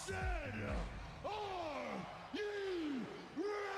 said, are you ready?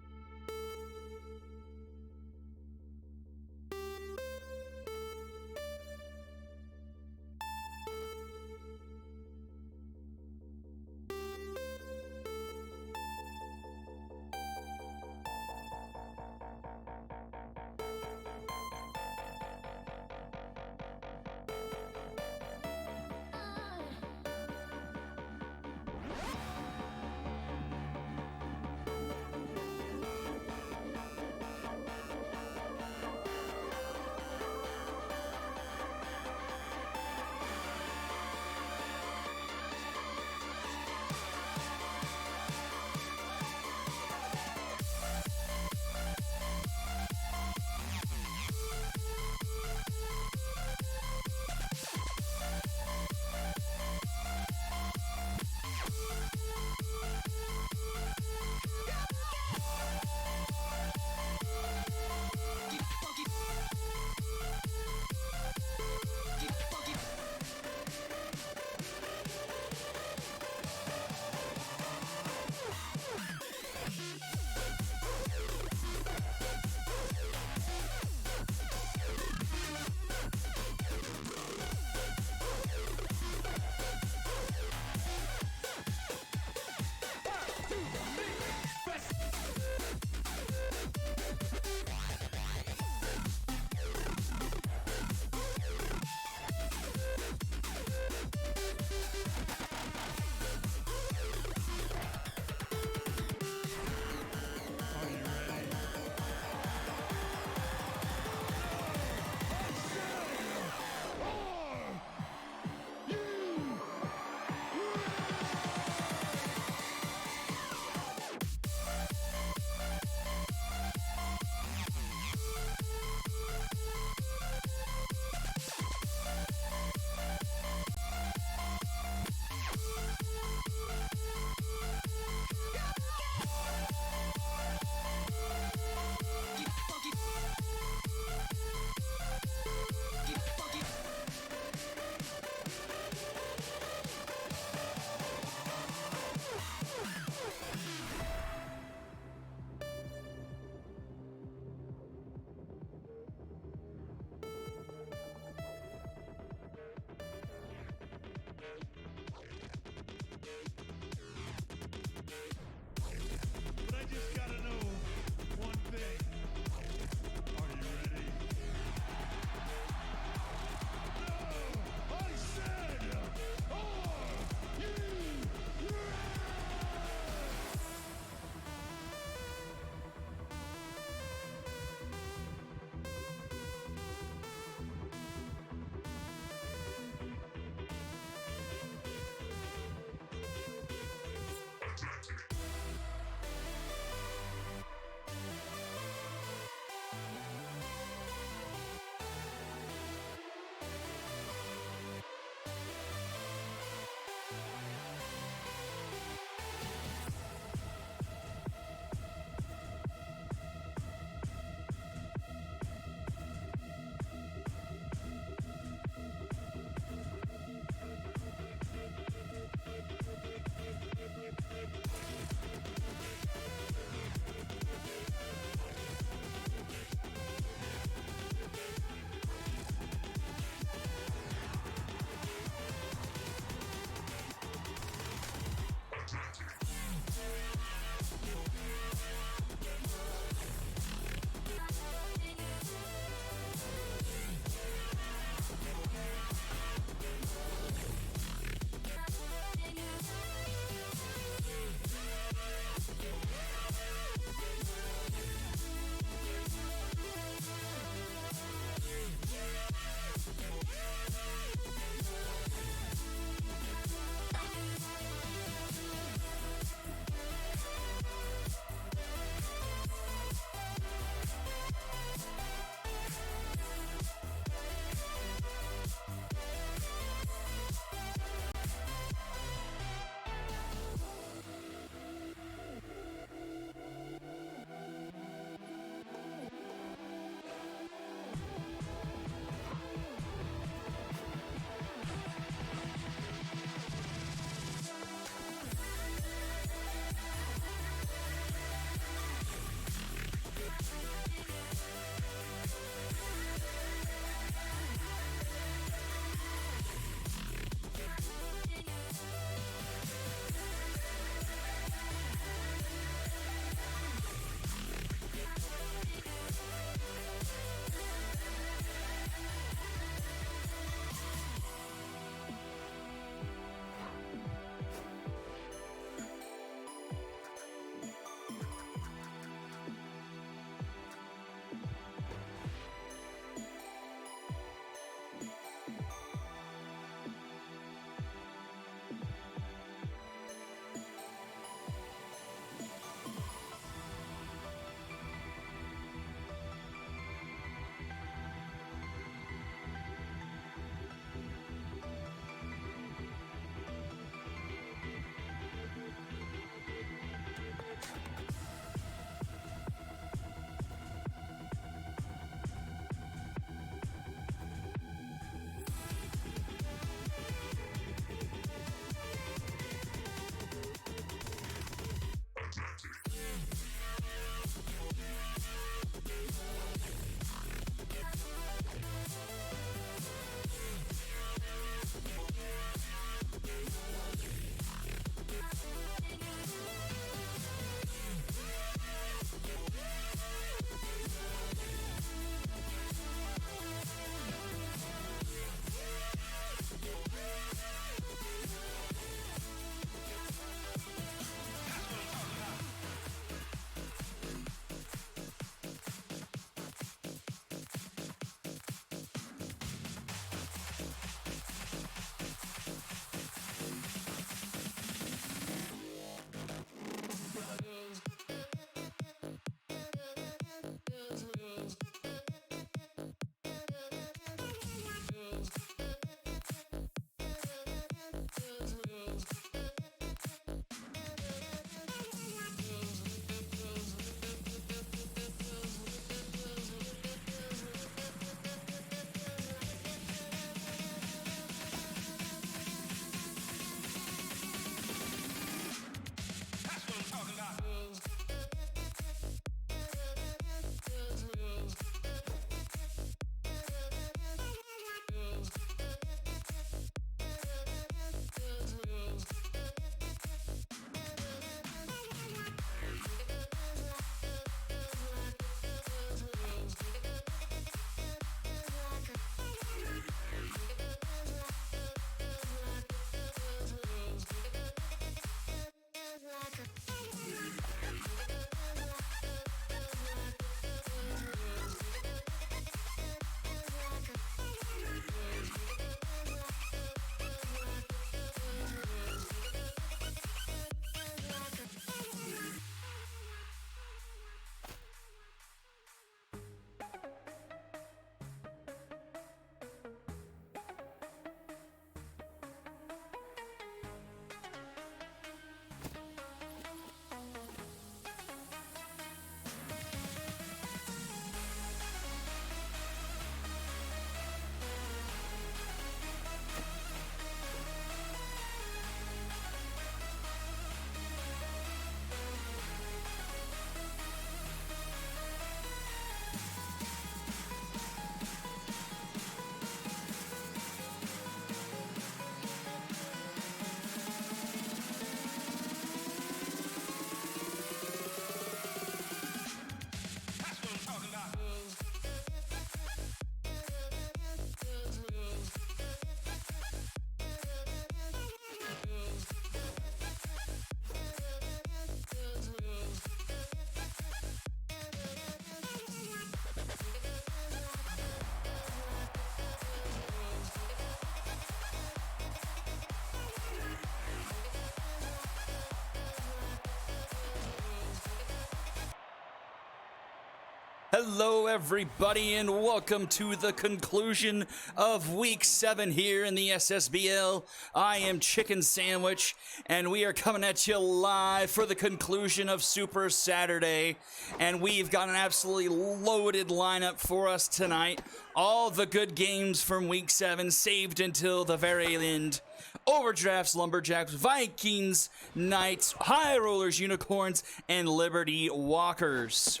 Hello, everybody, and welcome to the conclusion of Week 7 here in the SSBL. I am Chicken Sandwich, and we are coming at you live for the conclusion of Super Saturday. And we've got an absolutely loaded lineup for us tonight. All the good games from Week 7 saved until the very end. Overdrafts, Lumberjacks, Vikings, Knights, High Rollers, Unicorns, and Liberty Walkers.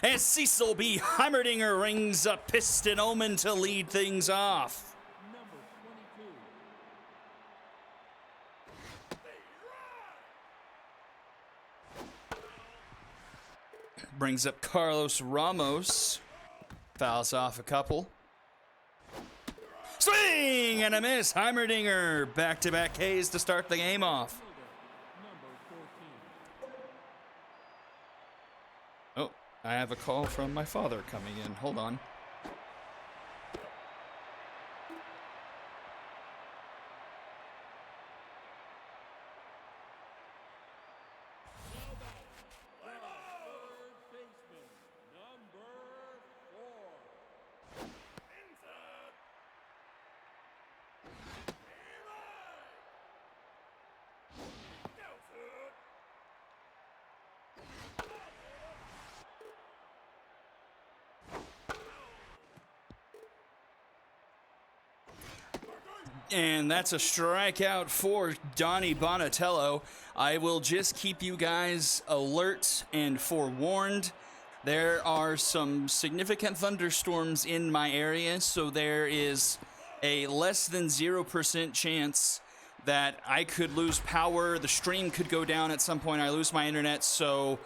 And Cecil B. Heimerdinger rings a Piston Omen to lead things off. Brings up Carlos Ramos. Fouls off a couple. Swing and a miss. Heimerdinger back-to-back Ks to start the game off. Oh, I have a call from my father coming in. Hold on. And that's a strikeout for Donnie Bonatello. I will just keep you guys alert and forewarned. There are some significant thunderstorms in my area, so there is a less than 0% chance that I could lose power. The stream could go down at some point. I lose my internet, so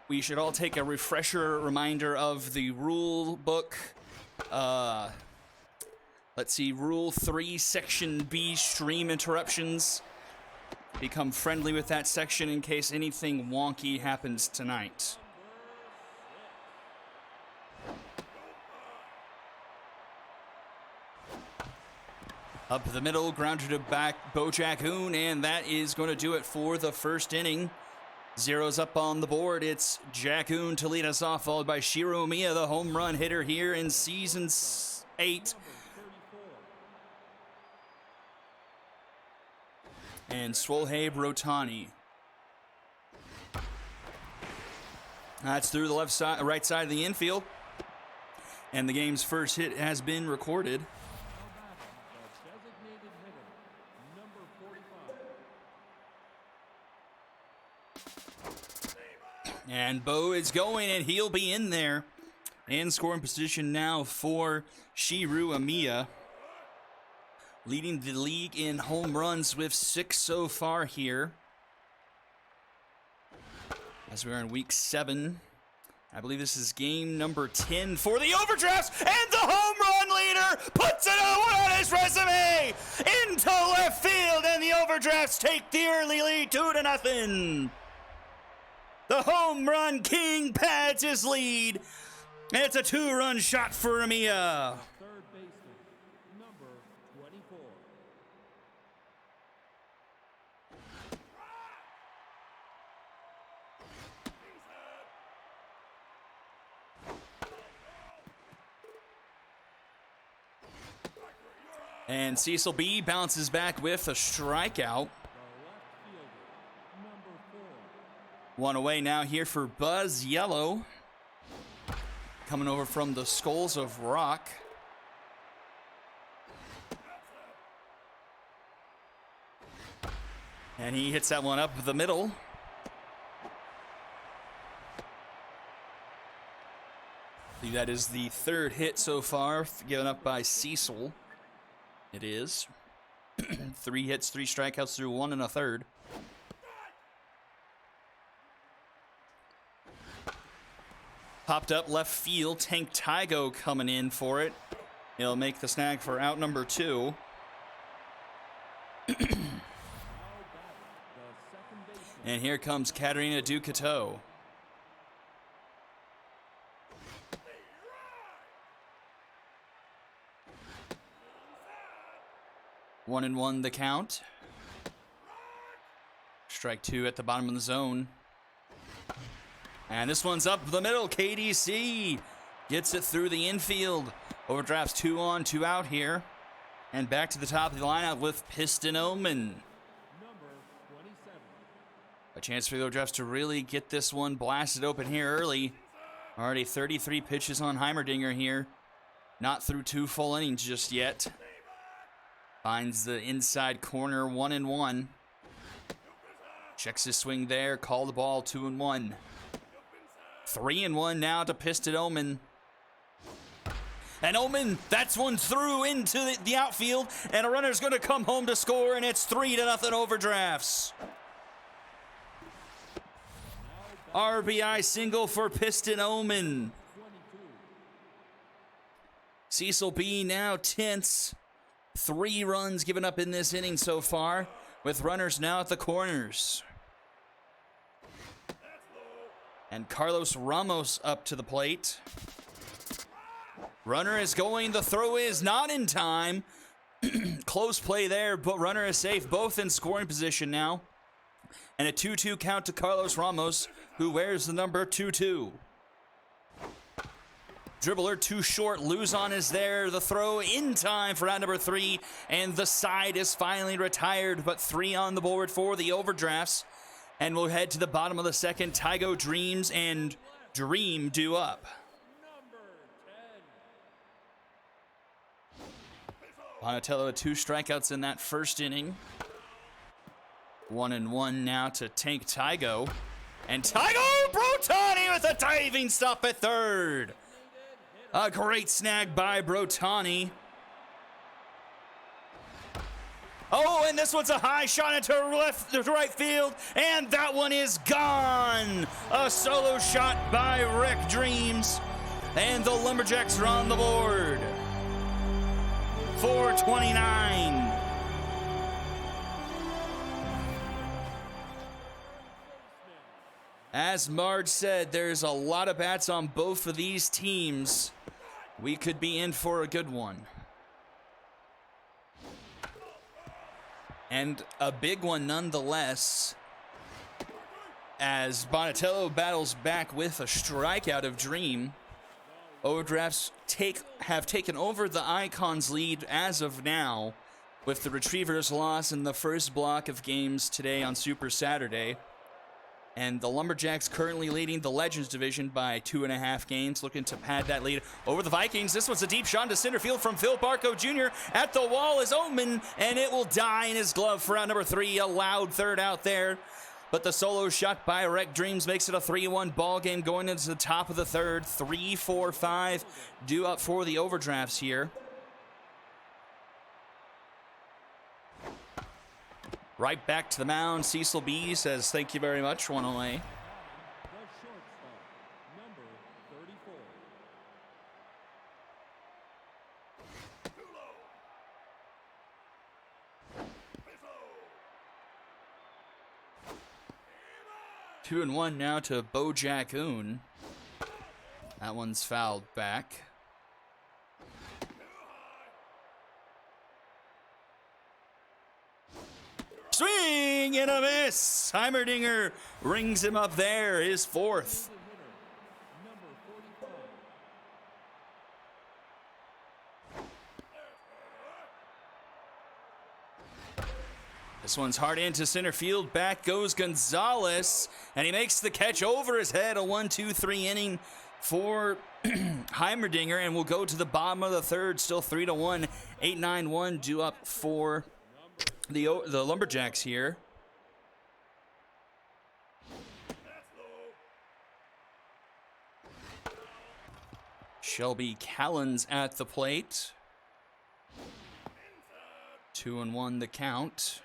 we should all take a refresher reminder of the rule book. Let's see, Rule 3, Section B, stream interruptions. Become friendly with that section in case anything wonky happens tonight. Up the middle, grounded to back, Bojack Hoon, and that is going to do it for the first inning. Zero's up on the board. It's Jackoon to lead us off, followed by Shiro Mia, the home run hitter here in Season 8. And Swolhabe Rotani. That's through the left side, right side of the infield. And the game's first hit has been recorded. And Bo is going, and he'll be in there. And scoring position now for Shiru Amiya. Leading the league in home runs with 6 so far here. As we are in week 7. I believe this is game number 10 for the Overdrafts. And the home run leader puts it on his resume into left field. And the Overdrafts take the early lead 2-0. The home run king pads his lead. And it's a 2-run shot for Amiya. And Cecil B bounces back with a strikeout. One away now here for Buzz Yellow. Coming over from the Skulls of Rock. And he hits that one up the middle. I believe that is the 3rd hit so far, given up by Cecil. It is. 3 hits, 3 strikeouts through 1 1/3. Popped up left field. Tank Tygo coming in for it. He'll make the snag for out number 2. And here comes Katarina Ducato. 1-1 the count. Strike 2 at the bottom of the zone. And this one's up the middle. KDC gets it through the infield. Overdrafts 2 on, 2 out here. And back to the top of the lineup with Piston Omen. A chance for the Overdrafts to really get this one blasted open here early. Already 33 pitches on Heimerdinger here. Not through 2 full innings just yet. Finds the inside corner, 1-1. Checks his swing there, call the ball, 2-1. 3-1 now to Piston Omen. And Omen, that's one through into the outfield, and a runner's going to come home to score, and it's 3-0 Overdrafts. RBI single for Piston Omen. Cecil B now tense. 3 runs given up in this inning so far, with runners now at the corners. And Carlos Ramos up to the plate. Runner is going, the throw is not in time. Close play there, but runner is safe, both in scoring position now. And a 2-2 count to Carlos Ramos, who wears the number 22. Dribbler too short, Luzon is there, the throw in time for out number 3, and the side is finally retired, but 3 on the board for the Overdrafts. And we'll head to the bottom of the second. Tygo Dreams and Dream due up. Bonatello with 2 strikeouts in that first inning. 1-1 now to Tank Tygo. And Tygo Brotani with a diving stop at third. A great snag by Brotani. Oh, and this one's a high shot into right field, and that one is gone. A solo shot by Rick Dreams, and the Lumberjacks are on the board. 429. As Marge said, there's a lot of bats on both of these teams. We could be in for a good one. And a big one nonetheless, as Bonatello battles back with a strikeout of Dream. Overdrafts have taken over the Icons lead as of now, with the Retrievers' loss in the first block of games today on Super Saturday. And the Lumberjacks currently leading the Legends division by 2.5 games, looking to pad that lead over the Vikings. This was a deep shot into center field from Phil Barco Jr. At the wall is Omen, and it will die in his glove for out number 3. A loud third out there. But the solo shot by Rick Dreams makes it a 3-1 ball game going into the top of the third. 3-4-5 due up for the Overdrafts here. Right back to the mound. Cecil B says, thank you very much. One away. Two and one now to Bojack Oon. That one's fouled back. Swing and a miss. Heimerdinger rings him up there, his 4th. This one's hard into center field. Back goes Gonzalez, and he makes the catch over his head. A 1-2-3 inning for Heimerdinger, and we'll go to the bottom of the third. Still 3-1, 8-9-1 due up for the Lumberjacks here. Shelby Callens at the plate. 2-1 the count.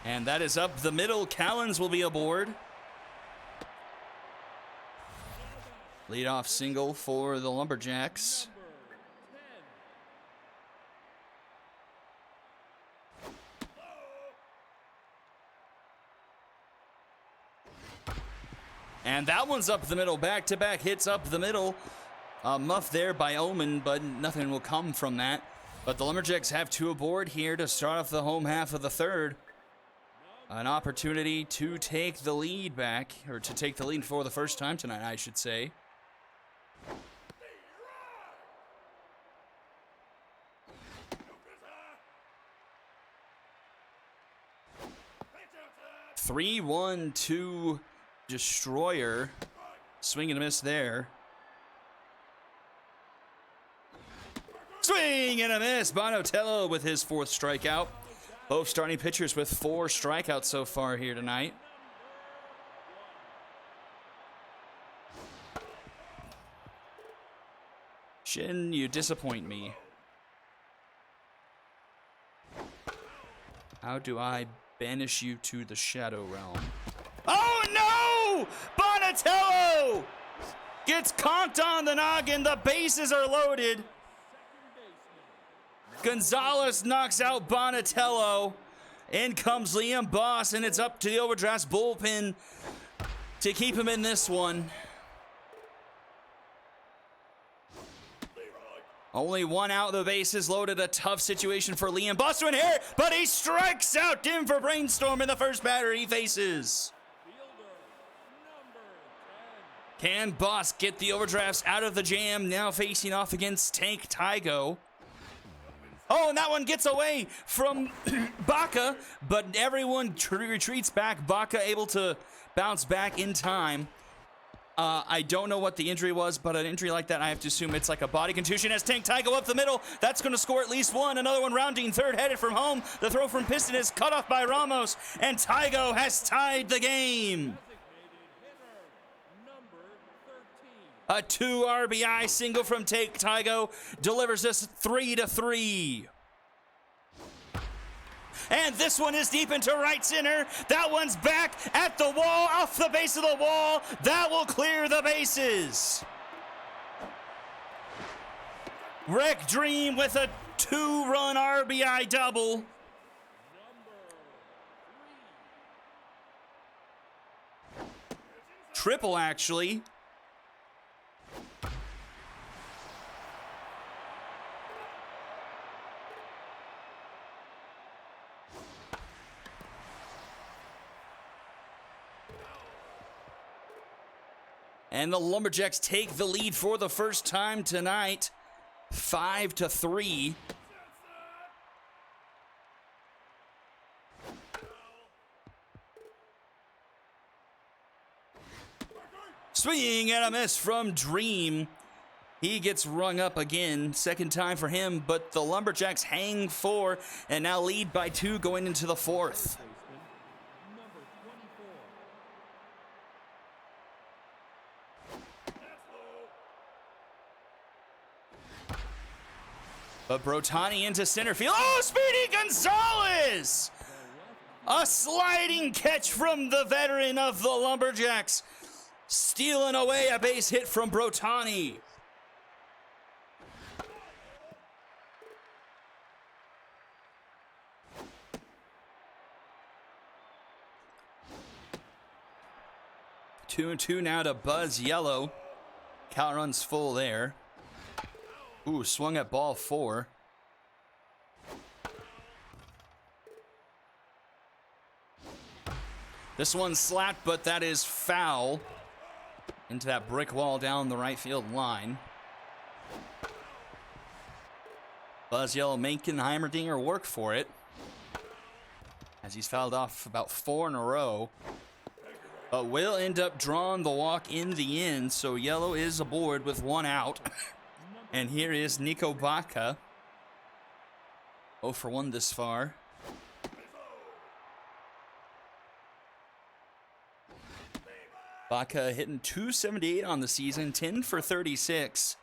And that is up the middle. Callens will be aboard. Leadoff single for the Lumberjacks. And that one's up the middle. Back-to-back hits up the middle. Muff there by Omen, but nothing will come from that. But the Lumberjacks have 2 aboard here to start off the home half of the third. An opportunity to take the lead back, or to take the lead for the first time tonight, I should say. Three, 1, 2, Destroyer. Swing and a miss there. Swing and a miss. Bonatello with his 4th strikeout. Both starting pitchers with 4 strikeouts so far here tonight. Shin, you disappoint me. How do I banish you to the Shadow Realm? Oh no! Bonatello gets conked on the noggin. The bases are loaded. Gonzalez knocks out Bonatello. In comes Liam Boss, and it's up to the Overdraft's bullpen to keep him in this one. Only 1 out, the bases loaded. A tough situation for Liam Boss to inherit, but he strikes out Denver Brainstorm in the first batter he faces. Can Boss get the Overdrafts out of the jam? Now facing off against Tank Tygo. Oh, and that one gets away from Baca, but everyone retreats back. Baca able to bounce back in time. I don't know what the injury was, but an injury like that, I have to assume it's like a body contusion as Tank Tygo up the middle. That's going to score at least 1. Another one rounding third, headed from home. The throw from Piston is cut off by Ramos, and Tygo has tied the game. A 2 RBI single from Tank Tygo delivers us 3-3. And this one is deep into right center. That one's back at the wall, off the base of the wall. That will clear the bases. Rec Dream with a 2-run RBI double. Triple, actually. And the Lumberjacks take the lead for the first time tonight, 5-3. Swing and a miss from Dream. He gets rung up again, second time for him, but the Lumberjacks hang 4 and now lead by 2 going into the 4th. But Brotani into center field. Oh, Speedy Gonzalez! A sliding catch from the veteran of the Lumberjacks. Stealing away a base hit from Brotani. Two and two now to Buzz Yellow. Count runs full there. Ooh, swung at ball 4. This one's slapped, but that is foul. Into that brick wall down the right field line. Buzz Yellow making Heimerdinger work for it, as he's fouled off about 4 in a row. But will end up drawing the walk in the end, so Yellow is aboard with 1 out. And here is Nico Baca. 0 for 1 this far. Baca hitting .278 on the season, 10 for 36.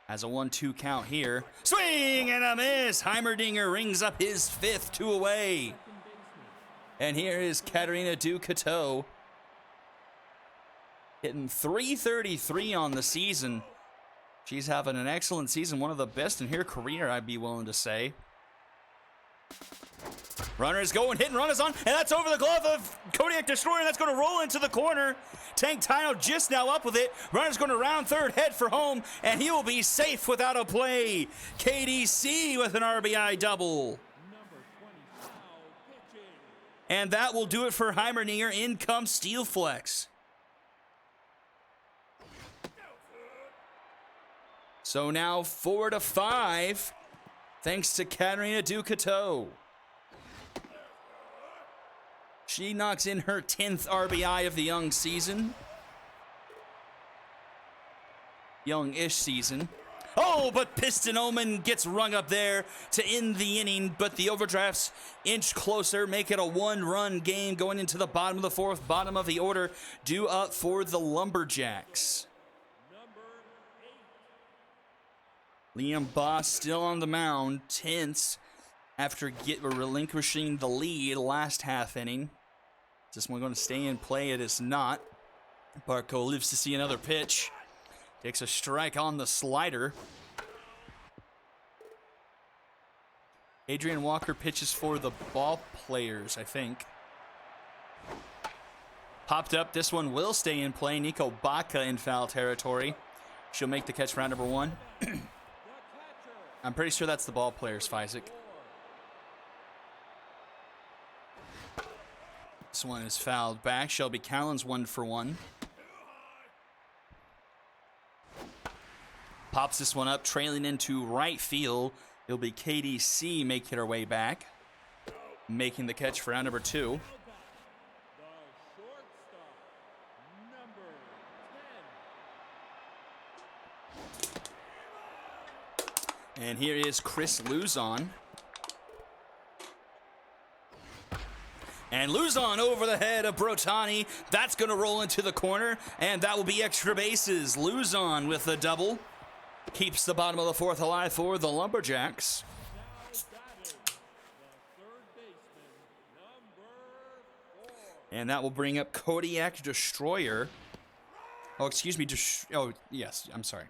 Has a 1-2 count here. Swing and a miss. Heimerdinger rings up his 5th, 2 away. And here is Katarina Ducateau. Hitting .333 on the season. She's having an excellent season, one of the best in her career, I'd be willing to say. Runner is going, hit and run is on, and that's over the glove of Kodiak Destroyer, and that's going to roll into the corner. Tank Tygo just now up with it. Runner's going to round third, head for home, and he will be safe without a play. KDC with an RBI double. And that will do it for Heimerdinger. In comes Steel Flex. So now 4-5, thanks to Katarina Ducato. She knocks in her 10th RBI of the young season. Young-ish season. Oh, but Piston Omen gets rung up there to end the inning, but the Overdrafts inch closer, make it a one-run game going into the bottom of the fourth, bottom of the order, due up for the Lumberjacks. Liam Boss still on the mound, tense after relinquishing the lead last half inning. Is this one going to stay in play? It is not. Barco lives to see another pitch. Takes a strike on the slider. Adrian Walker pitches for the ball players, I think. Popped up. This one will stay in play. Nico Baca in foul territory. She'll make the catch for round number 1. I'm pretty sure that's the ball players, Fizek. This one is fouled back. Shelby Callan's 1 for 1. Pops this one up, trailing into right field. It'll be KDC making her way back, making the catch for round number 2. And here is Chris Luzon. And Luzon over the head of Brotani. That's going to roll into the corner, and that will be extra bases. Luzon with the double. Keeps the bottom of the fourth alive for the Lumberjacks. And that will bring up Kodiak Destroyer. Oh, excuse me. Oh, yes. I'm sorry.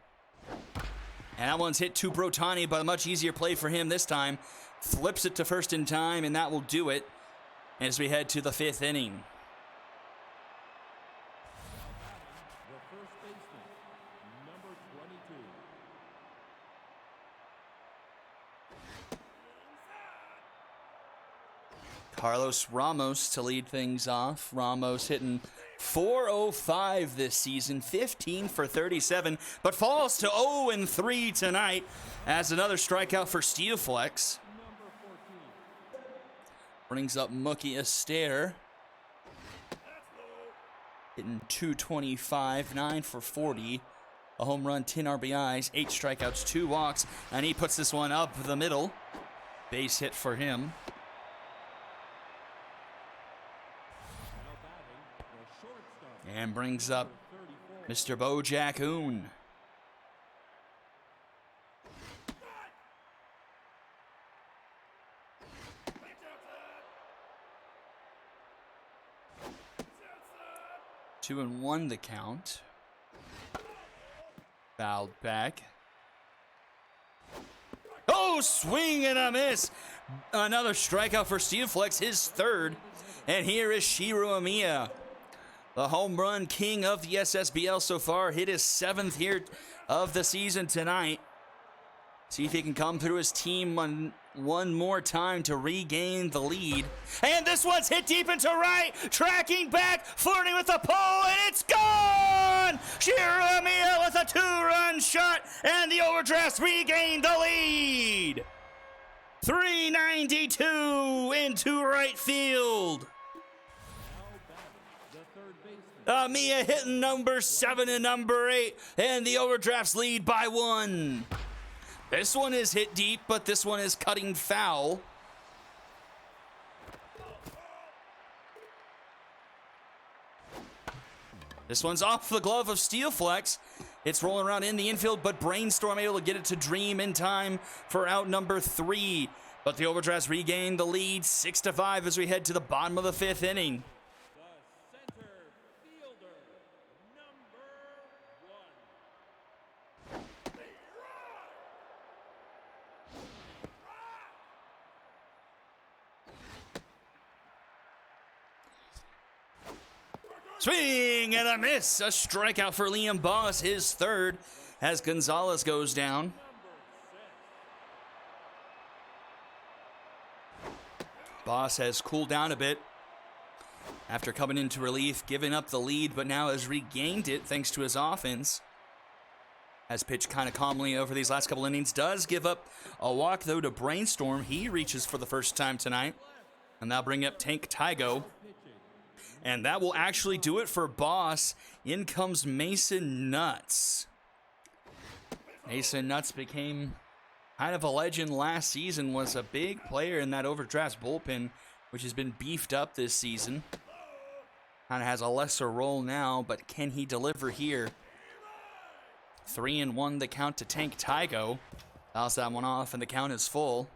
And that one's hit to Brotani, but a much easier play for him this time. Flips it to first in time, and that will do it as we head to the 5th inning. Carlos Ramos to lead things off. Ramos hitting .405 this season, 15 for 37, but falls to 0-3 tonight as another strikeout for Steel Flex. Brings up Mookie Astaire. Hitting .225, 9 for 40. A home run, 10 RBIs, 8 strikeouts, 2 walks, and he puts this one up the middle. Base hit for him. And brings up Mr. Bojack Oon. Two and one the count. Fouled back. Oh, swing and a miss. Another strikeout for Steel Flex, his 3rd. And here is Shiro Amiya, the home run king of the SSBL so far. Hit his 7th here of the season tonight. See if he can come through his team one more time to regain the lead. And this one's hit deep into right, tracking back, flirting with the pole, and it's gone! Shiro Amiya with a 2-run shot, and the Overdrafts regain the lead. 392 into right field. Amiya hitting number 7 and number 8, and the Overdrafts lead by 1. This one is hit deep, but this one is cutting foul. This one's off the glove of Steel Flex. It's rolling around in the infield, but Brainstorm able to get it to Dream in time for out number 3. But the Overdrafts regain the lead 6-5 as we head to the bottom of the 5th inning. Swing and a miss. A strikeout for Liam Boss, his 3rd, as Gonzalez goes down. Boss has cooled down a bit after coming into relief, giving up the lead, but now has regained it thanks to his offense. Has pitched kind of calmly over these last couple innings. Does give up a walk, though, to Brainstorm. He reaches for the first time tonight. And that'll bring up Tank Tygo. And that will actually do it for Boss. In comes Mason Nuts. Mason Nuts became kind of a legend last season. Was a big player in that Overdraft's bullpen, which has been beefed up this season. Kind of has a lesser role now, but can he deliver here? 3-1 the count to Tank Tygo. Fouls that one off, and the count is full.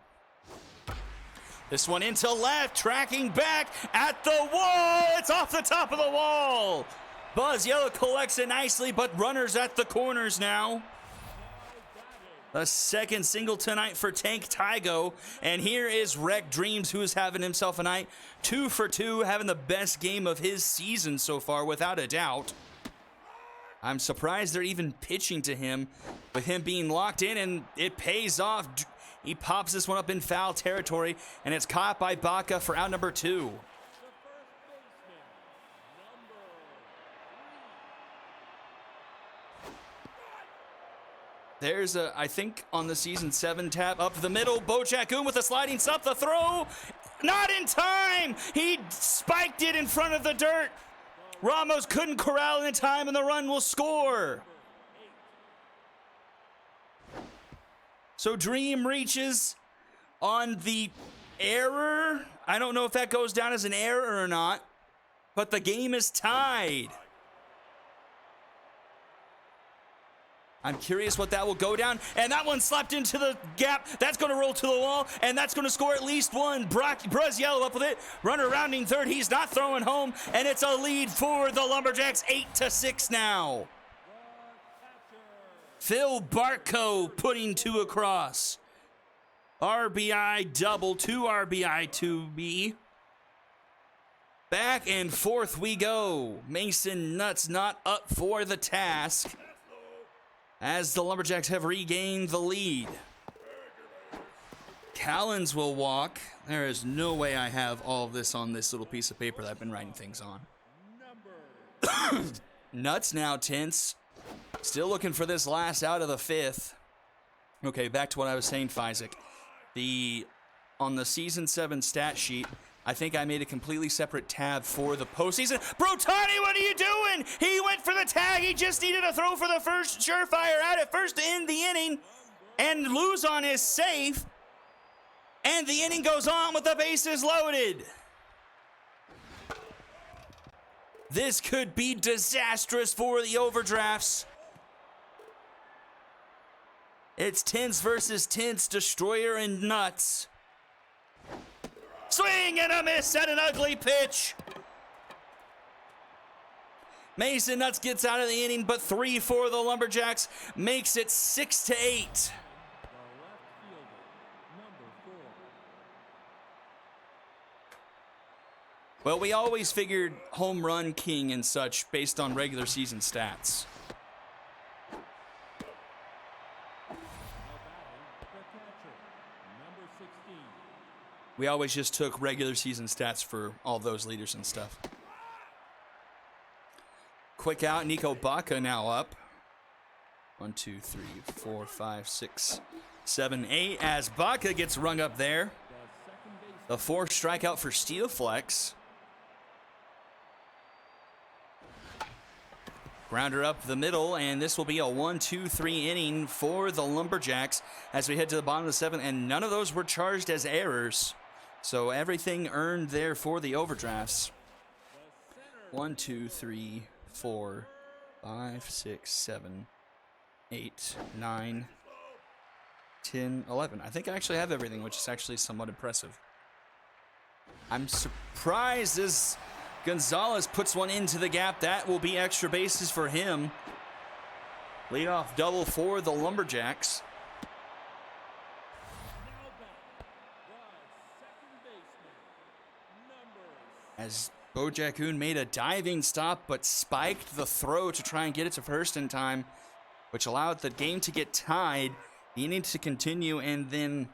This one into left, tracking back at the wall. It's off the top of the wall. Buzz Yellow collects it nicely, but runners at the corners now. A second single tonight for Tank Tygo. And here is Wreck Dreams, who is having himself a night. 2 for 2, having the best game of his season so far, without a doubt. I'm surprised they're even pitching to him, with him being locked in, and it pays off. He pops this one up in foul territory, and it's caught by Baca for out number 2. There's I think on the season 7 tap up the middle. Bojacoon with a sliding stop. The throw, not in time. He spiked it in front of the dirt. Ramos couldn't corral in time, and the run will score. So Dream reaches on the error. I don't know if that goes down as an error or not, but the game is tied. I'm curious what that will go down. And that one slapped into the gap. That's going to roll to the wall, and that's going to score at least one. Buzz Yellow up with it. Runner rounding third. He's not throwing home, and it's a lead for the Lumberjacks, 8-6 now. Phil Barco putting 2 across. RBI double, 2 RBI 2B. Back and forth we go. Mason Nuts not up for the task, as the Lumberjacks have regained the lead. Callens will walk. There is no way I have all of this on this little piece of paper that I've been writing things on. Nuts now tense. Still looking for this last out of the 5th. Okay, back to what I was saying, Fizek. On the Season 7 stat sheet, I think I made a completely separate tab for the postseason. Brotani, what are you doing? He went for the tag. He just needed a throw for the first surefire out at first to end the inning. And Luzon is safe. And the inning goes on with the bases loaded. This could be disastrous for the Overdrafts. It's Tins versus Tins, Destroyer and Nuts. Swing and a miss at an ugly pitch. Mason Nuts gets out of the inning, but 3 for the Lumberjacks makes it 6-8. Well, we always figured home run king and such based on regular season stats. We always just took regular season stats for all those leaders and stuff. Quick out, Nico Baca now up. 1, 2, 3, 4, 5, 6, 7, 8. As Baca gets rung up there. The 4th strikeout for Steelflex. Grounder up the middle, and this will be a 1-2-3 inning for the Lumberjacks as we head to the bottom of the 7th, and none of those were charged as errors. So everything earned there for the Overdrafts. 1, 2, 3, 4, 5, 6, 7, 8, 9, 10, 11. I think I actually have everything, which is actually somewhat impressive. I'm surprised as Gonzalez puts one into the gap. That will be extra bases for him. Leadoff double for the Lumberjacks. As Bojacoon made a diving stop, but spiked the throw to try and get it to first in time, which allowed the game to get tied. The inning to continue, and then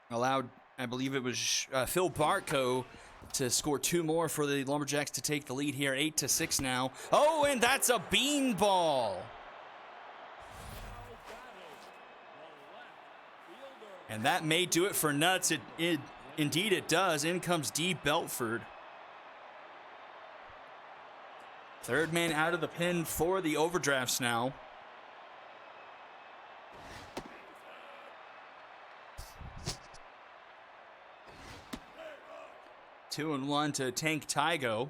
allowed, I believe it was Phil Barco, to score 2 more for the Lumberjacks to take the lead here. 8-6 now. Oh, and that's a beanball. And that may do it for Nuts. Indeed it does. In comes D. Belford. Third man out of the pen for the Overdrafts now. Two and one to Tank Tygo.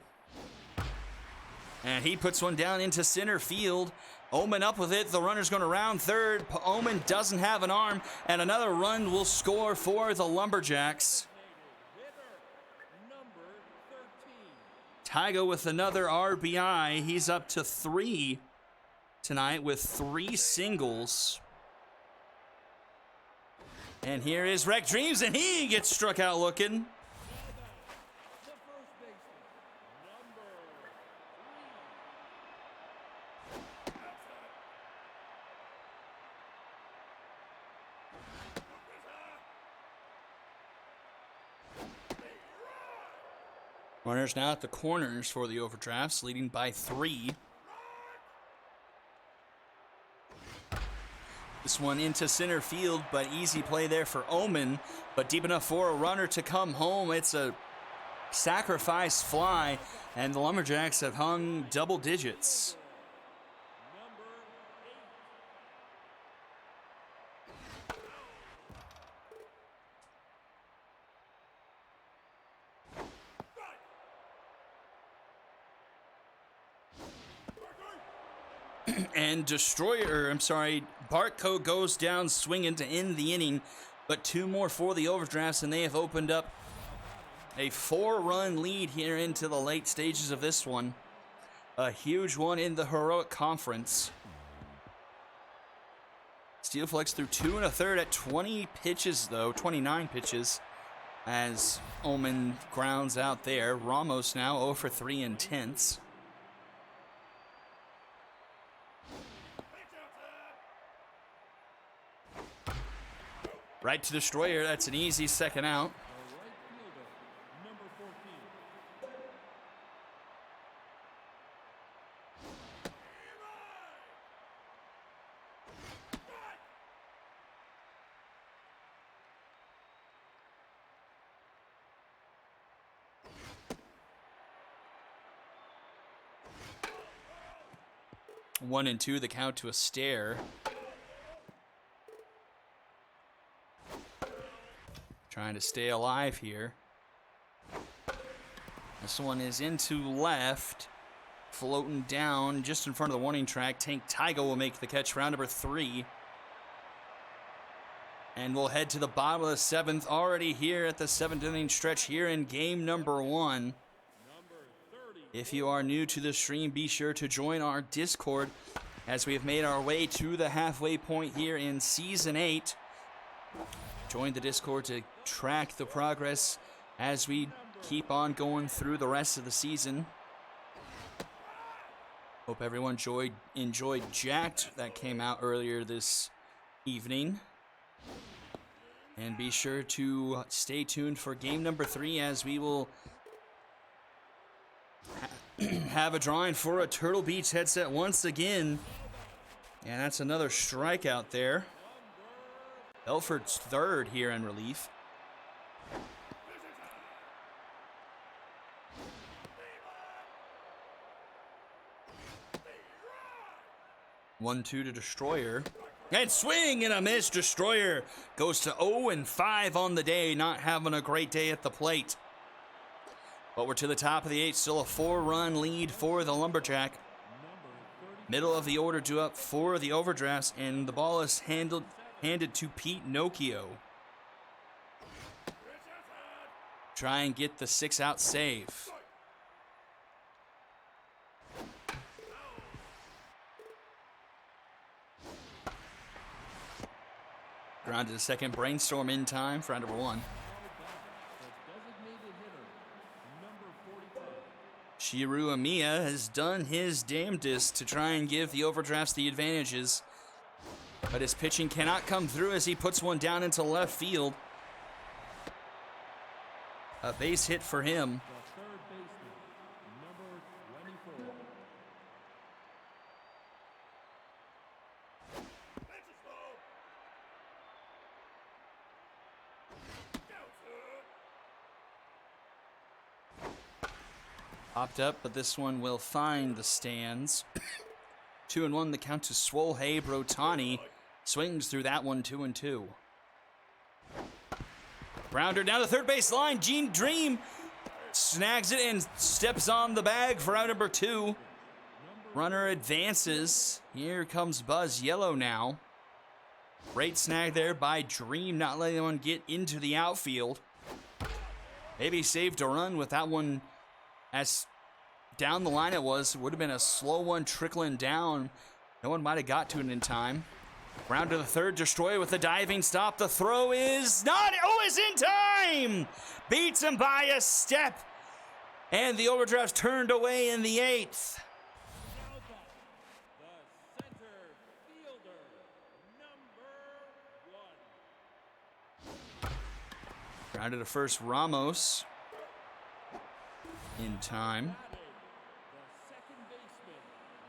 And he puts one down into center field. Omen up with it. The runner's going to round third. Omen doesn't have an arm. And another run will score for the Lumberjacks. Tygo with another RBI. He's up to 3 tonight with 3 singles. And here is Wreck Dreams, and he gets struck out looking. Runners now at the corners for the Overdrafts, leading by 3. This one into center field, but easy play there for Omen, but deep enough for a runner to come home. It's a sacrifice fly, and the Lumberjacks have hung double digits. And Bartco goes down swinging to end the inning, but 2 more for the Overdrafts, and they have opened up a 4-run lead here into the late stages of this one. A huge one in the Heroic Conference. Steel Flex threw 2 1/3 at 29 pitches, as Omen grounds out there. Ramos now 0 for 3 in tenths. Right to Destroyer. That's an easy second out. One and two, the count to a stare. Trying to stay alive here. This one is into left. Floating down just in front of the warning track. Tank Tygo will make the catch, round number 3. And we'll head to the bottom of the 7th. Already here at the 7th inning stretch here in game number 1. If you are new to the stream, be sure to join our Discord as we have made our way to the halfway point here in Season 8. Join the Discord to track the progress as we keep on going through the rest of the season. Hope everyone enjoyed Jacked that came out earlier this evening. And be sure to stay tuned for game number 3 as we will have a drawing for a Turtle Beach headset once again. And that's another strikeout there. Belford's third here in relief. One-two to Destroyer. And swing and a miss. Destroyer goes to 0-5 on the day, not having a great day at the plate. But we're to the top of the 8th, still a 4-run lead for the Lumberjack. Middle of the order due up for the Overdrafts, and the ball is handed to Pete Nokia. Try and get the 6-out save. Grounded to second. Brainstorm in time for round number 1. Shiru Amiya has done his damnedest to try and give the Overdrafts the advantages, but his pitching cannot come through as he puts one down into left field. A base hit for him. The third baseman, number 24. Popped up, but this one will find the stands. 2-1, the count to Swolhei Brotani. Swings through that one, 2-2. Grounder down the third base line. Gene Dream snags it and steps on the bag for out number 2. Runner advances. Here comes Buzz Yellow now. Great snag there by Dream, not letting anyone get into the outfield. Maybe saved a run with that one. As down the line it was, would have been a slow one trickling down. No one might have got to it in time. Round to the third, Destroyer with the diving stop. The throw is not, is in time! Beats him by a step. And the overdraft's turned away in the 8th. Now back, the center fielder, number 1. Grounded to first, Ramos. In time. Batting, the second baseman,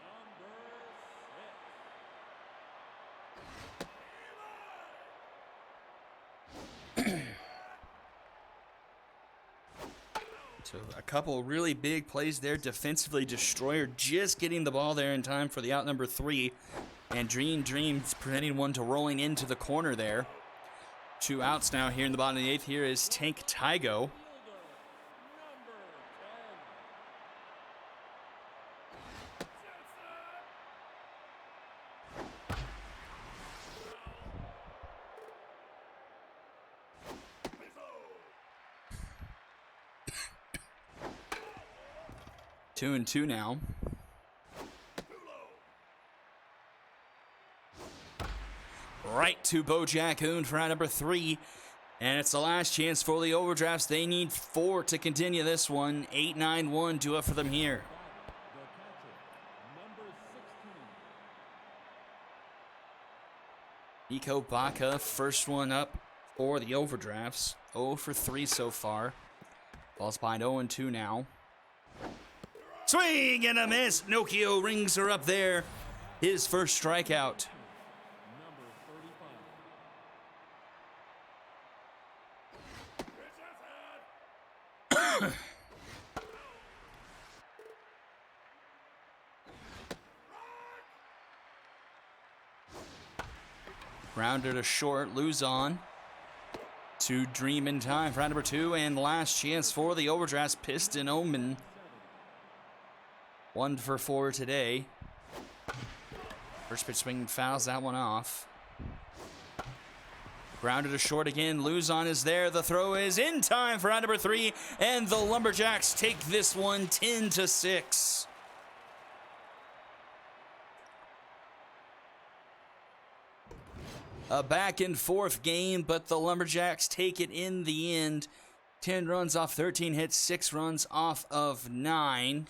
number 6. So a couple really big plays there defensively. Destroyer just getting the ball there in time for the out number 3. And Dream's preventing one to rolling into the corner there. 2 outs now here in the bottom of the 8th. Here is Tank Tygo. Two and two now. Right to Bojack Hoon for out number 3. And it's the last chance for the overdrafts. They need 4 to continue this one. 8-9-1, do it for them here. The catcher, number 16. Nico Baca, first one up for the overdrafts. 0 for 3 so far. Ball's behind 0-2 now. Swing and a miss. Nokio rings her up there. His first strikeout. Number 35. Grounder to short, Luzon. To Dream in time for round number 2, and last chance for the overdrafts. Piston Omen. 1 for 4 today. First pitch swing fouls that one off. Grounded to short again. Luzon is there. The throw is in time for round number 3, and the Lumberjacks take this one 10-6. A back and forth game, but the Lumberjacks take it in the end. 10 runs off 13 hits, 6 runs off of 9.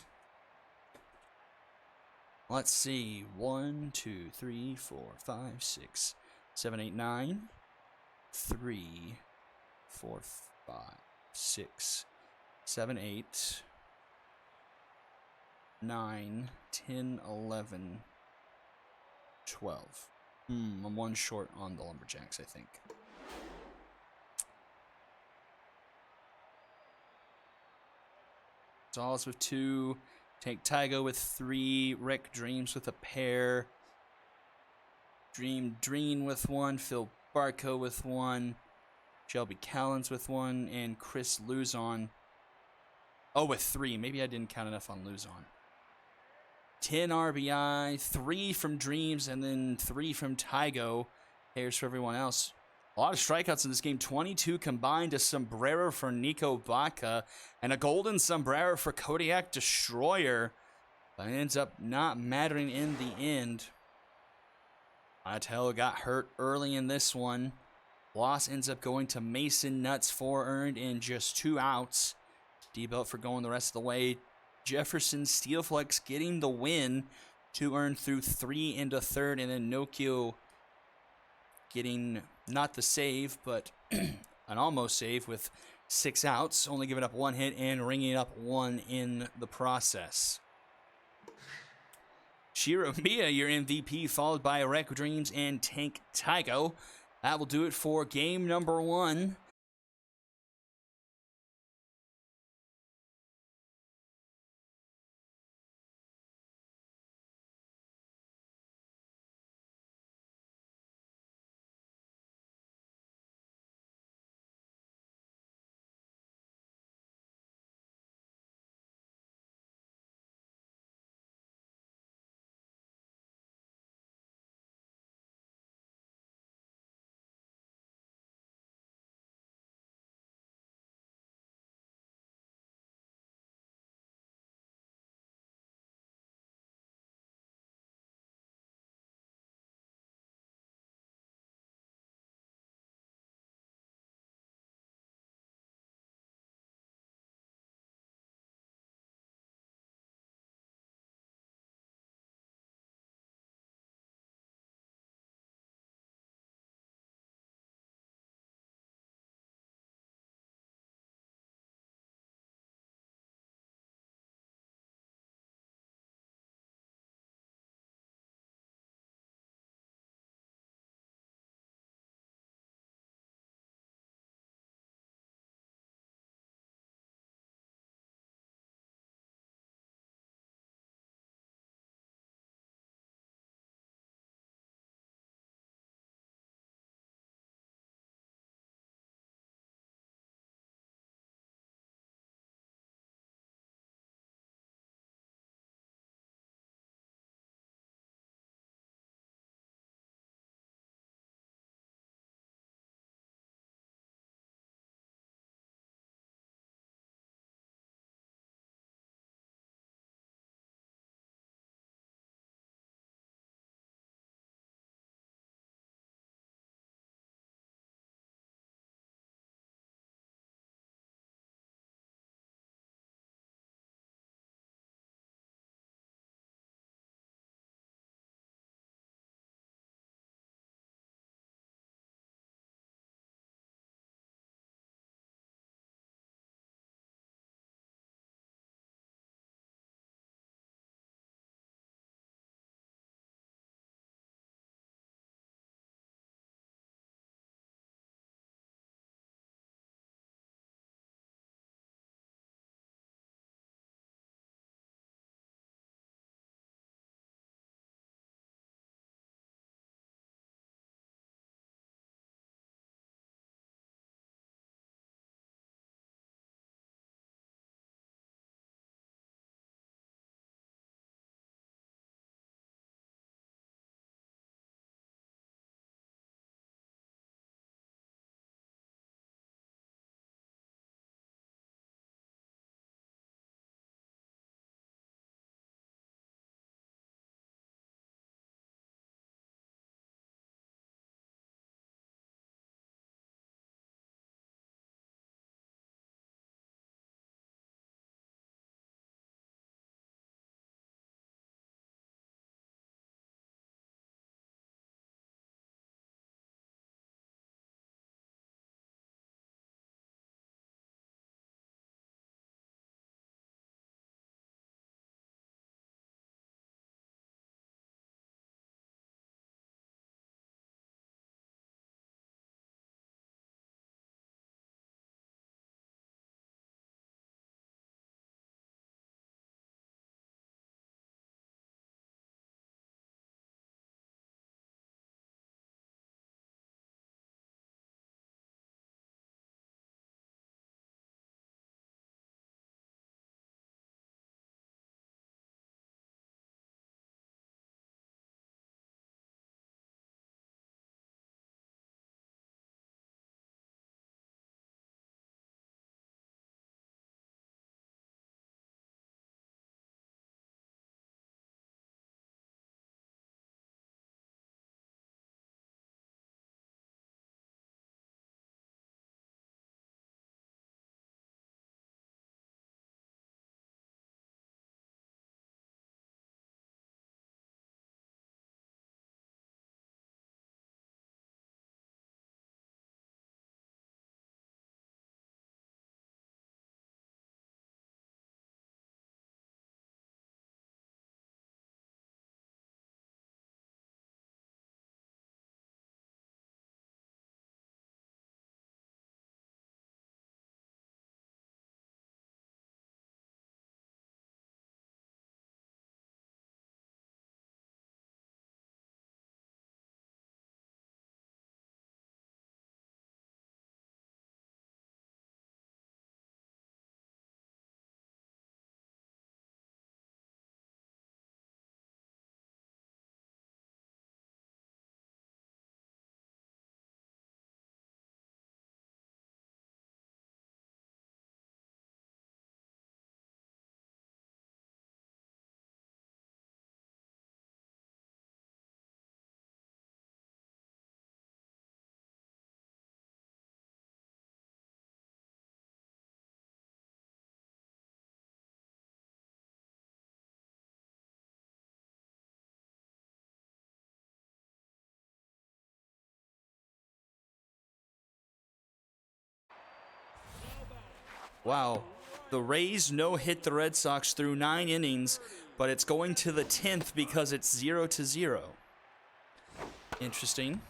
Let's see. 1, 2, 3, 4, 5, 6, 7, 8, 9. 3, 4, 5, 6, 7, 8, 9, 10, 11, 12. I'm 1 short on the Lumberjacks, I think. Dolls with 2. Tank Tygo with 3. Rick Dreams with a pair. Dream with 1. Phil Barco with 1. Shelby Callens with 1. And Chris Luzon. Oh, with 3. Maybe I didn't count enough on Luzon. 10 RBI, 3 from Dreams, and then 3 from Tygo. Pairs for everyone else. A lot of strikeouts in this game. 22 combined. A sombrero for Nico Baca, and a golden sombrero for Kodiak Destroyer. But it ends up not mattering in the end. Donatello got hurt early in this one. Loss ends up going to Mason Nuts. 4 earned in just 2 outs. D-Belt for going the rest of the way. Jefferson Steelflex getting the win. 2 earned through 3 into 3rd, and then Nokio getting not the save, but an almost save with 6 outs, only giving up 1 hit and ringing up 1 in the process. Shiro Mia, your MVP, followed by Rec Dreams and Tank Tygo. That will do it for game number 1. Wow. The Rays no-hit the Red Sox through 9 innings, but it's going to the 10th because it's 0-0. Interesting.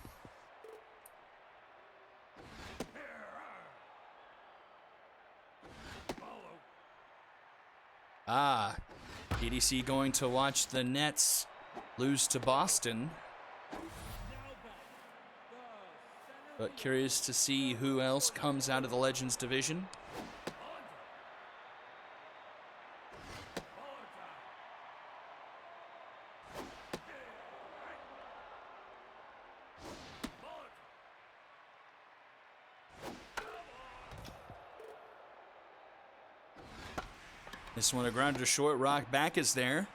PDC going to watch the Nets lose to Boston. But curious to see who else comes out of the Legends division. This one a grounder to short. Rock back is there.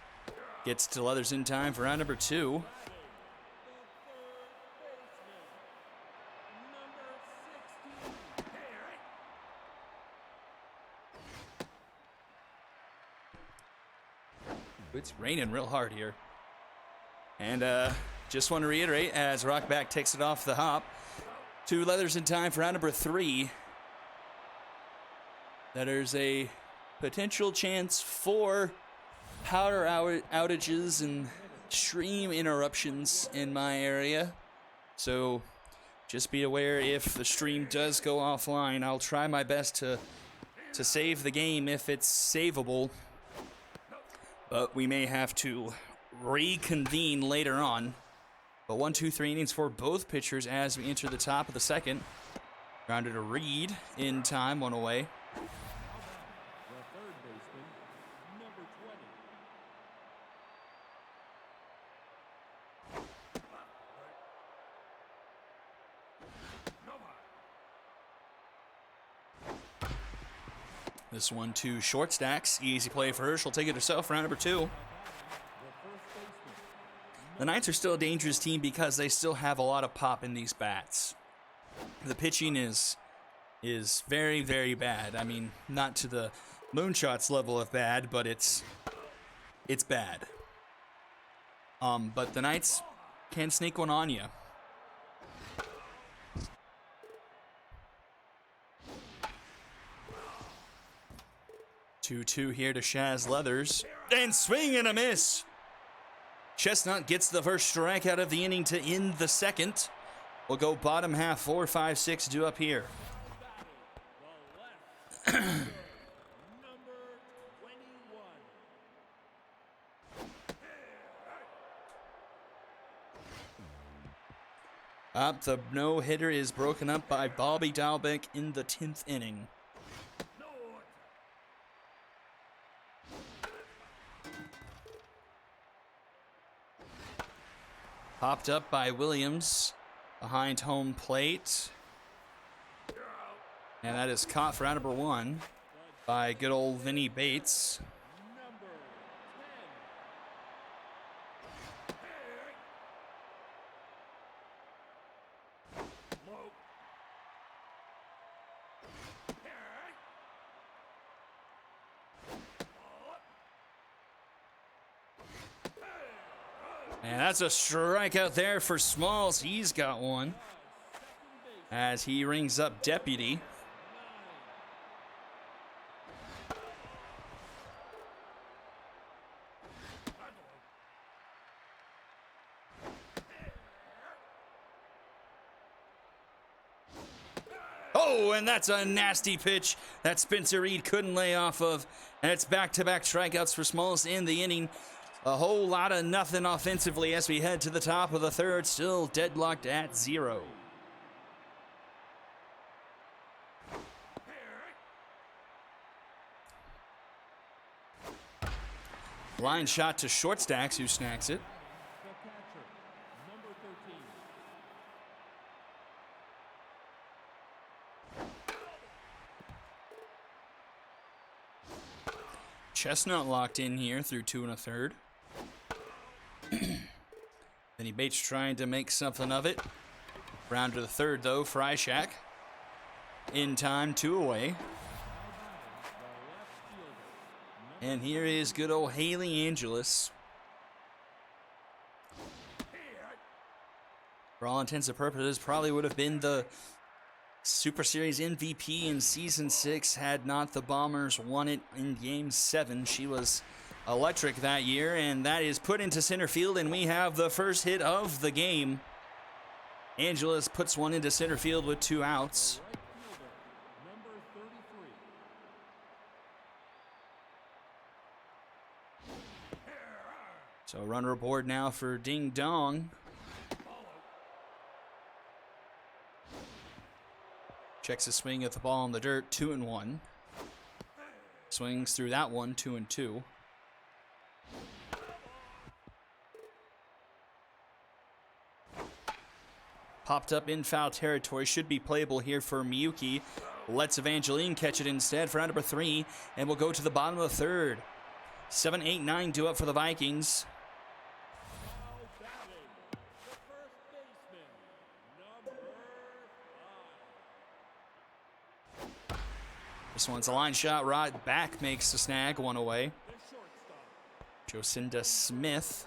Gets to Leathers in time for round number 2. It's raining real hard here. And just want to reiterate, as Rockback takes it off the hop, to Leathers in time for round number 3, that there's a potential chance for power outages and stream interruptions in my area. So just be aware if the stream does go offline. I'll try my best to save the game if it's savable. But we may have to reconvene later on. But 1, 2, 3 innings for both pitchers as we enter the top of the second. Grounder to Reed in time, one away. This one to short stacks. Easy play for her. She'll take it herself. Round number 2. The Knights are still a dangerous team because they still have a lot of pop in these bats. The pitching is very, very bad. I mean, not to the Moonshots level of bad, but it's bad. But the Knights can sneak one on you. 2-2 here to Shaz Leathers. And swing and a miss. Chestnut gets the first strikeout of the inning to end the second. We'll go bottom half, 4, 5, 6 due up here. Up, the no-hitter is broken up by Bobby Dalbeck in the 10th inning. Popped up by Williams behind home plate. And that is caught for round number 1 by good old Vinny Bates. And that's a strikeout there for Smalls. He's got one as he rings up Deputy. Oh, and that's a nasty pitch that Spencer Reed couldn't lay off of. And it's back-to-back strikeouts for Smalls in the inning. A whole lot of nothing offensively as we head to the top of the third, still deadlocked at 0. Line shot to short stacks, who snacks it. Chestnut locked in here through 2 1/3. Vinny Bates trying to make something of it. Round to the third, though. Fryshack in time, 2 away. And here is good old Haley Angelis. For all intents and purposes, probably would have been the Super Series MVP in Season 6 had not the Bombers won it in Game 7. She was electric that year, and that is put into center field, and we have the first hit of the game. Angeles puts one into center field with 2 outs. Right fielder, number 33. So runner aboard now for Ding Dong. Checks a swing at the ball in the dirt, 2-1. Swings through that one, 2-2. Popped up in foul territory, should be playable here for Miyuki. Lets Evangeline catch it instead for out number 3, and we'll go to the bottom of the third. 7, 8, 9 due up for the Vikings. Now batting, the first baseman, number 5. This one's a line shot. Rod back makes the snag, 1 away. The shortstop, Jocinda Smith.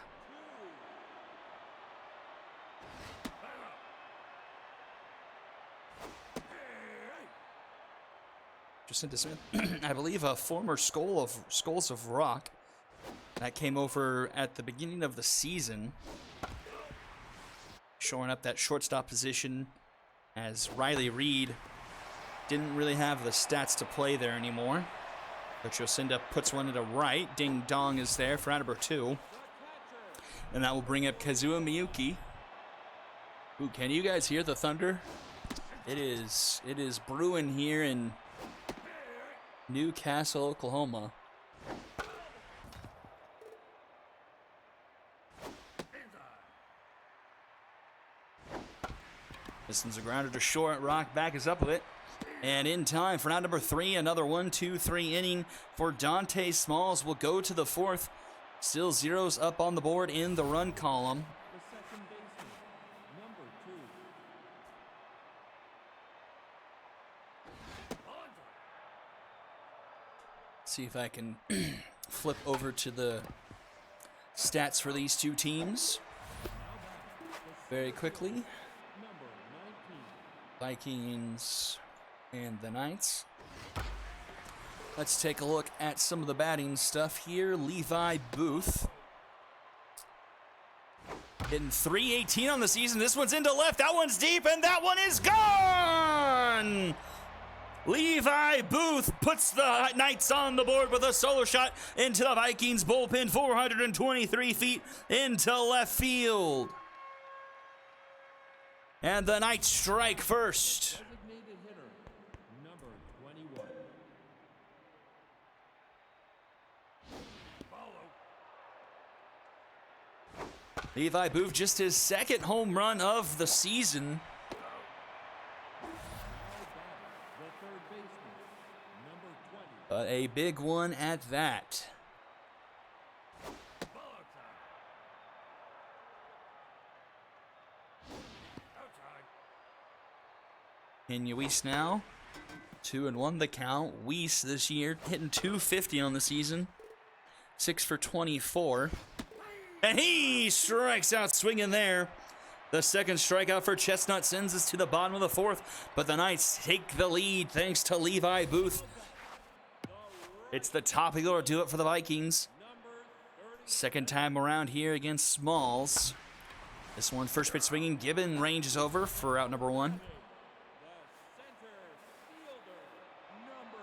Jocinda Smith, I believe a former Skulls of Rock that came over at the beginning of the season, showing up that shortstop position as Riley Reed didn't really have the stats to play there anymore. But Jocinda puts one into right. Ding Dong is there for out number 2. And that will bring up Kazuo Miyuki. Ooh, can you guys hear the thunder? It is brewing here in Newcastle, Oklahoma. This one's a grounder to short. Rock back is up with it. And in time for out number 3, another 1-2-3 inning for Dante Smalls. Will go to the 4th. Still zeros up on the board in the run column. the second baseman, number 2. See if I can flip over to the stats for these two teams very quickly. Number 19. Vikings and the Knights. Let's take a look at some of the batting stuff here. Levi Booth hitting .318 on the season. This one's into left. That one's deep, and that one is gone! Levi Booth puts the Knights on the board with a solo shot into the Vikings bullpen, 423 feet into left field. And the Knights strike first. Designated hitter, number 21. Levi Booth, just his 2nd home run of the season. The third baseman, number 20. But a big one at that. In Weiss now, 2-1 the count. Weiss this year hitting .250 on the season, 6 for 24. And he strikes out swinging there. The second strikeout for Chestnut sends us to the bottom of the 4th, but the Knights take the lead thanks to Levi Booth. It's the top of the order, do it for the Vikings. Second time around here against Smalls. This one first pitch swinging. Gibbon ranges over for out number 1. The center fielder, number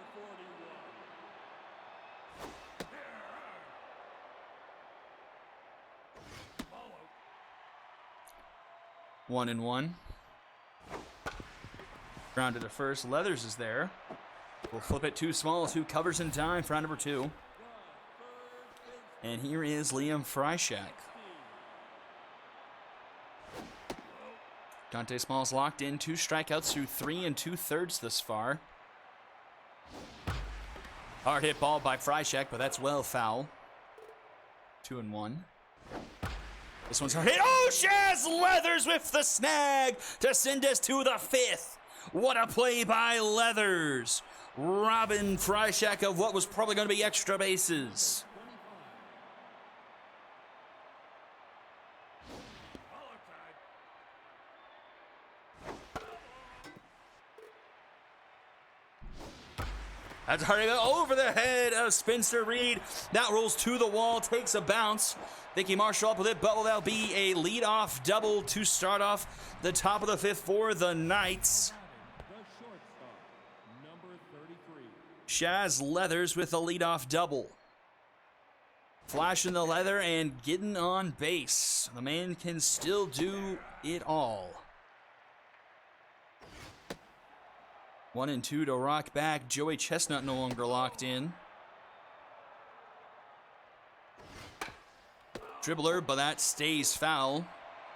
41. 1-1. Grounded to first. Leathers is there. We'll flip it to Smalls, who covers in time for round number 2. And here is Liam Freishak. Dante Smalls locked in, 2 strikeouts through 3 2/3 thus far. Hard hit ball by Freishak, but that's well foul. 2-1. This one's hard hit. Oh, Shaz Leathers with the snag to send us to the 5th. What a play by Leathers. Robin Freishak of what was probably going to be extra bases. That's hard to go over the head of Spencer Reed. That rolls to the wall, takes a bounce. Vicky Marshall up with it, but that'll be a leadoff double to start off the top of the fifth for the Knights. The shortstop, number 33. Shaz Leathers with a leadoff double. Flashing the leather and getting on base. The man can still do it all. 1-2 to rock back. Joey Chestnut no longer locked in. Dribbler, but that stays foul.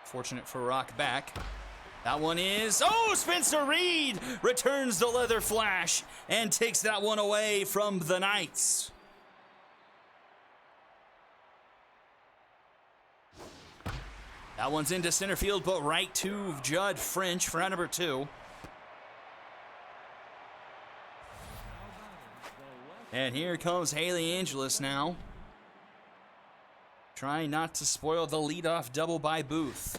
Fortunate for rock back. That one is, oh, Spencer Reed returns the leather flash and takes that one away from the Knights. That one's into center field, but right to Judd French for out number 2. And here comes Haley Angeles now. Trying not to spoil the leadoff double by Booth.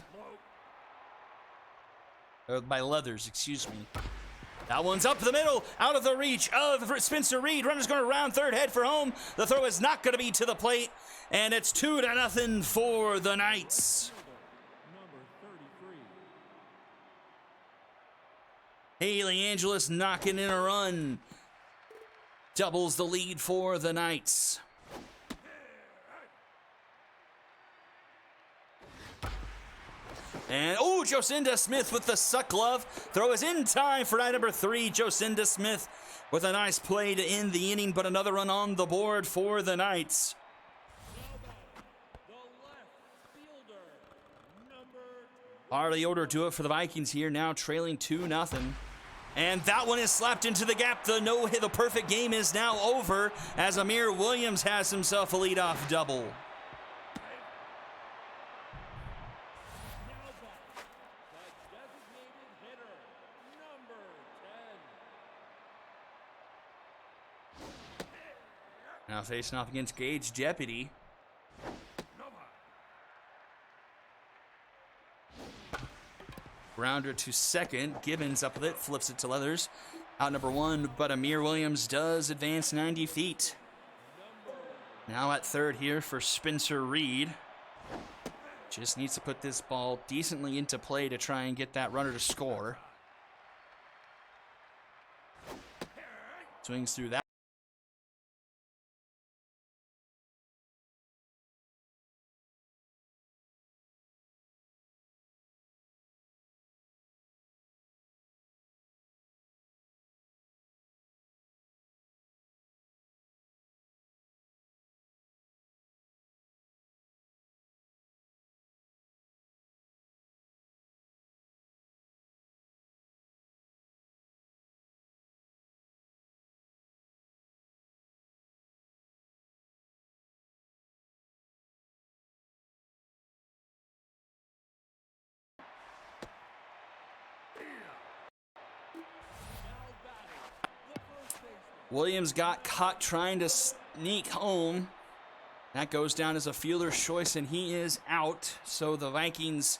Or by Leathers, excuse me. That one's up the middle, out of the reach of Spencer Reed. Runner's going to round third, head for home. The throw is not going to be to the plate, and it's 2-0 for the Knights. Haley Angeles knocking in a run. Doubles the lead for the Knights. And, oh, Jocinda Smith with the suck glove. Throw is in time for night number 3. Jocinda Smith with a nice play to end the inning, but another run on the board for the Knights. Harley Oder do it for the Vikings here, now trailing 2-0. And that one is slapped into the gap. The perfect game is now over as Amir Williams has himself a leadoff double. Now facing off against Gage Deputy. Grounder to second. Gibbons up with it, flips it to Leathers. Out number 1, but Amir Williams does advance 90 feet. Now at third here for Spencer Reed. Just needs to put this ball decently into play to try and get that runner to score. Swings through that. Williams got caught trying to sneak home. That goes down as a fielder's choice, and he is out. So the Vikings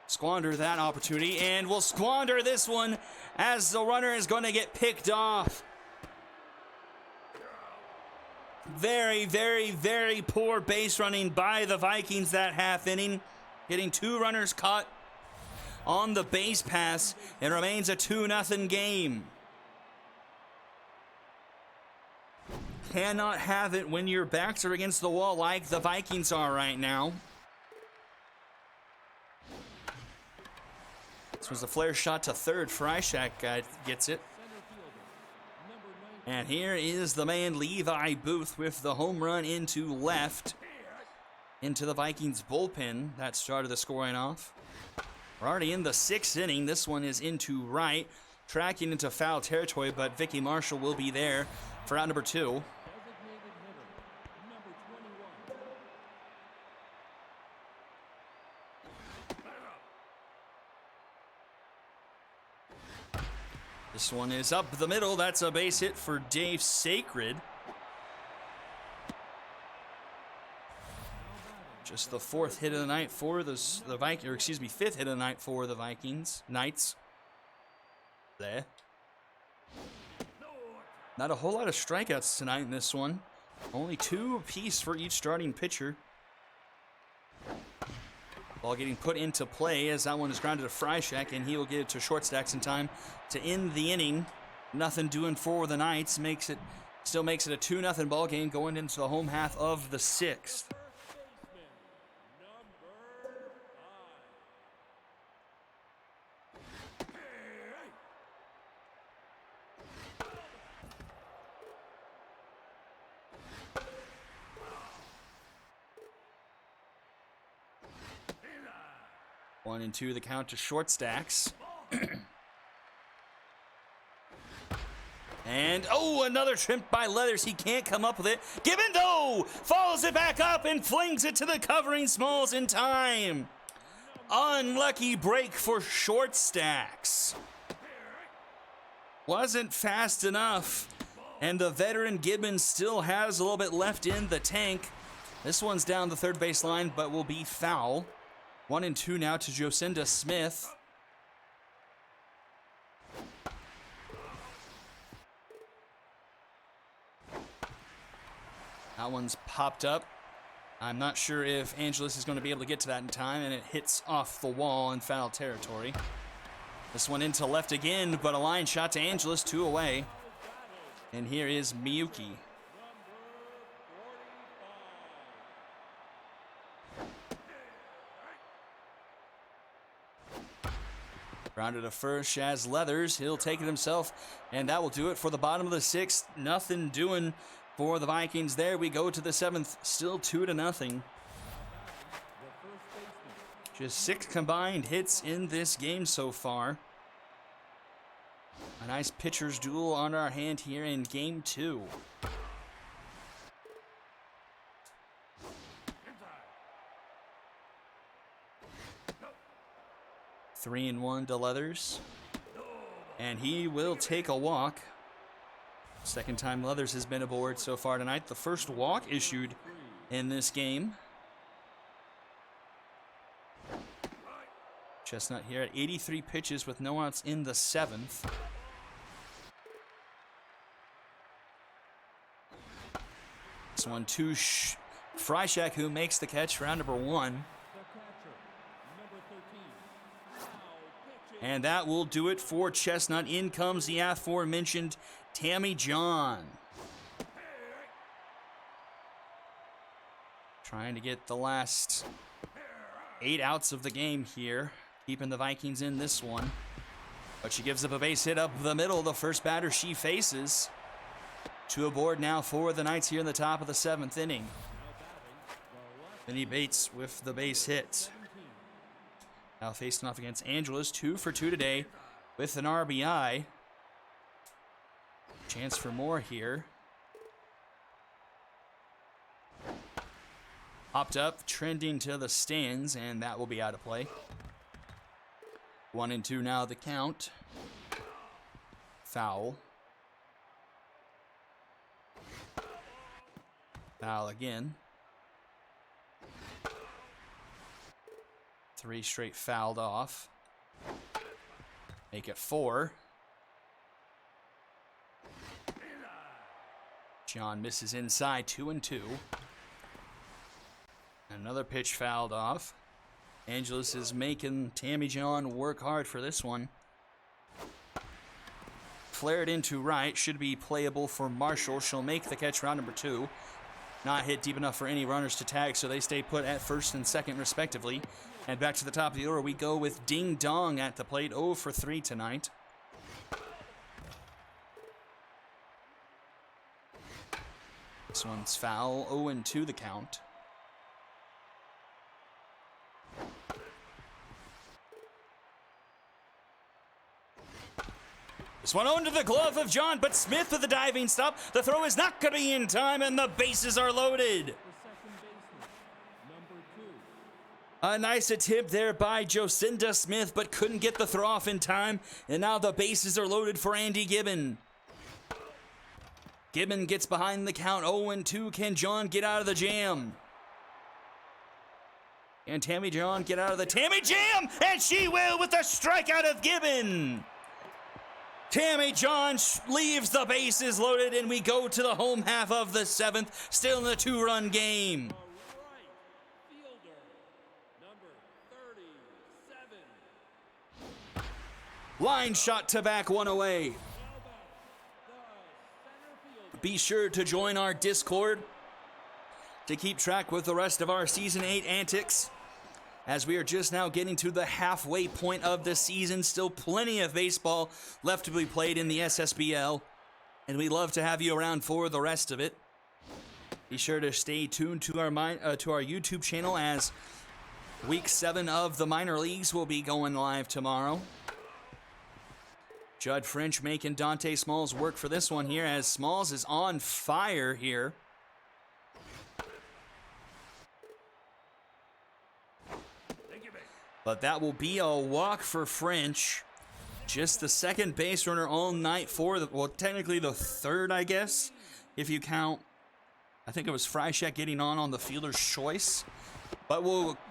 squander that opportunity and will squander this one as the runner is going to get picked off. Very, very, very poor base running by the Vikings that half inning. Getting 2 runners caught on the base pass. It remains a 2-0 game. Cannot have it when your backs are against the wall like the Vikings are right now. This was a flare shot to third. Freishak gets it. And here is the man Levi Booth with the home run into left. Into the Vikings bullpen. That started the scoring off. We're already in the 6th inning. This one is into right. Tracking into foul territory, but Vicky Marshall will be there for out number 2. This one is up the middle. That's a base hit for Dave Sacred. Just the 4th hit of the night for the Vikings, or excuse me, 5th hit of the night for the Vikings. Knights. There. Not a whole lot of strikeouts tonight in this one. Only 2 apiece for each starting pitcher. Ball getting put into play as that one is grounded to Freishak, and he will get it to short stacks in time to end the inning. Nothing doing for the Knights. Still makes it a 2-0 ball game going into the home half of the 6th. One and two, the count to short stacks. And, oh, another trimp by Leathers. He can't come up with it. Gibbon, though, follows it back up and flings it to the covering Smalls in time. Unlucky break for short stacks. Wasn't fast enough. And the veteran Gibbon still has a little bit left in the tank. This one's down the third base line, but will be foul. 1 and 2 now to Jocinda Smith. That one's popped up. I'm not sure if Angeles is going to be able to get to that in time, and it hits off the wall in foul territory. This one into left again, but a line shot to Angeles, 2 away. And here is Miyuki. Grounded to first, Shaz Leathers. He'll take it himself, and that will do it for the bottom of the 6th. Nothing doing for the Vikings there. We go to the 7th, still 2-0. Just 6 combined hits in this game so far. A nice pitcher's duel on our hand here in game 2. Three and 1 to Leathers. And he will take a walk. Second time Leathers has been aboard so far tonight. The first walk issued in this game. Chestnut here at 83 pitches with no outs in the 7th. This one to Freishak, who makes the catch, round number 1. And that will do it for Chestnut. In comes the aforementioned Tammy John. Trying to get the last 8 outs of the game here, keeping the Vikings in this one. But she gives up a base hit up the middle, the first batter she faces. 2 aboard now for the Knights here in the top of the 7th inning. Vinny Bates with the base hit. Now facing off against Angeles, 2 for 2 today with an RBI. Chance for more here. Popped up, trending to the stands, and that will be out of play. 1 and 2 now the count. Foul. Foul again. 3 straight fouled off. Make it 4. John misses inside, 2 and 2. Another pitch fouled off. Angeles is making Tammy John work hard for this one. Flared into right, should be playable for Marshall. She'll make the catch, round number 2. Not hit deep enough for any runners to tag, so they stay put at first and second respectively. And back to the top of the order we go with Ding Dong at the plate, 0 for 3 tonight. This one's foul, 0 and 2 the count. This one onto the glove of John, but Smith with the diving stop. The throw is not going to be in time, and the bases are loaded. A nice attempt there by Jocinda Smith, but couldn't get the throw off in time. And now the bases are loaded for Andy Gibbon. Gibbon gets behind the count, 0 and 2. Can John get out of the jam? And Tammy John get out of the Tammy Jam, and she will with the strikeout of Gibbon. Tammy John leaves the bases loaded, and we go to the home half of the 7th, still in the 2-run game. Right fielder, number 37. Line shot to back, one away. Now back, the center fielder. Be sure to join our Discord to keep track with the rest of our Season 8 antics, as we are just now getting to the halfway point of the season. Still plenty of baseball left to be played in the SSBL, and we'd love to have you around for the rest of it. Be sure to stay tuned to our YouTube channel, as Week 7 of the minor leagues will be going live tomorrow. Judd French making Dante Smalls work for this one here, as Smalls is on fire here. But that will be a walk for French. Just the second base runner all night for the, well, technically the third, I guess, if you count. I think it was Freishek getting on the fielder's choice. But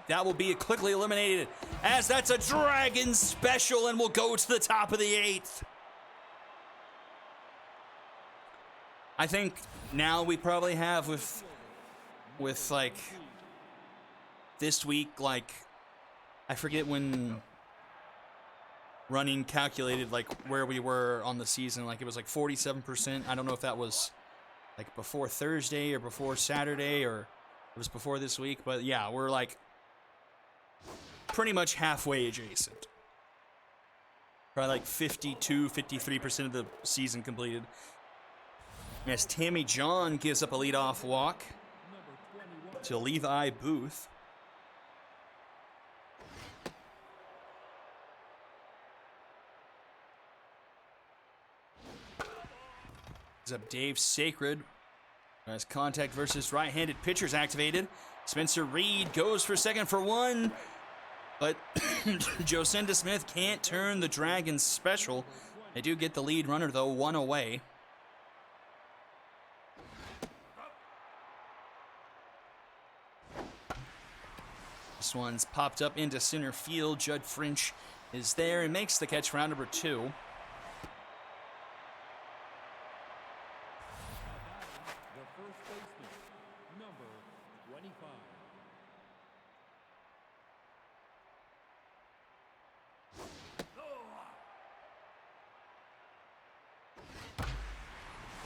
that will be quickly eliminated, as that's a Dragon special, and we'll go to the top of the 8th. I think now we probably have with like this week, like, I forget when running calculated like where we were on the season. Like it was like 47%. I don't know if that was like before Thursday or before Saturday, or it was before this week. But yeah, we're like pretty much halfway adjacent. Probably like 52, 53% of the season completed. As Tammy John gives up a leadoff walk to Levi Booth. Up Dave Sacred as contact versus right-handed pitchers activated. Spencer Reed goes for second for one, but Jocinda Smith can't turn the Dragons special. They do get the lead runner though, one away. This one's popped up into center field. Judd French is there and makes the catch for round number 2.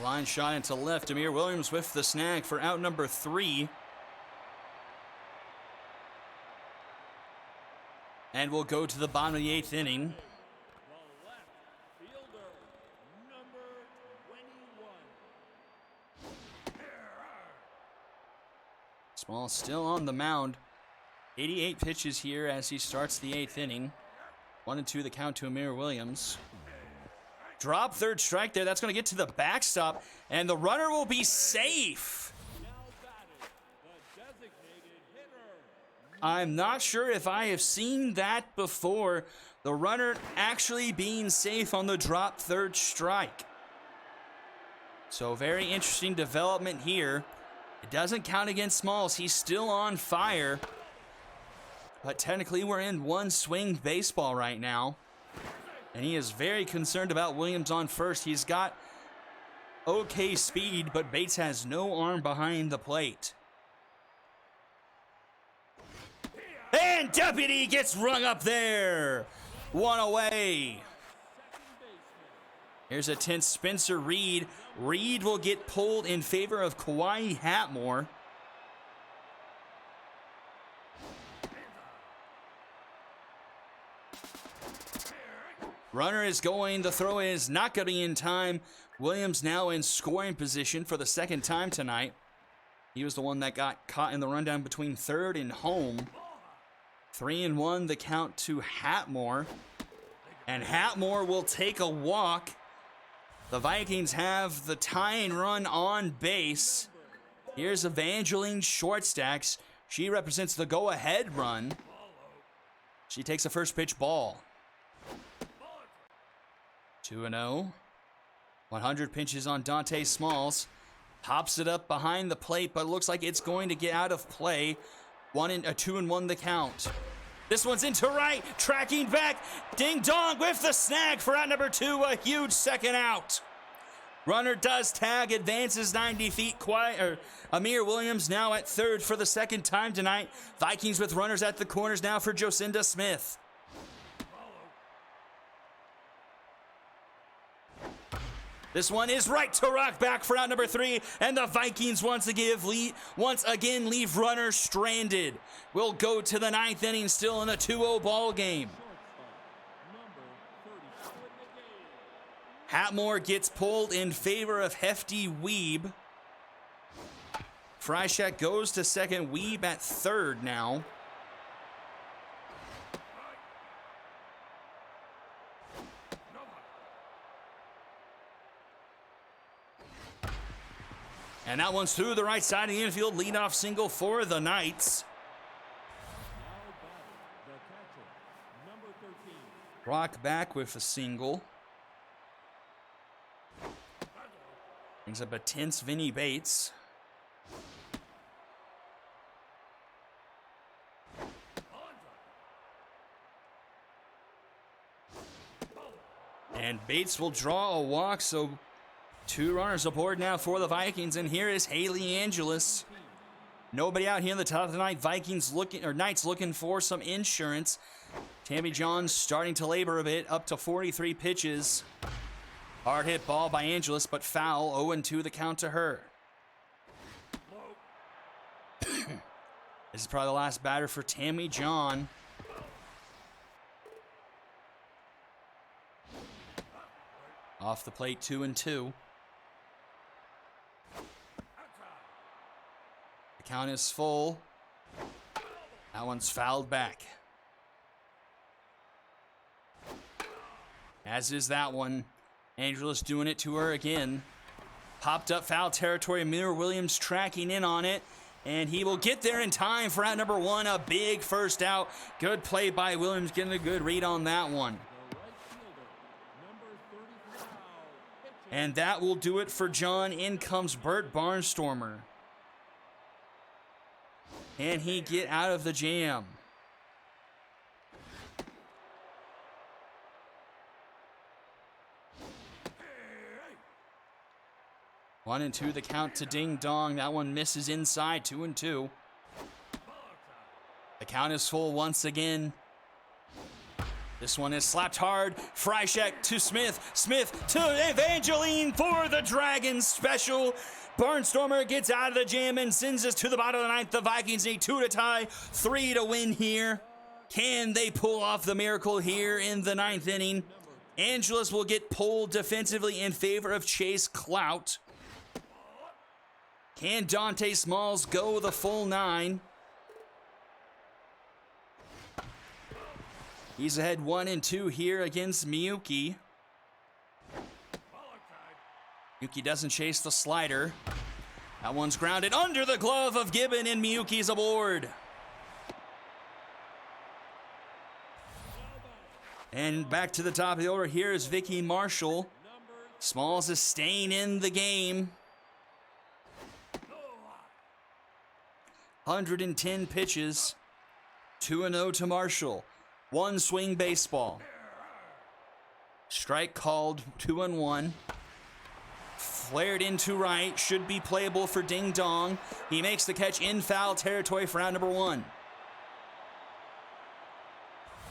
Line shot into left. Amir Williams with the snag for out number 3. And we'll go to the bottom of the 8th inning. The left fielder, number 21. Small still on the mound. 88 pitches here as he starts the 8th inning. 1-2 the count to Amir Williams. Drop third strike there. That's going to get to the backstop, and the runner will be safe. Now batted, the designated hitter. I'm not sure if I have seen that before. The runner actually being safe on the drop third strike. So very interesting development here. It doesn't count against Smalls. He's still on fire. But technically we're in one swing baseball right now. And he is very concerned about Williams on first. He's got okay speed, but Bates has no arm behind the plate. And Deputy gets rung up there. One away. Here's a tense Spencer Reed. Reed will get pulled in favor of Kawhi Hatmore. Runner is going. The throw is not going to be in time. Williams now in scoring position for the second time tonight. He was the one that got caught in the rundown between third and home. 3-1 the count to Hatmore. And Hatmore will take a walk. The Vikings have the tying run on base. Here's Evangeline Shortstacks. She represents the go-ahead run. She takes a first pitch ball. 2-0. 100 pitches on Dante Smalls. Pops it up behind the plate, but looks like it's going to get out of play. 2-1 the count. This one's into right, tracking back. Ding Dong with the snag for out number 2, a huge second out. Runner does tag, advances 90 feet. Amir Williams now at third for the second time tonight. Vikings with runners at the corners now for Jocinda Smith. This one is right to rock back for out number 3, and the Vikings once again leave runners stranded. We'll go to the 9th inning, still in a 2-0 ball game. Hatmore gets pulled in favor of Hefty Weeb. Freishek goes to second, Weeb at third now. And that one's through the right side of the infield. Leadoff single for the Knights. Brock back with a single. Brings up a tense Vinny Bates. And Bates will draw a walk, so 2 runners aboard now for the Vikings, and here is Haley Angeles. Nobody out here in the top of the ninth. Knights looking for some insurance. Tammy Johns starting to labor a bit, up to 43 pitches. Hard hit ball by Angeles, but foul. 0-2 the count to her. This is probably the last batter for Tammy John. Off the plate, 2-2. The count is full. That one's fouled back. As is that one. Angeles doing it to her again. Popped up foul territory. Miller Williams tracking in on it. And he will get there in time for out number 1. A big first out. Good play by Williams, getting a good read on that one. And that will do it for John. In comes Bert Barnstormer. Can he get out of the jam? One and two, the count to Ding Dong. That one misses inside, 2-2. The count is full once again. This one is slapped hard. Freishek to Smith. Smith to Evangeline for the Dragons special. Barnstormer gets out of the jam and sends us to the bottom of the ninth. The Vikings need 2 to tie, 3 to win here. Can they pull off the miracle here in the 9th inning? Angeles will get pulled defensively in favor of Chase Clout. Can Dante Smalls go the full 9? He's ahead 1-2 here against Miyuki. Miyuki doesn't chase the slider. That one's grounded under the glove of Gibbon, and Miyuki's aboard. And back to the top of the order. Here is Vicky Marshall. Smalls is staying in the game. 110 pitches. 2-0 to Marshall. 1 swing baseball. Strike called, 2-1. Flared into right, should be playable for Ding Dong. He makes the catch in foul territory for round number 1.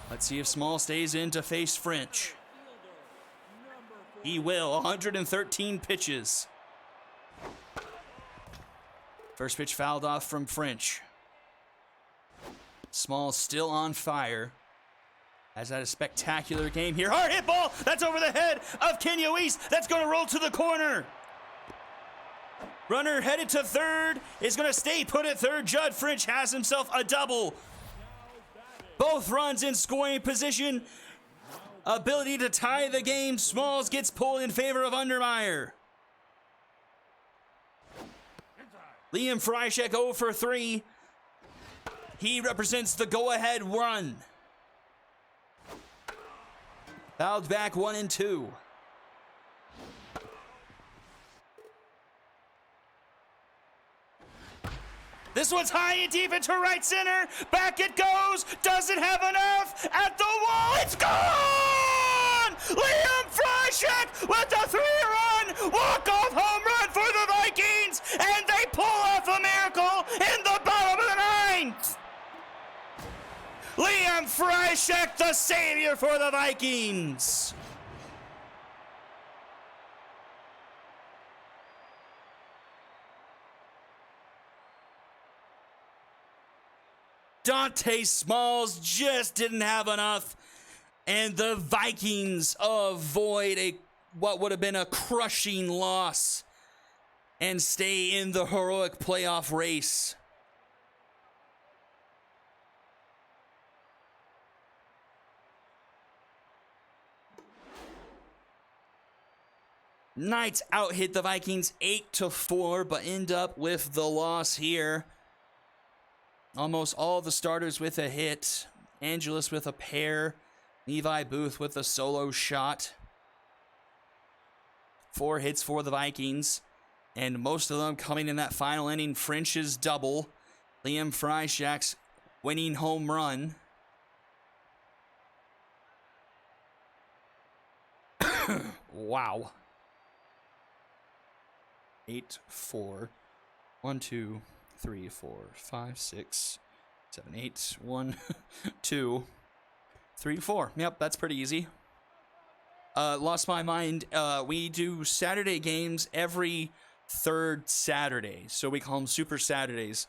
Let's see if Small stays in to face French. He will, 113 pitches. First pitch fouled off from French. Small still on fire. Has had a spectacular game here. Hard hit ball. That's over the head of Kenya East. That's going to roll to the corner. Runner headed to third. Is going to stay put at third. Judd French has himself a double. Both runs in scoring position. Ability to tie the game. Smalls gets pulled in favor of Undermeyer. Liam Freishek 0 for 3. He represents the go-ahead run. Fouled back 1-2. This one's high and deep into right center. Back it goes. Doesn't have enough. At the wall, it's gone! Liam Freishek with a 3-run walk-off home run for the Vikings, and they pull off a miracle in the bottom of the ninth. Liam Freishek, the savior for the Vikings. Dante Smalls just didn't have enough, and the Vikings avoid what would have been a crushing loss and stay in the heroic playoff race. Knights out-hit the Vikings 8-4, but end up with the loss here. Almost all the starters with a hit. Angelus with a pair. Levi Booth with a solo shot. 4 hits for the Vikings, and most of them coming in that final inning. French's double. Liam Freishek's winning home run. Wow. 8-4. 1, 2, 3, 4, 5, 6, 7, 8. 1, 2, 3, 4. Yep, that's pretty easy. Lost my mind. We do Saturday games every third Saturday, so we call them Super Saturdays,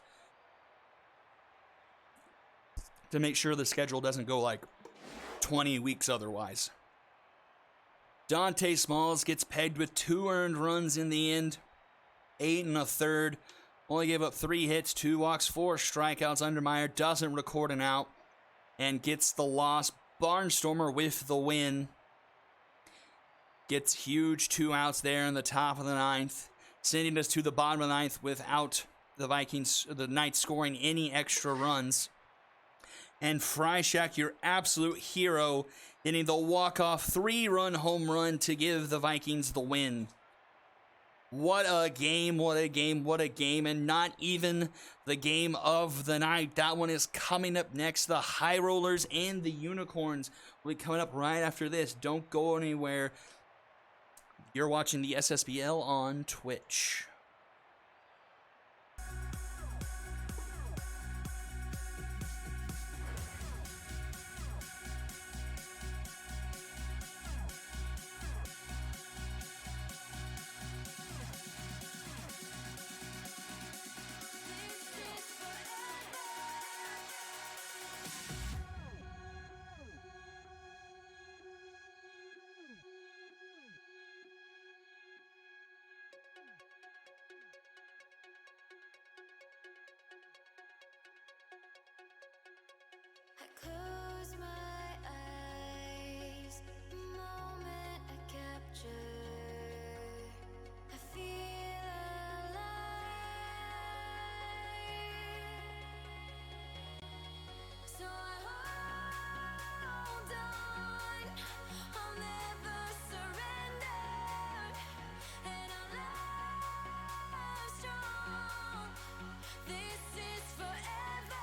to make sure the schedule doesn't go like 20 weeks otherwise. Dante Smalls gets pegged with 2 earned runs in the end. 8 1/3. Only gave up 3 hits, 2 walks, 4 strikeouts. Undermeyer doesn't record an out and gets the loss. Barnstormer with the win. Gets huge 2 outs there in the top of the ninth, sending us to the bottom of the ninth without the Knights scoring any extra runs. And Freishek, your absolute hero, getting the walk-off 3-run home run to give the Vikings the win. What a game, what a game, what a game. And not even the game of the night. That one is coming up next. The High Rollers and the Unicorns will be coming up right after this. Don't go anywhere. You're watching the SSBL on Twitch. I close my eyes, the moment I capture, I feel alive. So I hold on, I'll never surrender, and I'll love strong. This is forever.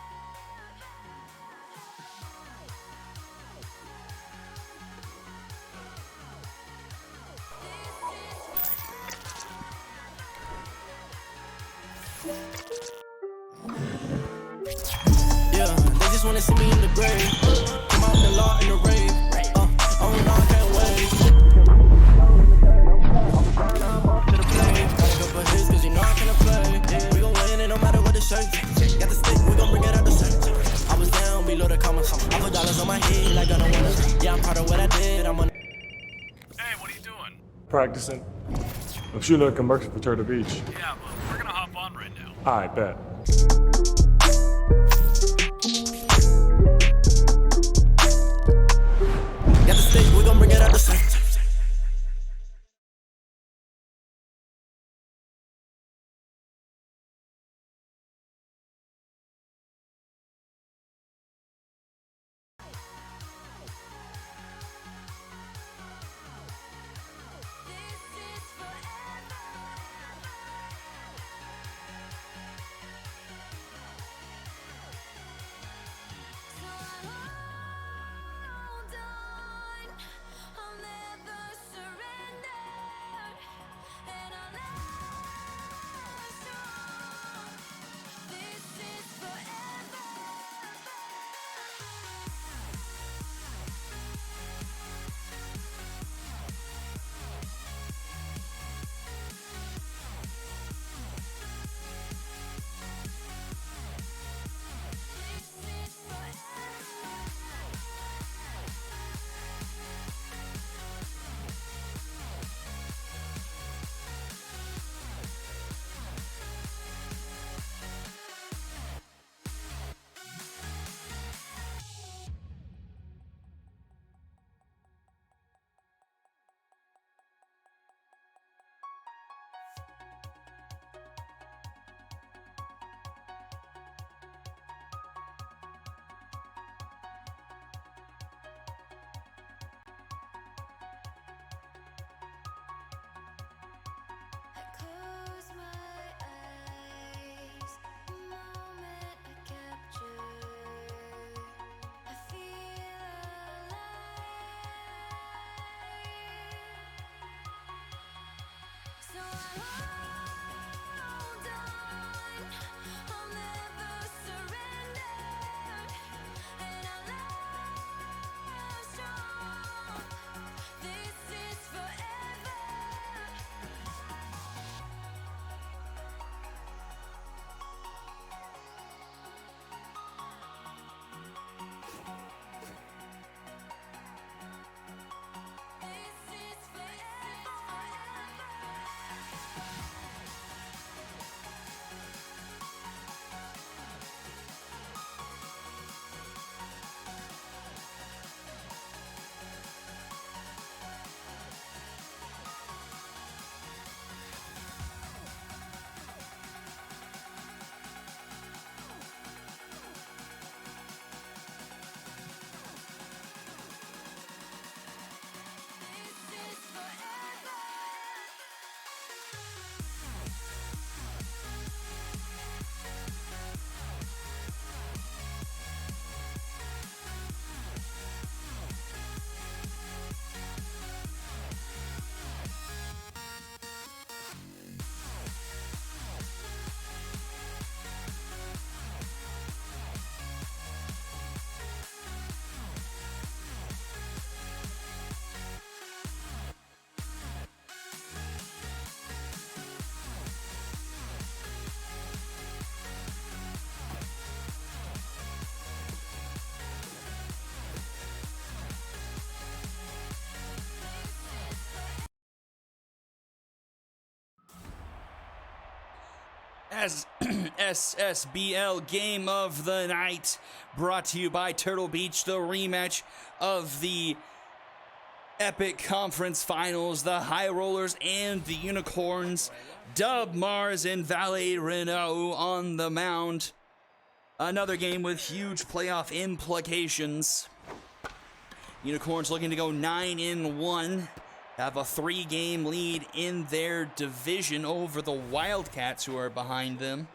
Yeah, they just wanna see me in the grave. Come out the law in the rave. Oh no, I can't wait. I'm off to the plane. Gotta go for his, cause you know I can't play. We gon' win it no matter what the shirt. Got the stick, we gon' bring it out the shirt. I was down below the commas. I put dollars on my head like I don't wanna. Yeah, I'm proud of what I did. I'm on. Hey, what are you doing? Practicing. I'm shooting a commercial for Turtle Beach. Yeah, but we're gonna hop on right now. I bet. Got the stick, we gon' bring it out the shirt. This is forever. hold on. I'll never surrender, and our love strong. This is forever. This is As SSBL Game of the Night, brought to you by Turtle Beach, the rematch of the Epic Conference Finals, the High Rollers and the Unicorns, Dub Mars and Valet Renault on the mound. Another game with huge playoff implications. Unicorns looking to go 9-1. Have a 3-game lead in their division over the Wildcats, who are behind them.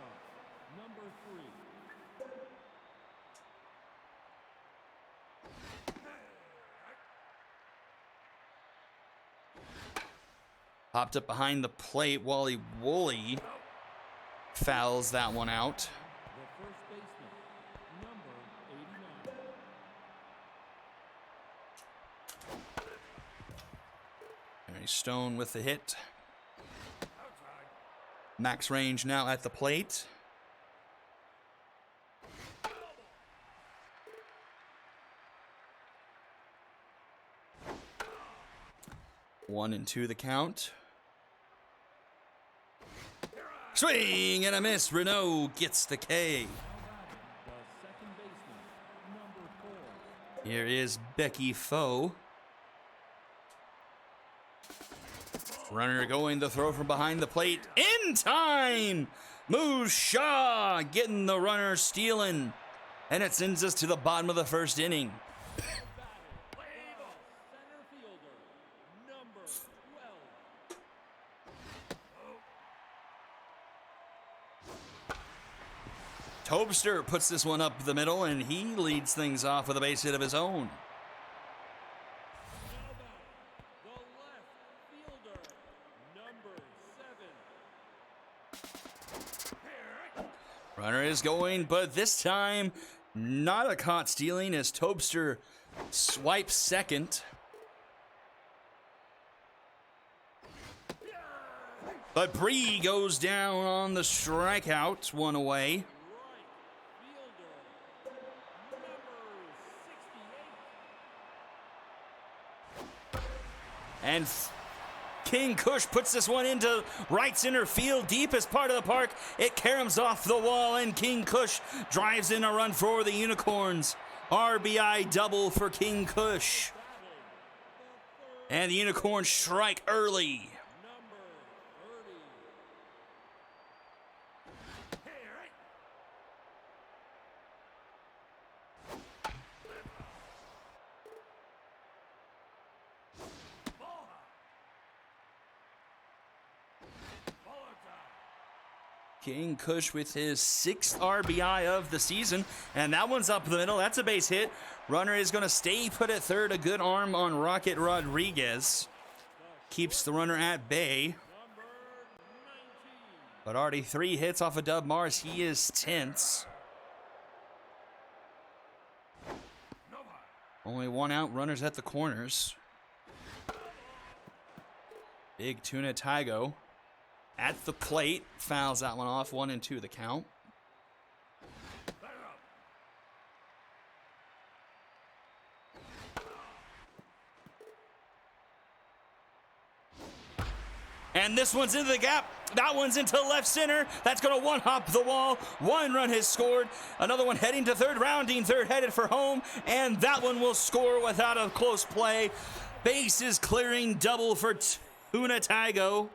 Number 3. Popped up behind the plate. Wally Woolley fouls that one out. The first baseman, number 89. Mary Stone with the hit. Max Range now at the plate. One and two the count. Swing and a miss. Renault gets the K. The second baseman, number 4. Here is Becky Foe. Runner going to throw from behind the plate. In time! Moose Shaw getting the runner stealing. And it sends us to the bottom of the first inning. Center fielder, number 12. Tobster puts this one up the middle, and he leads things off with a base hit of his own. The left fielder, number 7. Runner is going, but this time not a caught stealing as Tobster swipes second. But Bree goes down on the strikeout, one away. Right fielder, number 68. And King Kush puts this one into right center field, deepest part of the park. It caroms off the wall, and King Kush drives in a run for the Unicorns. RBI double for King Kush. And the Unicorns strike early. Number 30. King Kush with his 6th RBI of the season, and that one's up the middle. That's a base hit. Runner is going to stay put at third. A good arm on Rocket Rodriguez keeps the runner at bay. Number But already 3 hits off of Dub Mars. He is tense. Only 1 out, runners at the corners. Big Tuna Tygo at the plate. Fouls that one off. 1-2 the count. And this one's into the gap. That one's into left center. That's going to one-hop the wall. 1 run has scored. Another one heading to third, rounding third, headed for home. And that one will score without a close play. Bases clearing double for Tuna Tygo.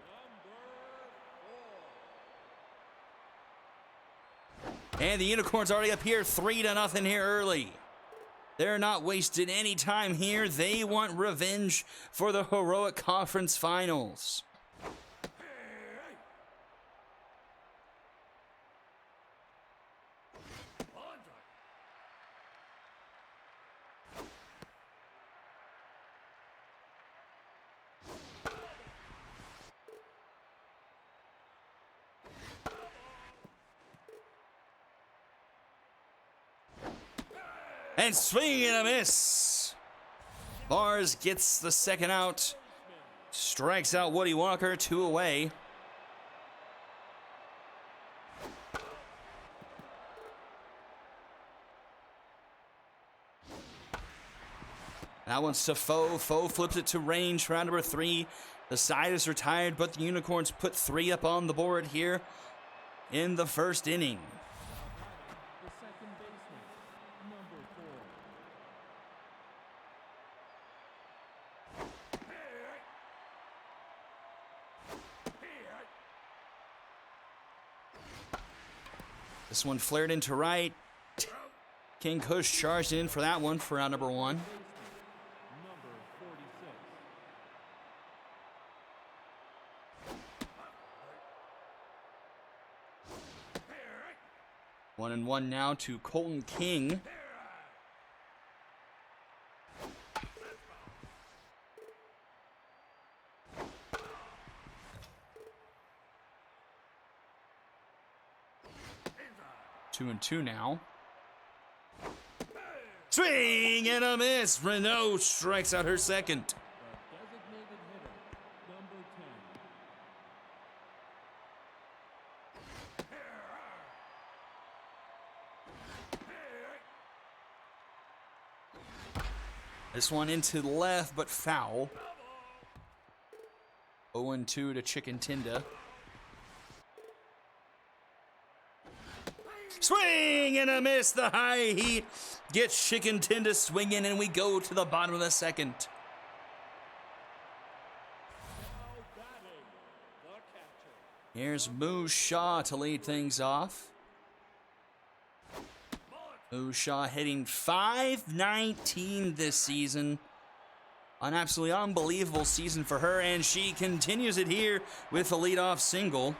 And the Unicorns already up here 3-0 here early. They're not wasting any time here. They want revenge for the Heroic Conference Finals. And swing and a miss. Mars gets the second out. Strikes out Woody Walker, 2 away. That one's to Foe. Foe flips it to range, round number 3. The side is retired, but the Unicorns put 3 up on the board here in the first inning. The second baseman, number 4. This one flared into right. King Kush charged in for that one for out number 1. Number 46. 1-1 now to Colton King. Two and 2 now. Swing and a miss. Renault strikes out her second. The designated hitter, number 10. This one into the left, but foul. 0-2 to Chicken Tinda. Swing and a miss. The high heat gets Chicken Tinda swinging, and we go to the bottom of the second. Now batting, the catcher. Here's Moose Shaw to lead things off. Moose Shaw hitting .519 this season. An absolutely unbelievable season for her, and she continues it here with a leadoff single.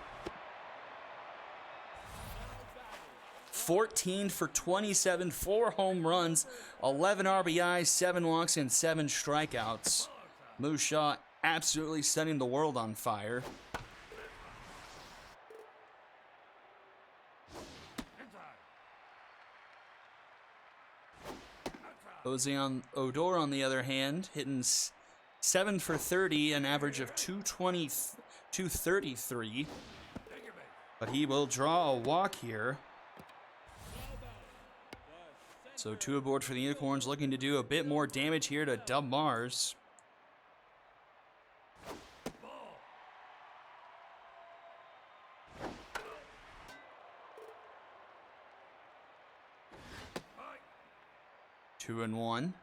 14 for 27, 4 home runs, 11 RBIs, 7 walks, and 7 strikeouts. Moose Shaw absolutely setting the world on fire. Ozean Odor, on the other hand, hitting 7 for 30, an average of 233. But he will draw a walk here. So 2 aboard for the Unicorns, looking to do a bit more damage here to Dub Mars. Two and 1.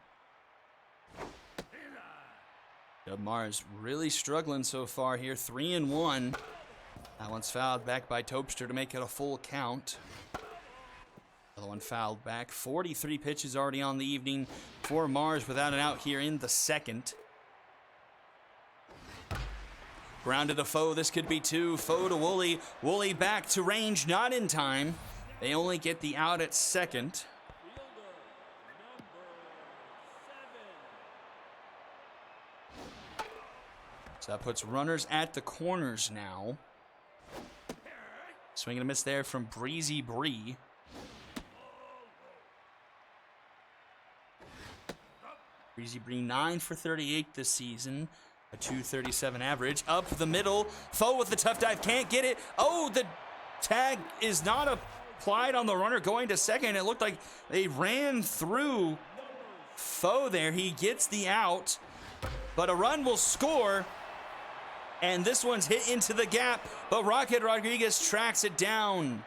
Dub Mars really struggling so far here. 3 and 1. That one's fouled back by Topster to make it a full count. Another one fouled back. 43 pitches already on the evening for Mars without an out here in the second. Grounded to Foe. This could be 2. Foe to Woolley. Woolley back to range. Not in time. They only get the out at second. So that puts runners at the corners now. Swing and a miss there from Breezy Bree. Breezy Bree 9 for 38 this season. A 237 average. Up the middle. Foe with the tough dive. Can't get it. Oh, the tag is not applied on the runner going to second. It looked like they ran through Foe there. He gets the out. But a run will score. And this one's hit into the gap. But Rocket Rodriguez tracks it down.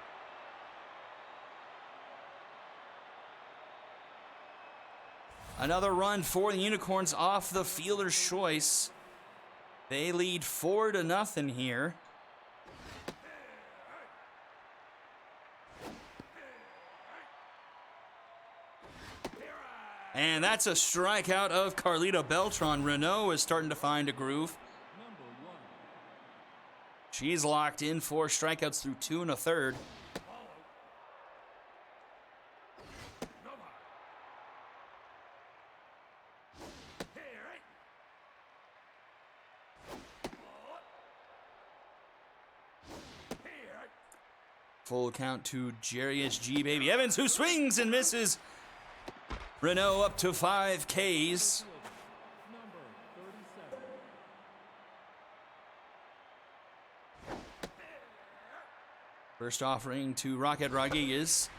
Another run for the Unicorns off the fielder's choice. They lead 4-0 here. And that's a strikeout of Carlita Beltran. Renault is starting to find a groove. She's locked in 4 strikeouts through 2 1/3. Full count to Jarius G. Baby Evans, who swings and misses. Renault up to 5 Ks. First offering to Rocket Rodriguez.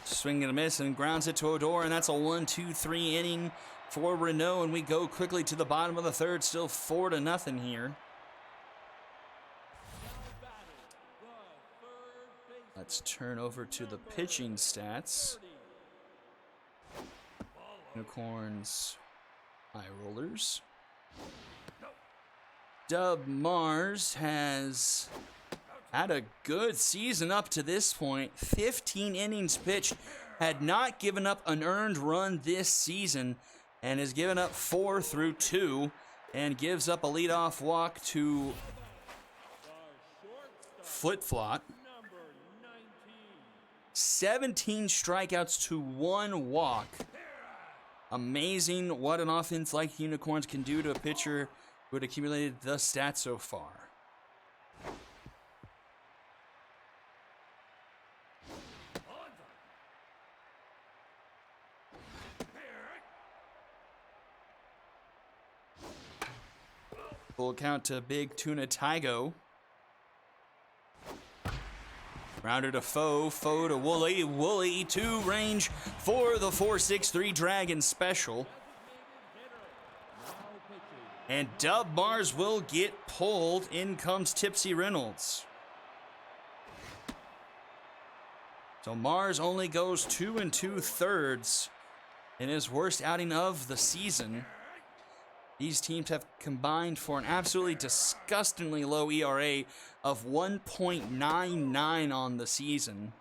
Swing and a miss and grounds it to Odor, and that's a 1-2-3 inning for Renault, and we go quickly to the bottom of the third, still 4-0 here. Let's turn over to the pitching stats. Unicorns, high rollers. Dub Mars has had a good season up to this point. 15 innings pitched, had not given up an earned run this season, and has given up 4 through 2, and gives up a leadoff walk to Flip-Flop. 17 strikeouts to 1 walk. Amazing what an offense like the Unicorns can do to a pitcher who had accumulated the stats so far. Full count to Big Tuna Tygo. Rounder to Foe, Foe to Wooly, Wooly to range for the 4-6-3 Dragon Special. And Dub Mars will get pulled. In comes Tipsy Reynolds. So Mars only goes 2 2/3 in his worst outing of the season. These teams have combined for an absolutely disgustingly low ERA of 1.99 on the season.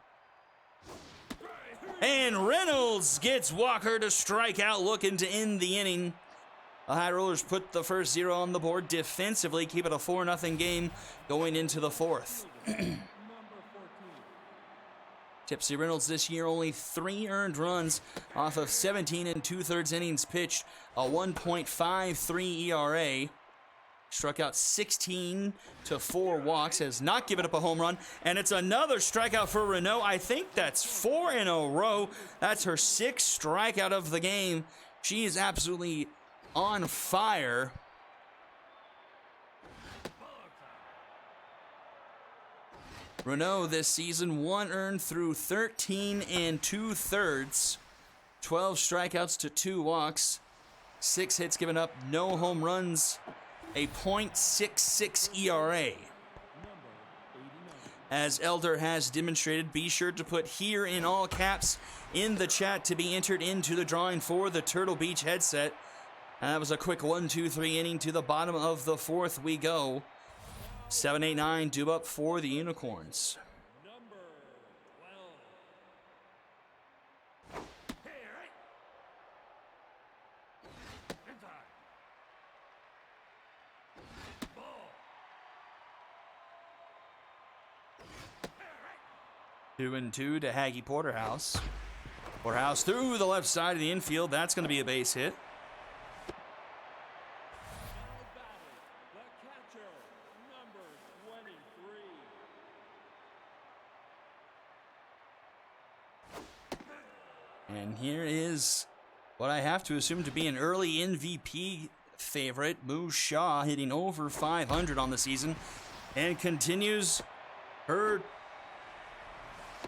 And Reynolds gets Walker to strike out, looking to end the inning. The High Rollers put the first 0 on the board defensively, keep it a 4-0 game going into the 4th. Tipsy Reynolds this year only 3 earned runs off of 17 2/3 innings pitched, a 1.53 ERA. Struck out 16 to 4 walks, has not given up a home run, and it's another strikeout for Renault. I think that's 4 in a row. That's her 6th strikeout of the game. She is absolutely on fire. Renault this season 1 earned through 13 2/3, 12 strikeouts to 2 walks, 6 hits given up, no home runs, a .66 ERA. As Elder has demonstrated, be sure to put "here" in all caps in the chat to be entered into the drawing for the Turtle Beach headset. And that was a quick 1-2-3 inning. To the bottom of the 4th we go. 7-8-9 due up for the Unicorns. Two and 2 to Haggy Porterhouse. Porterhouse through the left side of the infield. That's going to be a base hit. And here is what I have to assume to be an early MVP favorite, Moose Shaw, hitting over 500 on the season and continues her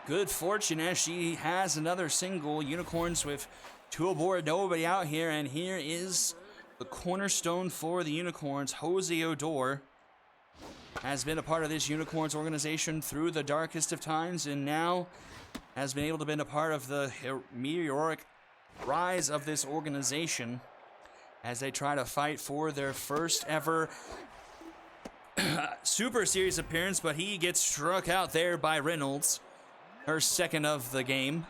good fortune as she has another single. Unicorns with 2 aboard, nobody out here, and here is the cornerstone for the Unicorns. Jose Odor has been a part of this Unicorns organization through the darkest of times and now has been able to be a part of the meteoric rise of this organization as they try to fight for their first ever Super Series appearance, but he gets struck out there by Reynolds, her second of the game.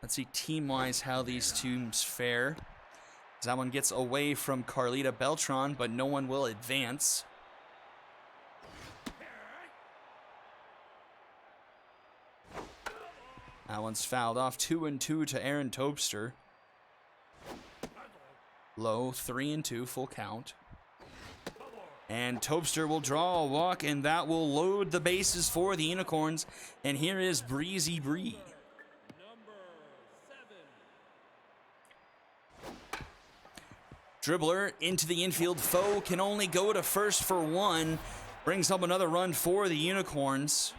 Let's see team-wise how these teams fare. That one gets away from Carlita Beltran, but no one will advance. That one's fouled off. 2-2 to Aaron Topster. Low, 3-2, full count. And Topster will draw a walk, and that will load the bases for the Unicorns. And here is Breezy Bree. Dribbler into the infield. Foe can only go to first for one. Brings up another run for the Unicorns.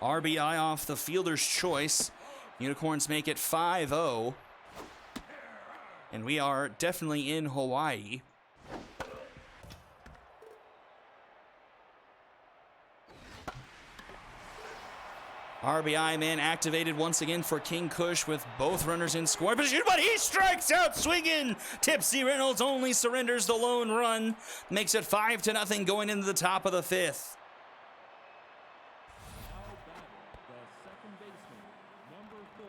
RBI off the fielder's choice. Unicorns make it 5-0. And we are definitely in Hawaii. RBI man activated once again for King Kush with both runners in scoring position, but he strikes out swinging. Tipsy Reynolds only surrenders the lone run. Makes it 5-0 going into the top of the 5th. The second baseman, number 4.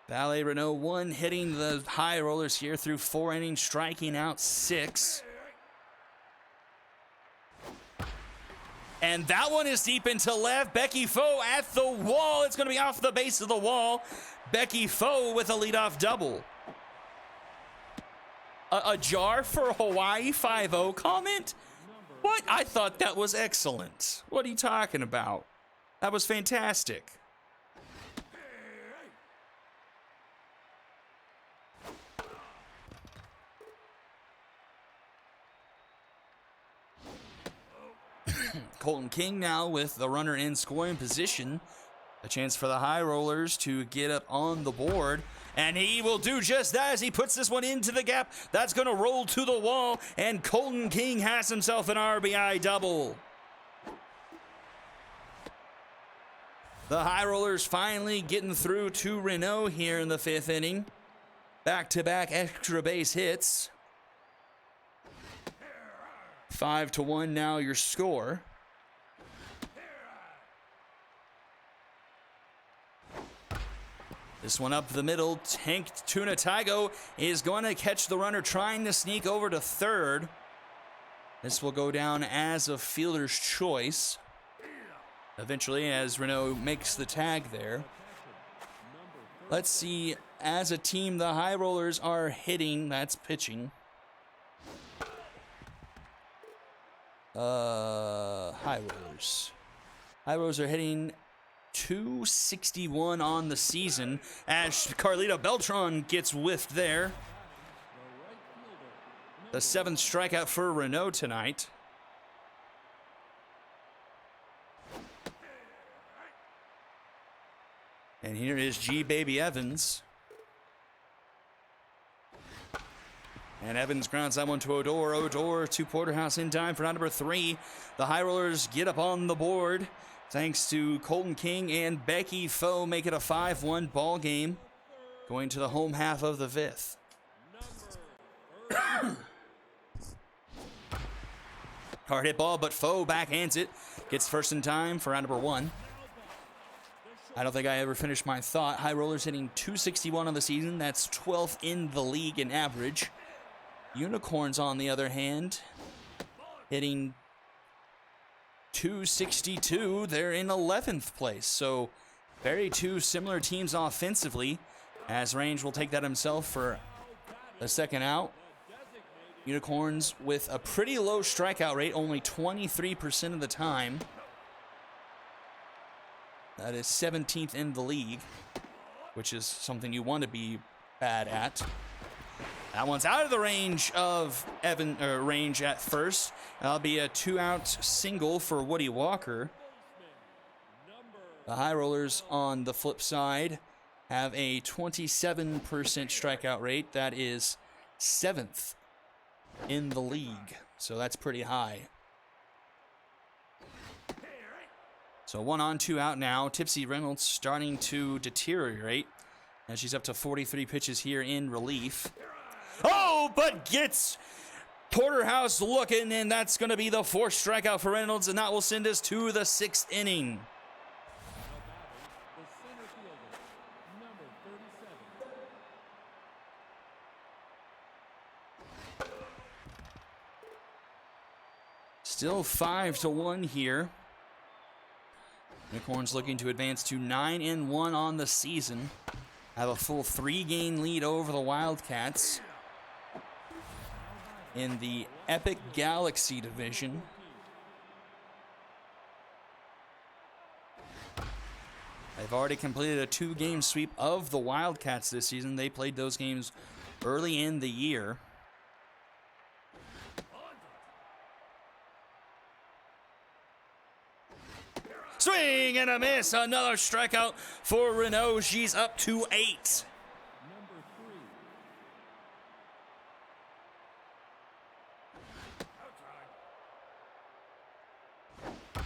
Valet Renault 1 hitting the high rollers here through 4 innings, striking out 6. And that one is deep into left. Becky Foe at the wall. It's going to be off the base of the wall. Becky Foe with a leadoff double. A jar for Hawaii 5-0 comment? What? I thought that was excellent. What are you talking about? That was fantastic. Colton King now with the runner in scoring position. A chance for the high rollers to get up on the board. And he will do just that as he puts this one into the gap. That's going to roll to the wall. And Colton King has himself an RBI double. The high rollers finally getting through to Renault here in the 5th inning. Back-to-back extra base hits. 5-1 now your score. This one up the middle. Tank Tuna Taigo is going to catch the runner trying to sneak over to third. This will go down as a fielder's choice. Eventually, as Renault makes the tag there. Let's see, as a team, the high rollers are hitting. That's pitching. High rollers. High rollers are hitting .261 on the season as Carlita Beltran gets whiffed there. The 7th strikeout for Renault tonight. And here is G Baby Evans. And Evans grounds that one to Odor. Odor to Porterhouse in time for round number 3. The high rollers get up on the board. Thanks to Colton King and Becky Foe, make it a 5-1 ball game. Going to the home half of the 5th. Hard hit ball, but Foe backhands it. Gets first in time for round number 1. I don't think I ever finished my thought. High rollers hitting .261 on the season. That's 12th in the league in average. Unicorns, on the other hand, hitting .262. They're in 11th place. So Very two similar teams offensively, as Range will take that himself for the second out. Unicorns with a pretty low strikeout rate, only 23% of the time. That is 17th in the league, which is something you want to be bad at. That one's out of the range of range at first. That'll be a 2-out single for Woody Walker. The High Rollers on the flip side have a 27% strikeout rate. That is 7th in the league, so that's pretty high. So 1 on, 2 out now. Tipsy Reynolds starting to deteriorate as she's up to 43 pitches here in relief. Oh, but gets Porterhouse looking, and that's going to be the 4th strikeout for Reynolds, and that will send us to the 6th inning. The center fielder, number 37. Still 5-1 here. Unicorns looking to advance to 9-1 on the season. Have a full 3-game lead over the Wildcats in the Epic Galaxy division. They've already completed a 2-game sweep of the Wildcats this season. They played those games early in the year. Swing and a miss. Another strikeout for Renault. She's up to 8. Number 3.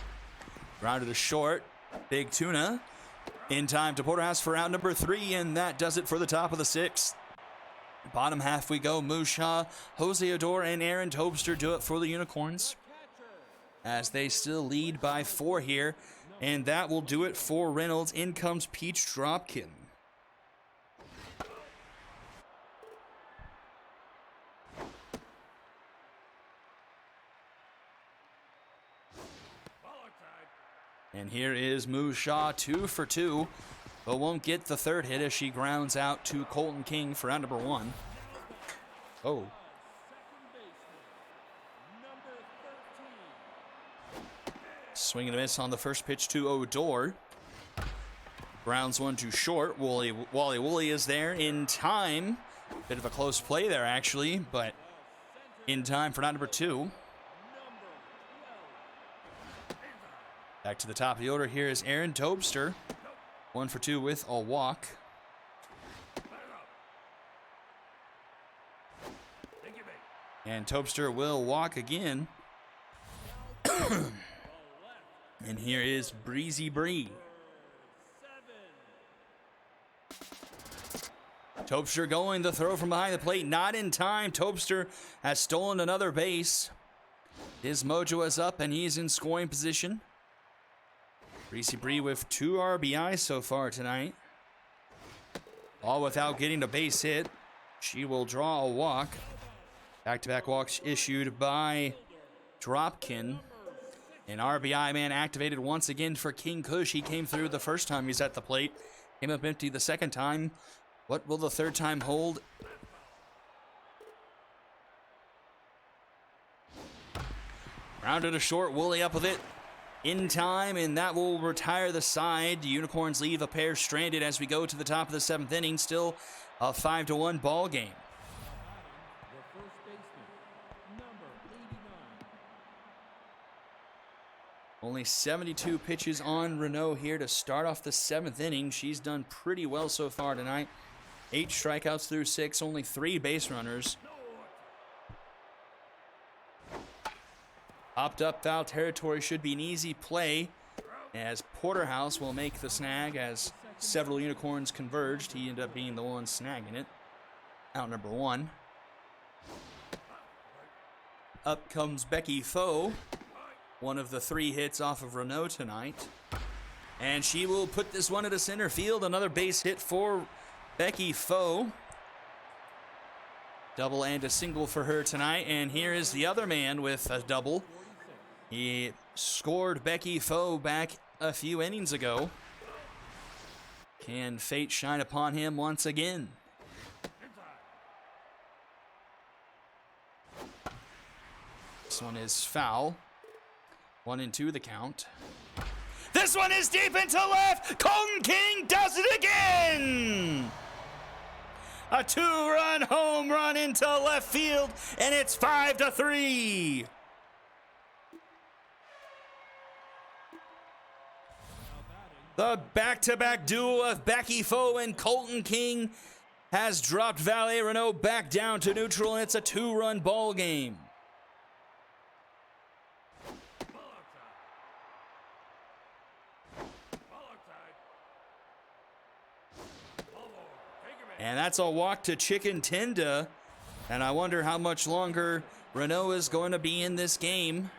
Grounded to short. Big Tuna in time to Porterhouse for out number 3, and that does it for the top of the 6th. Bottom half we go. Musha, Jose Odor, and Aaron Tobster do it for the Unicorns, as they still lead by 4 here. And that will do it for Reynolds. In comes Peach Dropkin. And here is Musha, 2 for 2, but won't get the 3rd hit as she grounds out to Colton King for out number 1. Oh. Swing and a miss on the first pitch to Odor. Grounds one to short. Wally Woolley is there in time. Bit of a close play there, actually, but in time for out number 2. Back to the top of the order. Here is Aaron Tobster. 1 for 2 with a walk. And Tobster will walk again. And here is Breezy Bree. Tobster going the throw from behind the plate. Not in time. Tobster has stolen another base. His mojo is up and he's in scoring position. Breezy Bree with 2 RBIs so far tonight. All without getting a base hit. She will draw a walk. Back-to-back walks issued by Dropkin. An RBI man activated once again for King Kush. He came through the first time he's at the plate. Came up empty the second time. What will the 3rd time hold? Rounded to short. Woolley up with it in time, and that will retire the side. The Unicorns leave a pair stranded as we go to the top of the 7th inning. Still a 5-1 ball game. The first baseman, number 89. Only 72 pitches on Renault here to start off the 7th inning. She's done pretty well so far tonight. 8 strikeouts through 6, only 3 base runners. Popped up foul territory should be an easy play, as Porterhouse will make the snag as several Unicorns converged. He ended up being the one snagging it. Out number 1. Up comes Becky Foe. One of the 3 hits off of Renault tonight. And she will put this one into center field. Another base hit for Becky Foe. Double and a single for her tonight. And here is the other man with a double. He scored Becky Foe back a few innings ago. Can fate shine upon him once again? This one is foul. 1-2 the count. This one is deep into left. Colton King does it again. A 2-run home run into left field, and it's 5-3. The back-to-back duo of Becky Foe and Colton King has dropped Valet Renault back down to neutral, and it's a 2-run ball game. And that's a walk to Chicken Tinda. And I wonder how much longer Renault is going to be in this game.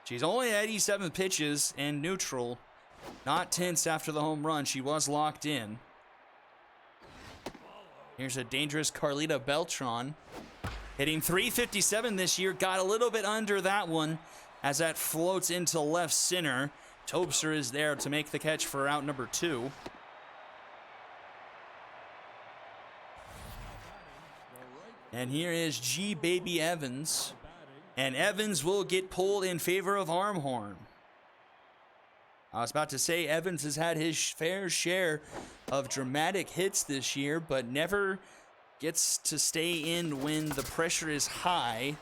She's only at 87 pitches and neutral. Not tense after the home run. She was locked in. Here's a dangerous Carlita Beltran. Hitting .357 this year. Got a little bit under that one as that floats into left center. Tobster is there to make the catch for out number 2. And here is G Baby Evans. And Evans will get pulled in favor of Armhorn. I was about to say Evans has had his fair share of dramatic hits this year, but never gets to stay in when the pressure is high.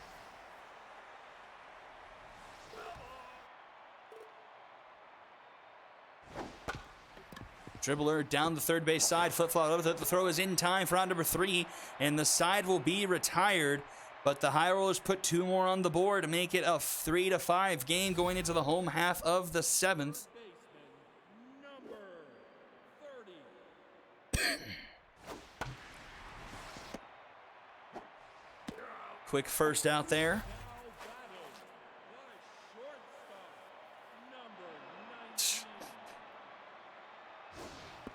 Dribbler down the third base side, flip-flop over. The throw is in time for round number 3, and the side will be retired. But the High Rollers put 2 more on the board to make it a 3-5 game going into the home half of the 7th. Number 30. Quick first out there.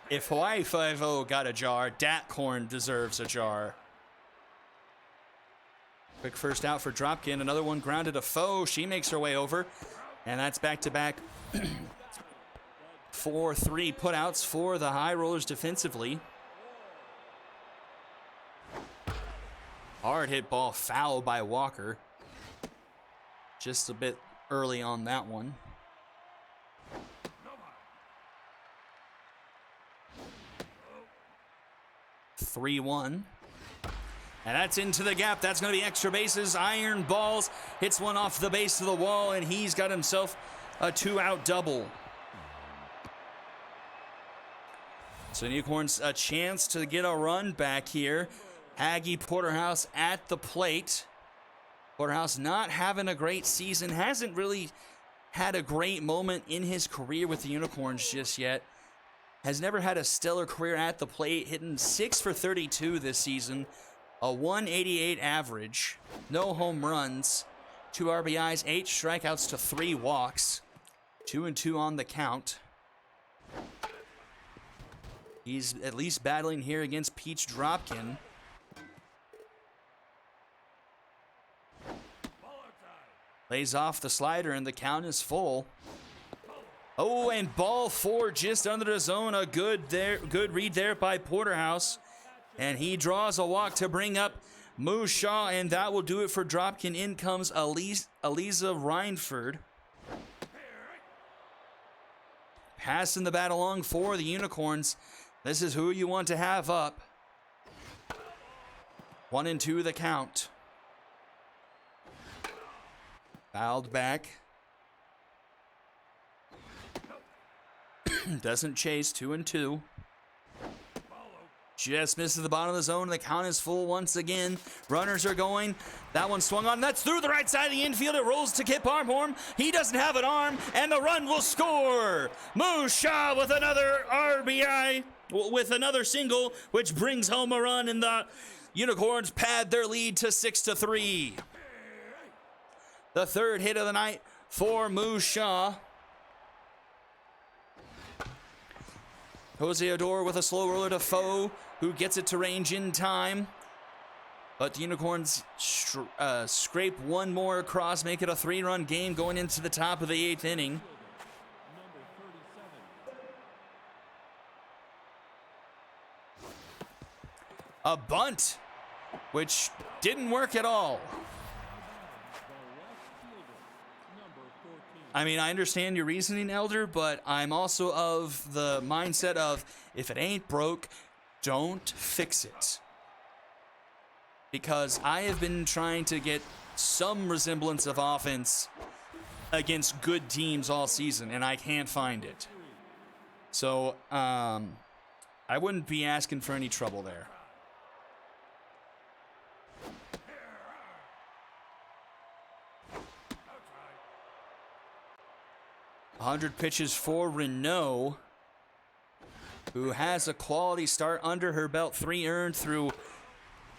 If Hawaii 5-0 got a jar, Datcorn deserves a jar. Quick first out for Dropkin. Another one grounded to Foe. She makes her way over. And that's back-to-back 4-3 putouts for the High Rollers defensively. Hard hit ball foul by Walker. Just a bit early on that one. 3-1. And that's into the gap. That's going to be extra bases. Iron Balls hits one off the base of the wall, and he's got himself a 2-out double. So Unicorns a chance to get a run back here. Aggie Porterhouse at the plate. Porterhouse not having a great season. Hasn't really had a great moment in his career with the Unicorns just yet. Has never had a stellar career at the plate, hitting 6 for 32 this season, a 188 average, no home runs, 2 RBIs, 8 strikeouts to 3 walks, 2-2 on the count. He's at least battling here against Peach Dropkin. Lays off the slider and the count is full. Oh, and ball 4 just under the zone. A good read there by Porterhouse. And he draws a walk to bring up Moose Shaw, and that will do it for Dropkin. In comes Aliza Reinford. Passing the bat along for the Unicorns. This is who you want to have up. 1-2 the count. Fouled back. Doesn't chase. 2-2. Just misses the bottom of the zone. The count is full once again. Runners are going. That one swung on. That's through the right side of the infield. It rolls to Kip Armhorn. He doesn't have an arm, and the run will score. Moose Shaw with another RBI, with another single, which brings home a run, and the Unicorns pad their lead to 6-3. The third hit of the night for Moose Shaw. Jose Odor with a slow roller to Foe, who gets it to range in time. But the Unicorns scrape one more across, make it a 3-run game going into the top of the 8th inning. A bunt, which didn't work at all. I mean, I understand your reasoning, Elder, but I'm also of the mindset of if it ain't broke, don't fix it. Because I have been trying to get some resemblance of offense against good teams all season, and I can't find it. So, I wouldn't be asking for any trouble there. A 100 pitches for Renault, who has a quality start under her belt. 3 earned through.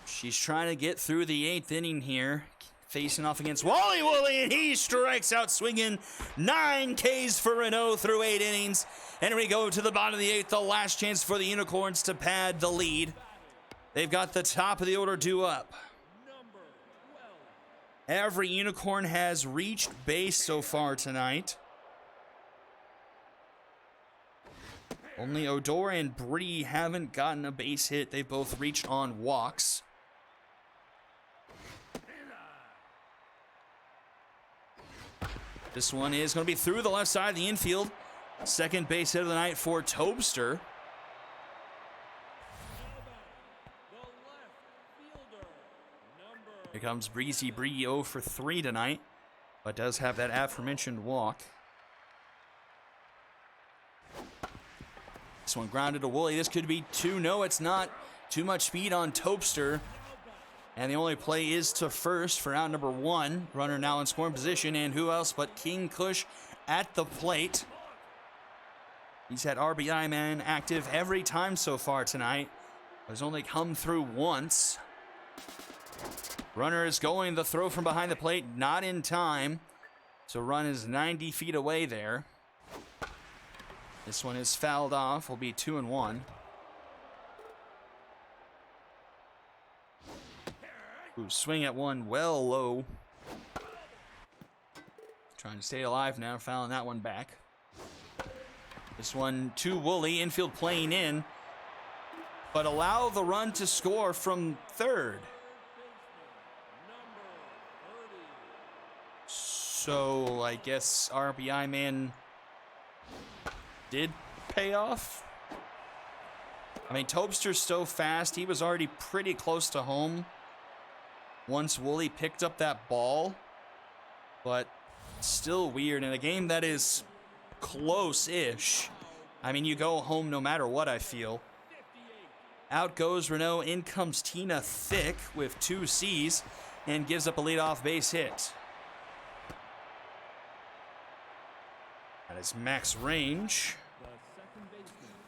She's trying to get through the 8th inning here. Facing off against Wally Woolley, and he strikes out swinging. 9 Ks for Renault through 8 innings. And we go to the bottom of the 8th, the last chance for the Unicorns to pad the lead. They've got the top of the order due up. Every Unicorn has reached base so far tonight. Only Odor and Bree haven't gotten a base hit. They've both reached on walks. This one is going to be through the left side of the infield. Second base hit of the night for Tobster. Here comes Breezy Bree, 0 for 3 tonight, but does have that aforementioned walk. This one grounded to Woolley. This could be 2. No, it's not. Too much speed on Tobster. And the only play is to first for out number 1. Runner now in scoring position. And who else but King Kush at the plate. He's had RBI man active every time so far tonight. Has only come through once. Runner is going. The throw from behind the plate. Not in time. So run is 90 feet away there. This one is fouled off. Will be 2-1. Ooh, swing at one well low. Trying to stay alive now, fouling that one back. This one to Woolley, infield playing in, but allow the run to score from third. So I guess RBI man did pay off. I mean, Tobster's so fast, he was already pretty close to home once Woolley picked up that ball, but still weird in a game that is close-ish. I mean, you go home no matter what, I feel. Out goes Renault, in comes Tina Thick with 2 Cs and gives up a leadoff base hit. That is max range.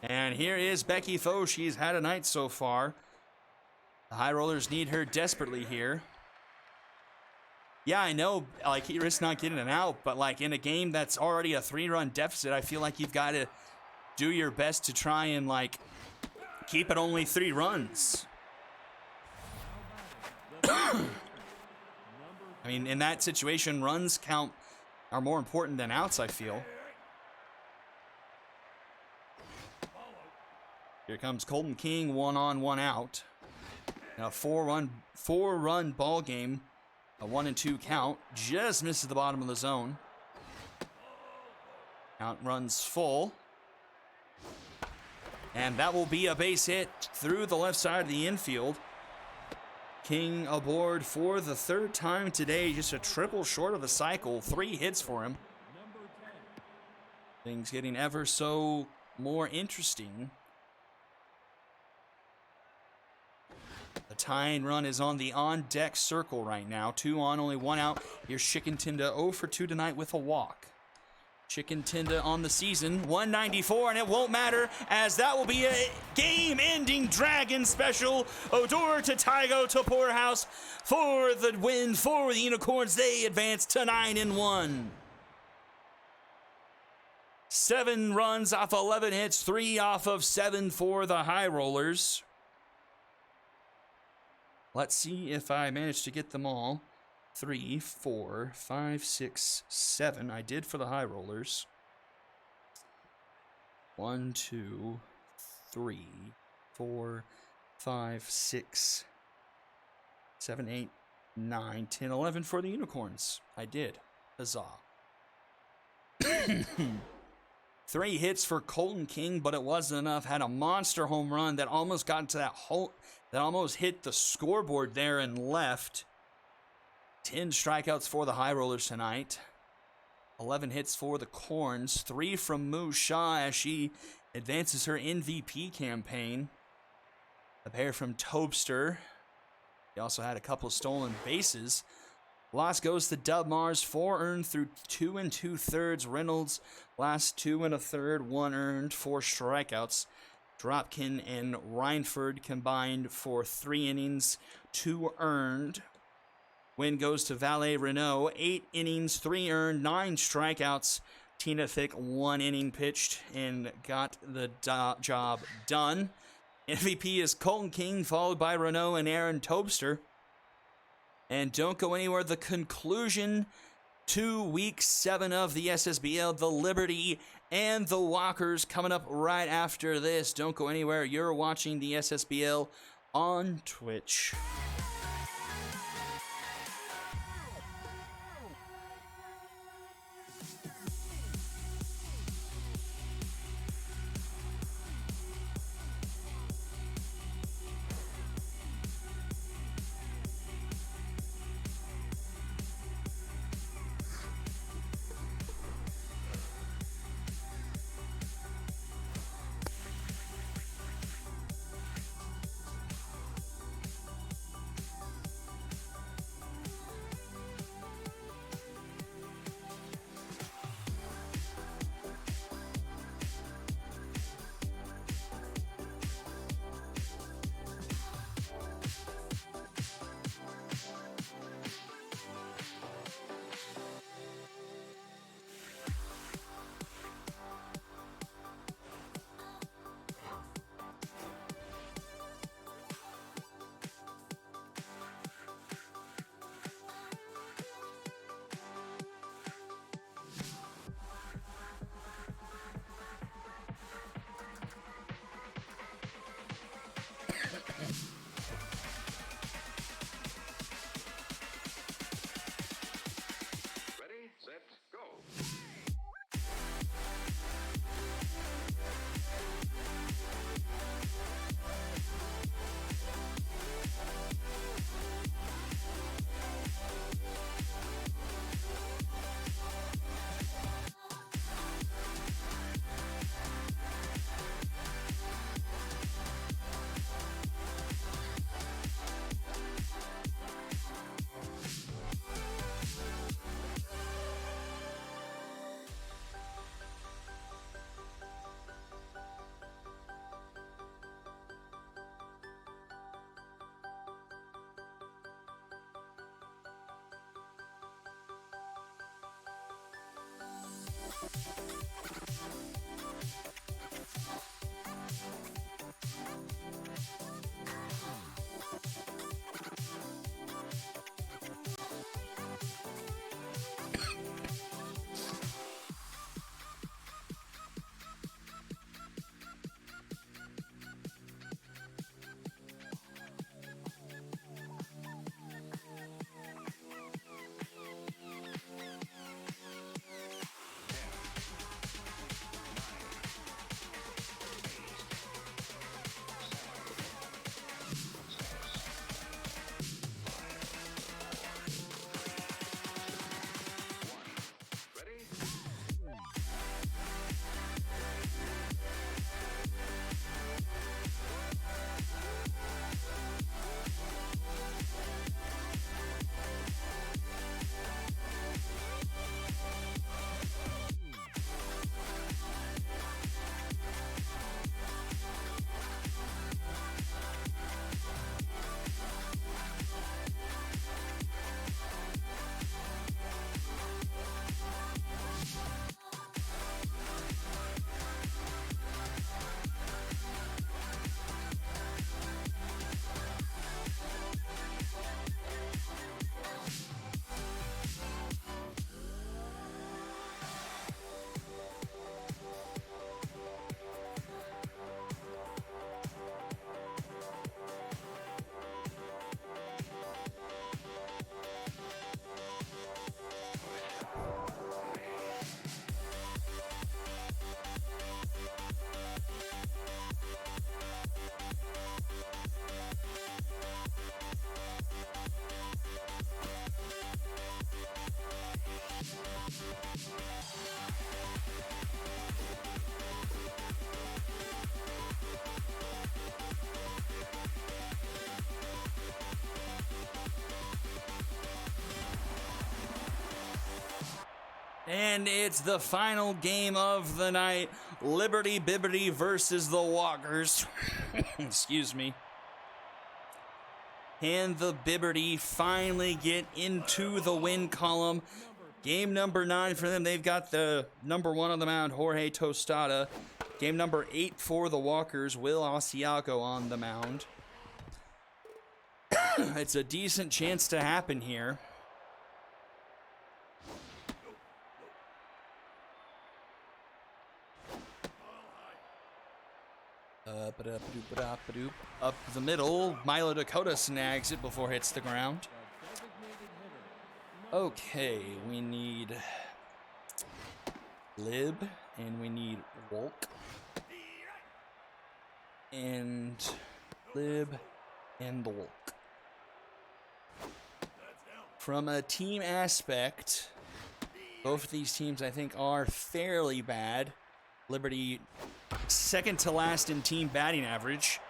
And here is Becky Foe. She's had a night so far. The High Rollers need her desperately here. Yeah, I know, like, you're just not getting an out, but, like, in a game that's already a 3-run deficit, I feel like you've got to do your best to try and, like, keep it only 3 runs. I mean, in that situation, runs are more important than outs, I feel. Here comes Colton King, 1 on, 1 out. Now, 4-run ball game. A 1-2 count. Just misses the bottom of the zone. Count runs full. And that will be a base hit through the left side of the infield. King aboard for the 3rd time today. Just a triple short of the cycle. 3 hits for him. Things getting ever so more interesting. The tying run is on the on-deck circle right now. 2 on, only 1 out. Here's Chicken-Tinda, 0 for 2 tonight with a walk. Chicken-Tinda on the season, 194, and it won't matter as that will be a game-ending Dragon special. Odor to Tygo to Poorhouse for the win for the Unicorns. They advance to 9-1. 7 runs off 11 hits, 3 off of 7 for the High Rollers. Let's see if I managed to get them all. 3, 4, 5, 6, 7. I did for the High Rollers. 1, 2, 3, 4, 5, 6, 7, 8, 9, 10, 11 for the Unicorns. I did. Huzzah. 3 hits for Colton King, but it wasn't enough. Had a monster home run that almost got into that almost hit the scoreboard there and left. 10 strikeouts for the High Rollers tonight. 11 hits for the Corns. 3 from Moo Shaw as she advances her MVP campaign. A pair from Tobster. He also had a couple of stolen bases. Loss goes to Dub Mars. 4 earned through 2 2/3. Reynolds last 2 1/3. 1 earned, 4 strikeouts. Dropkin and Reinford combined for 3 innings, 2 earned. Win goes to Valet Renault. 8 innings, 3 earned, 9 strikeouts. Tina Thick 1 inning pitched and got the job done. MVP is Colton King, followed by Renault and Aaron Tobster. And don't go anywhere. The conclusion to Week 7 of the SSBL, the Liberty and the Walkers coming up right after this. Don't go anywhere. You're watching the SSBL on Twitch. And it's the final game of the night. Liberty Bibbity versus the Walkers. Excuse me. Can the Bibbity finally get into the win column? Game number 9 for them. They've got the number 1 on the mound, Jorge Tostada. Game number 8 for the Walkers, Will Asiago on the mound. It's a decent chance to happen here. Up the middle, Milo Dakota snags it before it hits the ground. Okay, we need Lib, and we need Wolk. And Lib and the Wolk. From a team aspect, both of these teams I think are fairly bad. Liberty second to last in team batting average,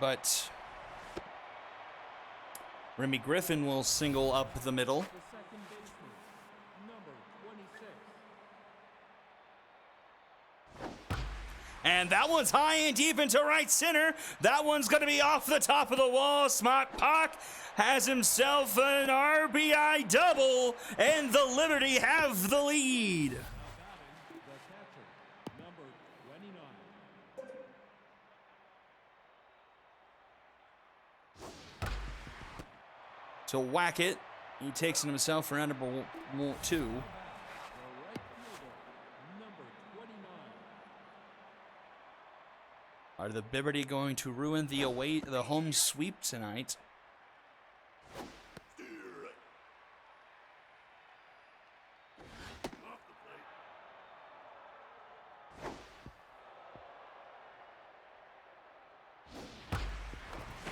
but Remy Griffin will single up the middle. The second baseman, number 26. And that one's high and deep into right center. That one's going to be off the top of the wall. Smart Pak has himself an RBI double, and the Liberty have the lead. Now batting, the catcher, number 29. To whack it, he takes it himself for round number 2. The right fielder, number 29. Are the Bibbity going to ruin the home sweep tonight?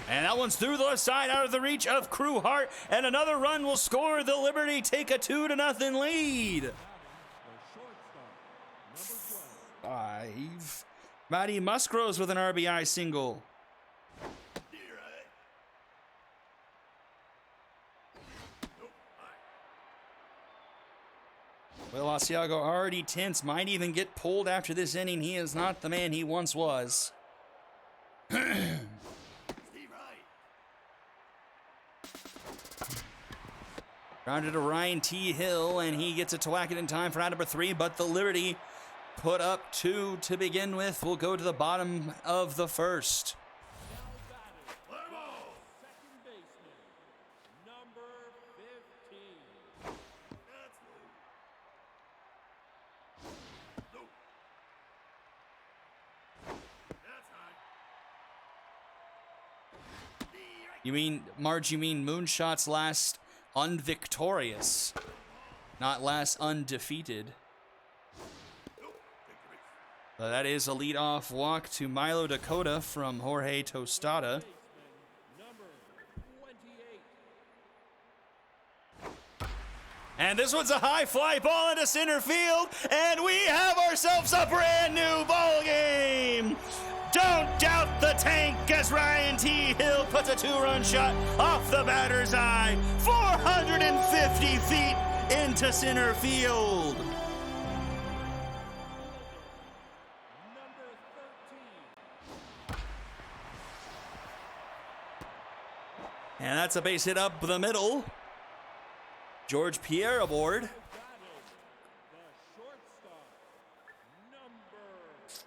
And that one's through the left side, out of the reach of Crewhart, and another run will score. The Liberty take a 2-0 lead. The shortstop, number 12. 5. Matty Musgroves with an RBI single. Will Asiago already tense, might even get pulled after this inning. He is not the man he once was. Grounded to Ryan T. Hill, and he gets it to whack it in time for out number 3, but the Liberty put up 2 to begin with. We'll go to the bottom of the first. Second baseman, number 15. You mean, Marge, you mean Moonshot's last unvictorious, not last undefeated. That is a leadoff walk to Milo Dakota from Jorge Tostada. Number 28. And this one's a high fly ball into center field, and we have ourselves a brand new ball game. Don't doubt the tank as Ryan T. Hill puts a 2-run shot off the batter's eye, 450 feet into center field. Number 13. And that's a base hit up the middle. George Pierre aboard. Batted, the shortstop, number 2.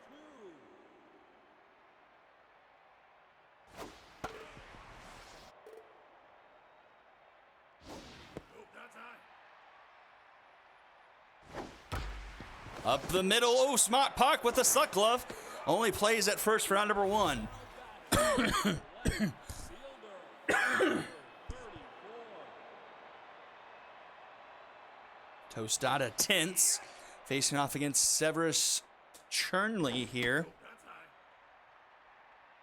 Up the middle. Oh, Smart Pak with the suck glove. Only plays at first for round number 1. Fielder, number 34. Tostada tense, facing off against Severus Chernley here.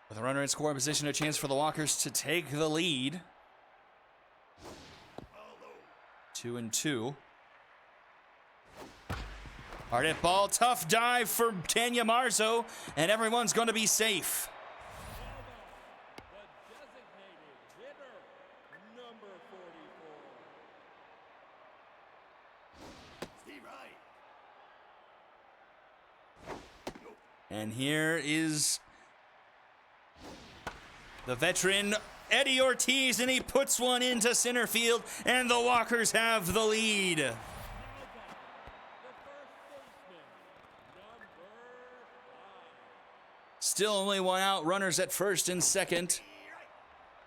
With a runner in scoring position, a chance for the Walkers to take the lead. 2-2. Hard hit ball, tough dive for Tanya Marzo, and everyone's going to be safe. The designated hitter, number 44. And here is the veteran Eddie Ortiz, and he puts one into center field, and the Walkers have the lead. The first baseman, number 5. Still only one out, runners at first and second.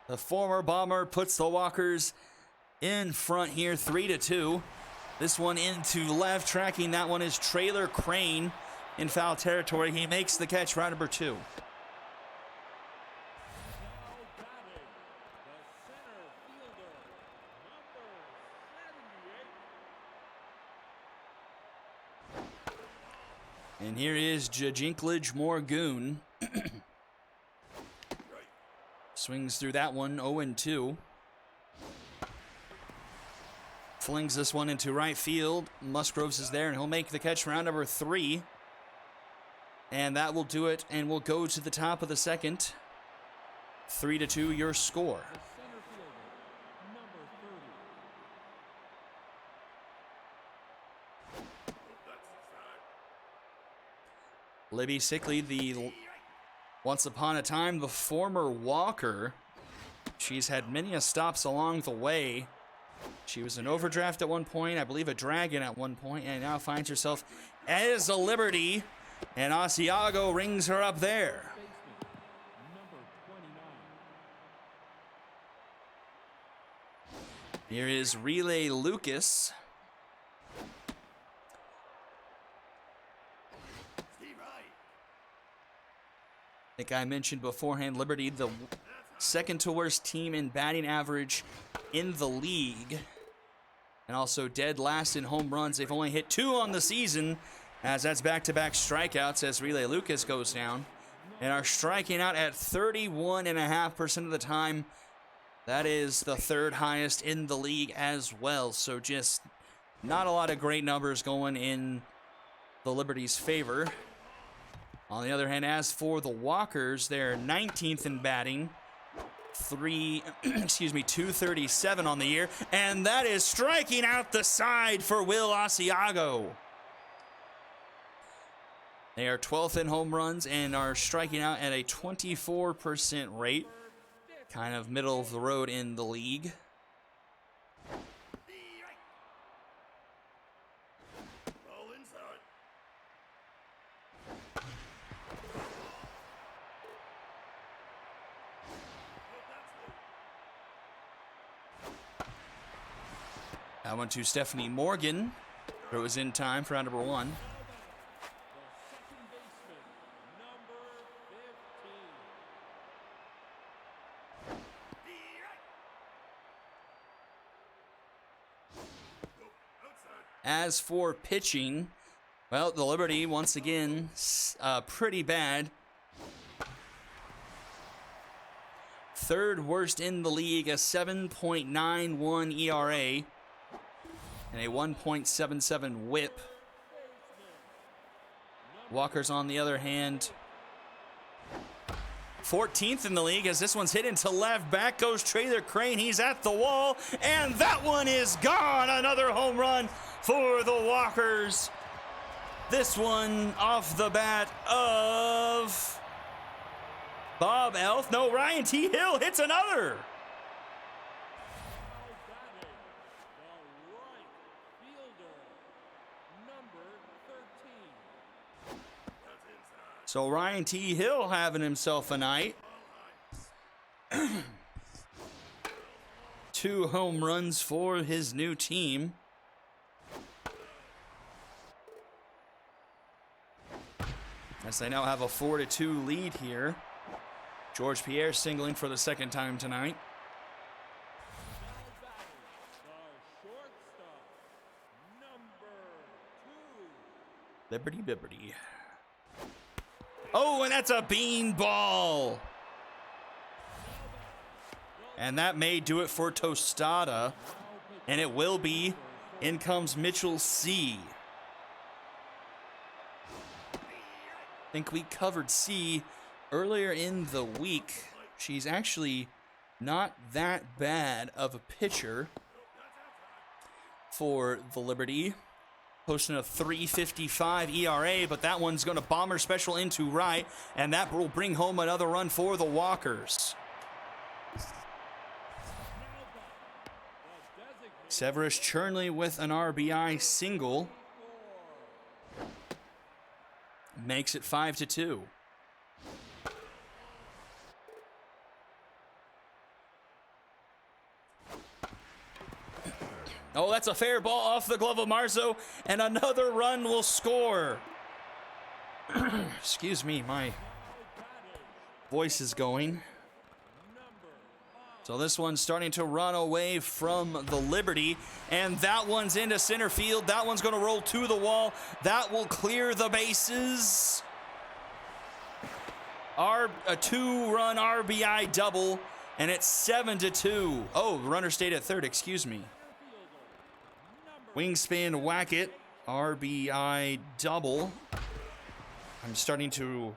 The former Bomber puts the Walkers in front here, 3-2. This one into left, tracking that one is Trailer Crane in foul territory. He makes the catch, round number 2. Now batting, the center fielder, number 78. And here is Jajinklage Morgoon. Swings through that one, 0-2. Flings this one into right field. Musgroves is there, and he'll make the catch, round number 3. And that will do it, and we'll go to the top of the second. 3-2, your score. The center fielder, number 30. Libby Sickley, once upon a time, the former Walker. She's had many a stops along the way. She was an overdraft at one point, I believe a Dragon at one point, and now finds herself as a Liberty. And Asiago rings her up there. Baseman, number 29. Here is Relay Lucas. I think I mentioned beforehand, Liberty, the second to worst team in batting average in the league. And also dead last in home runs. They've only hit 2 on the season, as that's back-to-back strikeouts as Relay Lucas goes down. And are striking out at 31.5% of the time. That is the 3rd highest in the league as well. So just not a lot of great numbers going in the Liberty's favor. On the other hand, as for the Walkers, they're 19th in batting. 237 on the year. And that is striking out the side for Will Asiago. They are 12th in home runs and are striking out at a 24% rate. Kind of middle of the road in the league. That one to Stephanie Morgan. It was in time for round number 1. The second baseman, number 15. As for pitching, well, the Liberty, once again, pretty bad. 3rd worst in the league, a 7.91 ERA and a 1.77 whip. Walkers, on the other hand, 14th in the league as this one's hit into left. Back goes Trailer Crane. He's at the wall, and that one is gone. Another home run for the Walkers. This one off the bat of Bob Elf. No, Ryan T. Hill hits another. Now batting, the right fielder, number 13. So Ryan T. Hill having himself a night. 2 home runs for his new team. As they now have a 4-2 lead here. George Pierre singling for the 2nd time tonight. Now batting, the shortstop, number 2. Liberty Bibberty. Oh, and that's a beanball. And that may do it for Tostada. And it will be. In comes Mitchell C. I think we covered C earlier in the week. She's actually not that bad of a pitcher for the Liberty. posting a 3.55 ERA, but that one's going to bomber special into right, and that will bring home another run for the Walkers. Severus Chernley with an RBI single makes it 5-2. Oh, that's a fair ball off the glove of Marzo, and another run will score. Excuse me, my voice is going. So this one's starting to run away from the Liberty, and that one's into center field. That one's going to roll to the wall. That will clear the bases. A two-run RBI double, and it's 7-2. Oh, the runner stayed at third, excuse me. Wingspan Wackett, RBI double. I'm starting to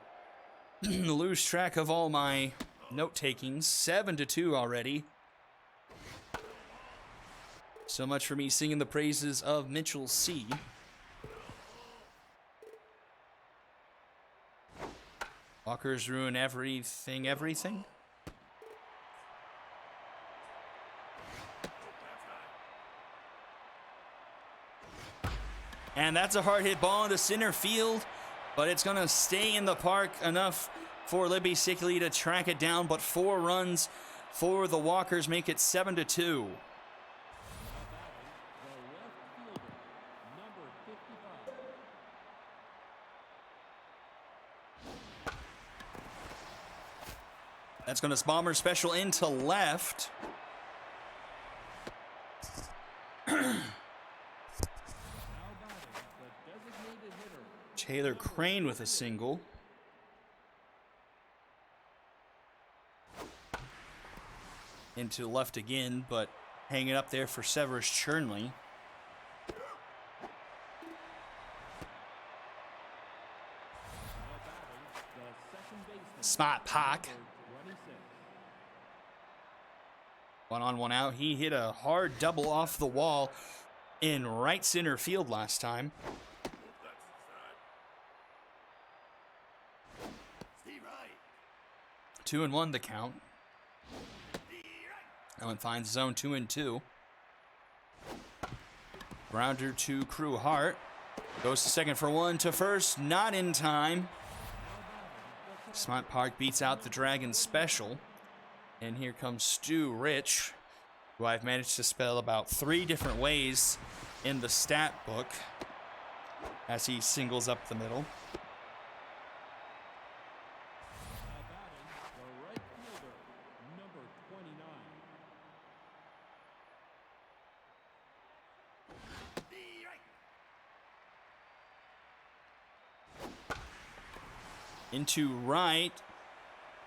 lose track of all my note-takings. 7-2 already. So much for me singing the praises of Mitchell C. Walkers ruin everything. And that's a hard hit ball into center field, but it's going to stay in the park enough for Libby Sickley to track it down, but 4 runs for the Walkers make it 7-2. That's going to bomber special into left. Taylor Crane with a single. Into left again, but hanging up there for Severus Chernley. Smart Pack. 1 on, 1 out. He hit a hard double off the wall in right center field last time. 2-1 the count. That one finds zone 2-2. Grounder to Crew Hart. Goes to second for 1 to first. Not in time. Smart Park beats out the Dragon special. And here comes Stu Rich, who I've managed to spell about 3 different ways in the stat book as he singles up the middle. Into right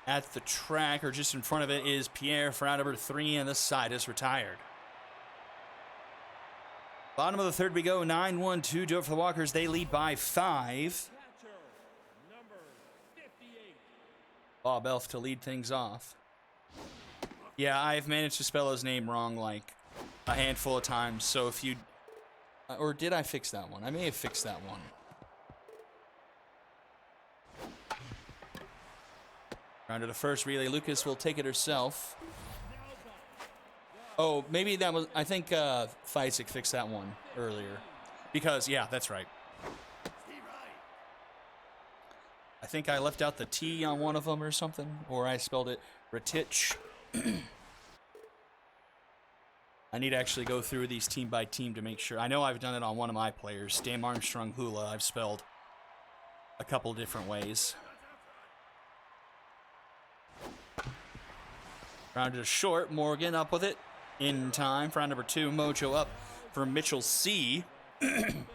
at the track, or just in front of it, is Pierre for out number 3, and the side is retired. Bottom of the third we go, 9-1-2 do it for the Walkers. They lead by 5. Bob Elf to lead things off. Yeah, I've managed to spell his name wrong like a handful of times, so if you... or did I fix that one? I may have fixed that one. Round to the first relay. Lucas will take it herself. Oh, maybe that was... I think Feisik fixed that one earlier. Because, yeah, that's right. I think I left out the T on one of them or something. Or I spelled it Ratich. I need to actually go through these team by team to make sure. I know I've done it on one of my players. Stam Armstrong Hula. I've spelled a couple different ways. Rounded to short. Morgan up with it in time for round number 2. Mojo up for Mitchell C. And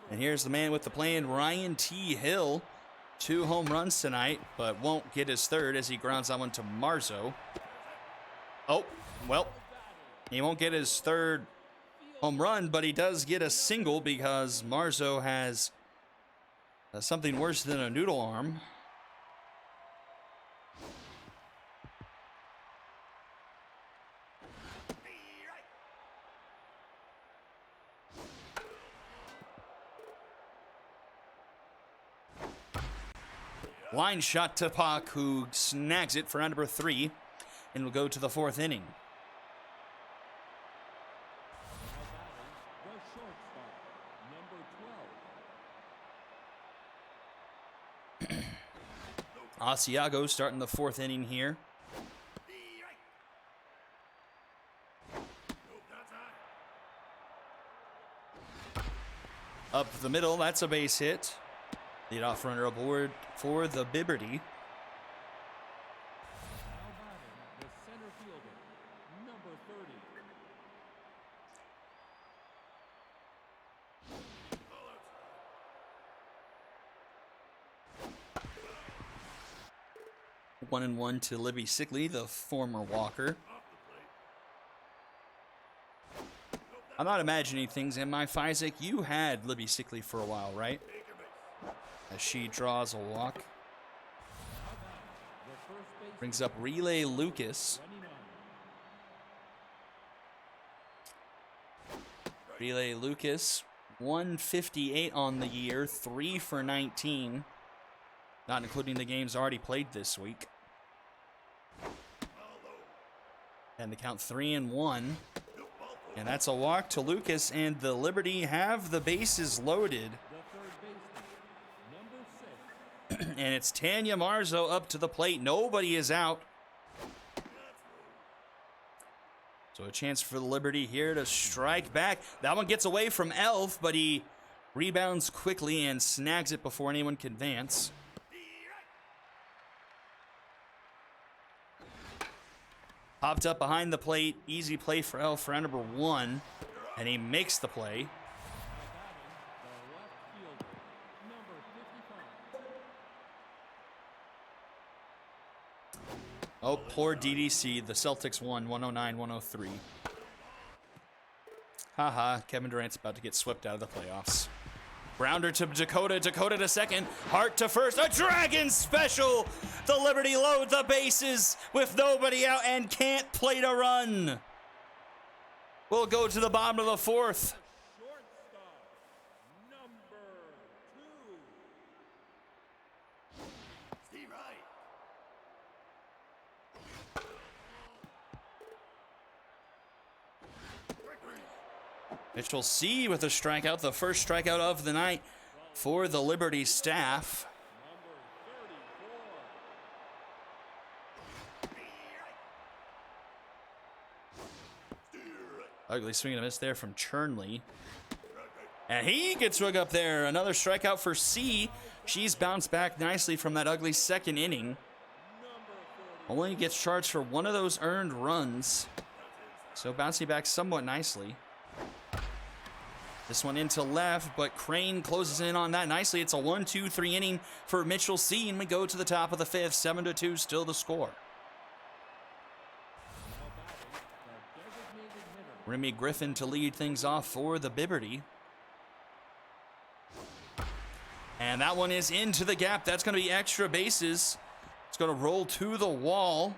here's the man with the plan, Ryan T. Hill. 2 home runs tonight, but won't get his third as he grounds that one to Marzo. Oh, well, he won't get his third home run, but he does get a single because Marzo has something worse than a noodle arm. Line shot to Pak, who snags it for round number 3, and will go to the 4th inning. The shortstop, number 12. Asiago starting the 4th inning here. Up the middle, that's a base hit. Leadoff runner aboard for the Bibberty. Now batting, the center fielder, number 30. One and one to Libby Sickley, the former Walker. I'm not imagining things. Am I, Isaac? You had Libby Sickley for a while, right? As she draws a walk. The first base, Brings up Relay Lucas. 29. Relay Lucas, 158 on the year, 3 for 19. Not including the games already played this week. And the count 3-1. And that's a walk to Lucas, and the Liberty have the bases loaded. The third baseman, number 6. And it's Tanya Marzo up to the plate. Nobody is out. So a chance for the Liberty here to strike back. That one gets away from Elf, but he rebounds quickly and snags it before anyone can advance. Popped up behind the plate. Easy play for Elf for round number 1. And he makes the play. The left fielder, number 55. Oh, poor DDC. The Celtics won 109-103. Haha, Kevin Durant's about to get swept out of the playoffs. Grounder to Dakota. Dakota to second. Hart to first. A Dragon special. The Liberty load the bases with nobody out and can't plate a run. We'll go to the bottom of the 4th. Shortstop, number 2. Steve Wright. Mitchell C with a strikeout. The first strikeout of the night for the Liberty staff. Number 34. Ugly swing and a miss there from Chernley. And he gets rug up there. Another strikeout for C. She's bounced back nicely from that ugly 2nd inning. Only gets charged for one of those earned runs. So bouncing back somewhat nicely. This one into left, but Crane closes in on that nicely. It's a 1-2-3 inning for Mitchell C. And we go to the top of the 5th. 7-2 still the score. Remy Griffin to lead things off for the Bibberty. And that one is into the gap. That's going to be extra bases. It's going to roll to the wall.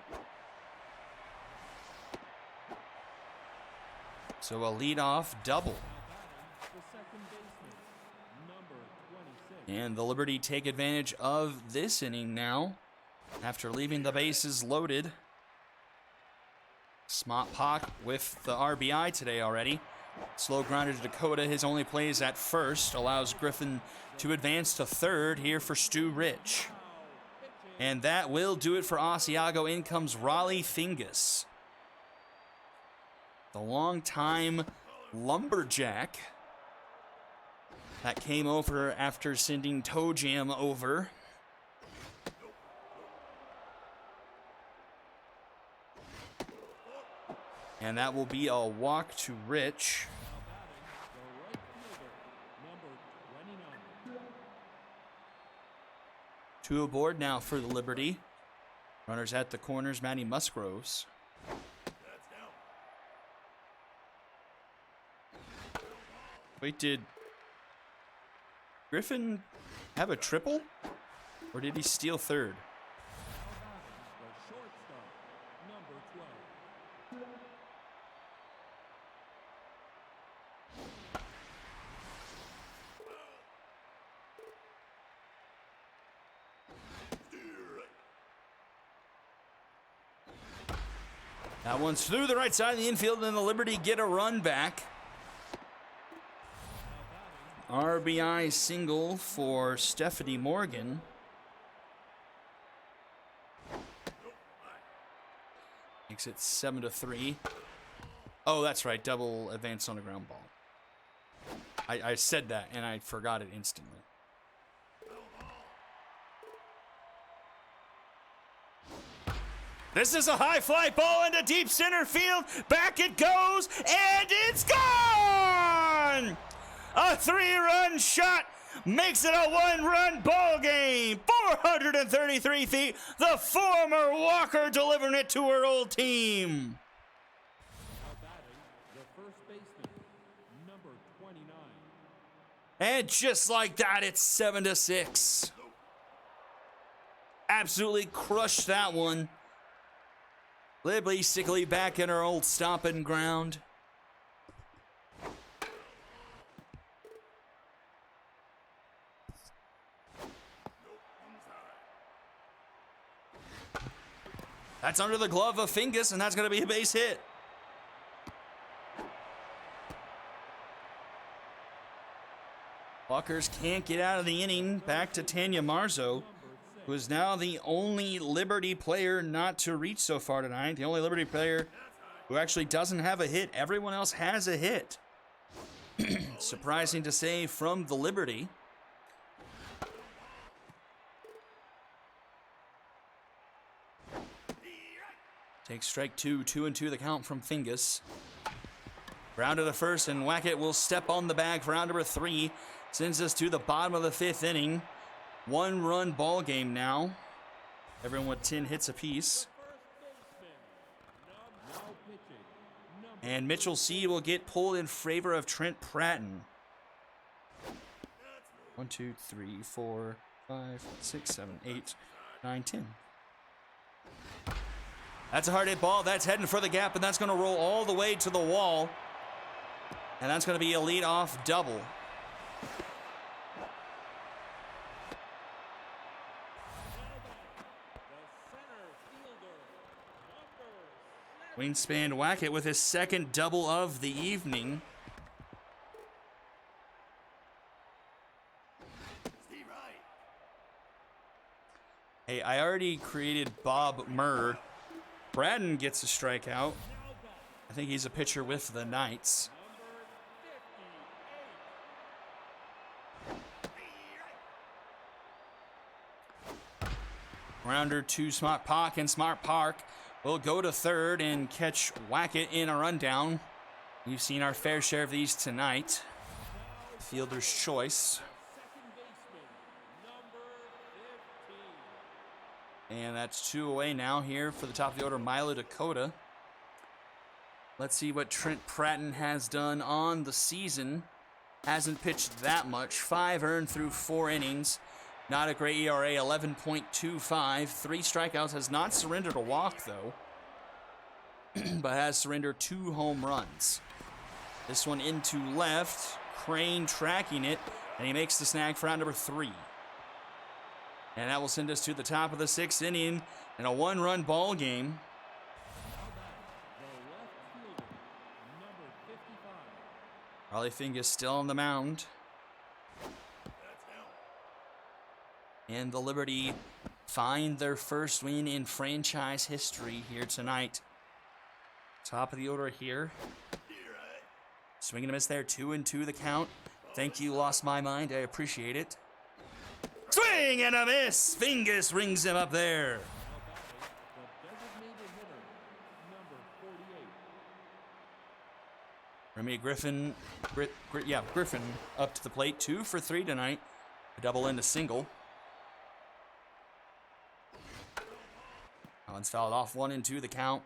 So a leadoff double. The second baseman, number 26. And the Liberty take advantage of this inning now after leaving the bases loaded. Smart Pak with the RBI today already. Slow grounder to Dakota. His only play is at first. Allows Griffin to advance to 3rd here for Stu Rich. And that will do it for Asiago. In comes Raleigh Fingus, the longtime lumberjack that came over after sending Toe Jam over. And that will be a walk to Rich. The right fielder, number 29. 2 aboard now for the Liberty. Runners at the corners, Matty Musgroves. Wait, did Griffin have a triple? Or did he steal 3rd? The shortstop, number 12. That one's through the right side of the infield, and the Liberty get a run back. RBI single for Stephanie Morgan. Makes it 7-3. Oh, that's right. Double advance on a ground ball. I said that, and I forgot it instantly. This is a high fly ball into deep center field. Back it goes, and it's gone! A 3-run shot makes it a 1-run ball game. 433 feet. The former Walker delivering it to her old team. Now batting, the first baseman, number 29. And just like that, it's 7-6. Absolutely crushed that one. Liberty Sickly back in her old stomping ground. That's under the glove of Fingus, and that's going to be a base hit. Walkers can't get out of the inning. Back to Tanya Marzo, who is now the only Liberty player not to reach so far tonight. The only Liberty player who actually doesn't have a hit. Everyone else has a hit. Surprising to say from the Liberty. Takes strike two, 2-2 the count from Fingus. Round to the first, and Wackett will step on the bag for round number 3. Sends us to the bottom of the 5th inning. 1-run ball game now. Everyone with 10 hits apiece. Now pitching, number And Mitchell C will get pulled in favor of Trent Pratton. 1, 2, 3, 4, 5, 6, 7, 8, 9, 10. That's a hard hit ball. That's heading for the gap, and that's going to roll all the way to the wall. And that's going to be a leadoff double. Wingspan Wackett with his second double of the evening. Hey, I already created Bob Murr. Braden gets a strikeout. I think he's a pitcher with the Knights. Rounder to Smart Park, and Smart Park will go to third and catch Wackett in a rundown. We've seen our fair share of these tonight. Fielder's choice. And that's 2 away now here for the top of the order, Milo Dakota. Let's see what Trent Pratton has done on the season. Hasn't pitched that much. 5 earned through 4 innings. Not a great ERA, 11.25. 3 strikeouts. Has not surrendered a walk, though. But has surrendered 2 home runs. This one into left. Crane tracking it. And he makes the snag for round number 3. And that will send us to the top of the 6th inning in a 1-run ball game. Raleigh Fingus still on the mound. And the Liberty find their first win in franchise history here tonight. Top of the order here. Swing and a miss there. 2-2 the count. Thank you, Lost My Mind. I appreciate it. Swing and a miss. Fingus rings him up there. Remy Griffin, Griffin up to the plate. 2 for 3 tonight. A double and a single. That one's fouled off. 1-2 the count.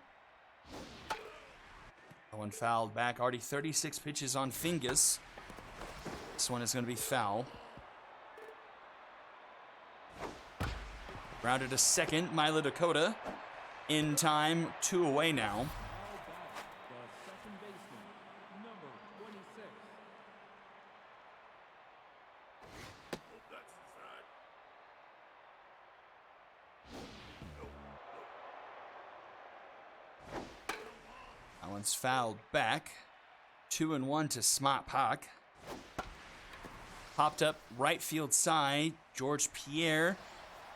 That one fouled back. Already 36 pitches on Fingus. This one is going to be foul. Rounded to second, Milo Dakota. In time, 2 away now. one's fouled back. 2-1 to Smart Park. Popped up right field side. George Pierre,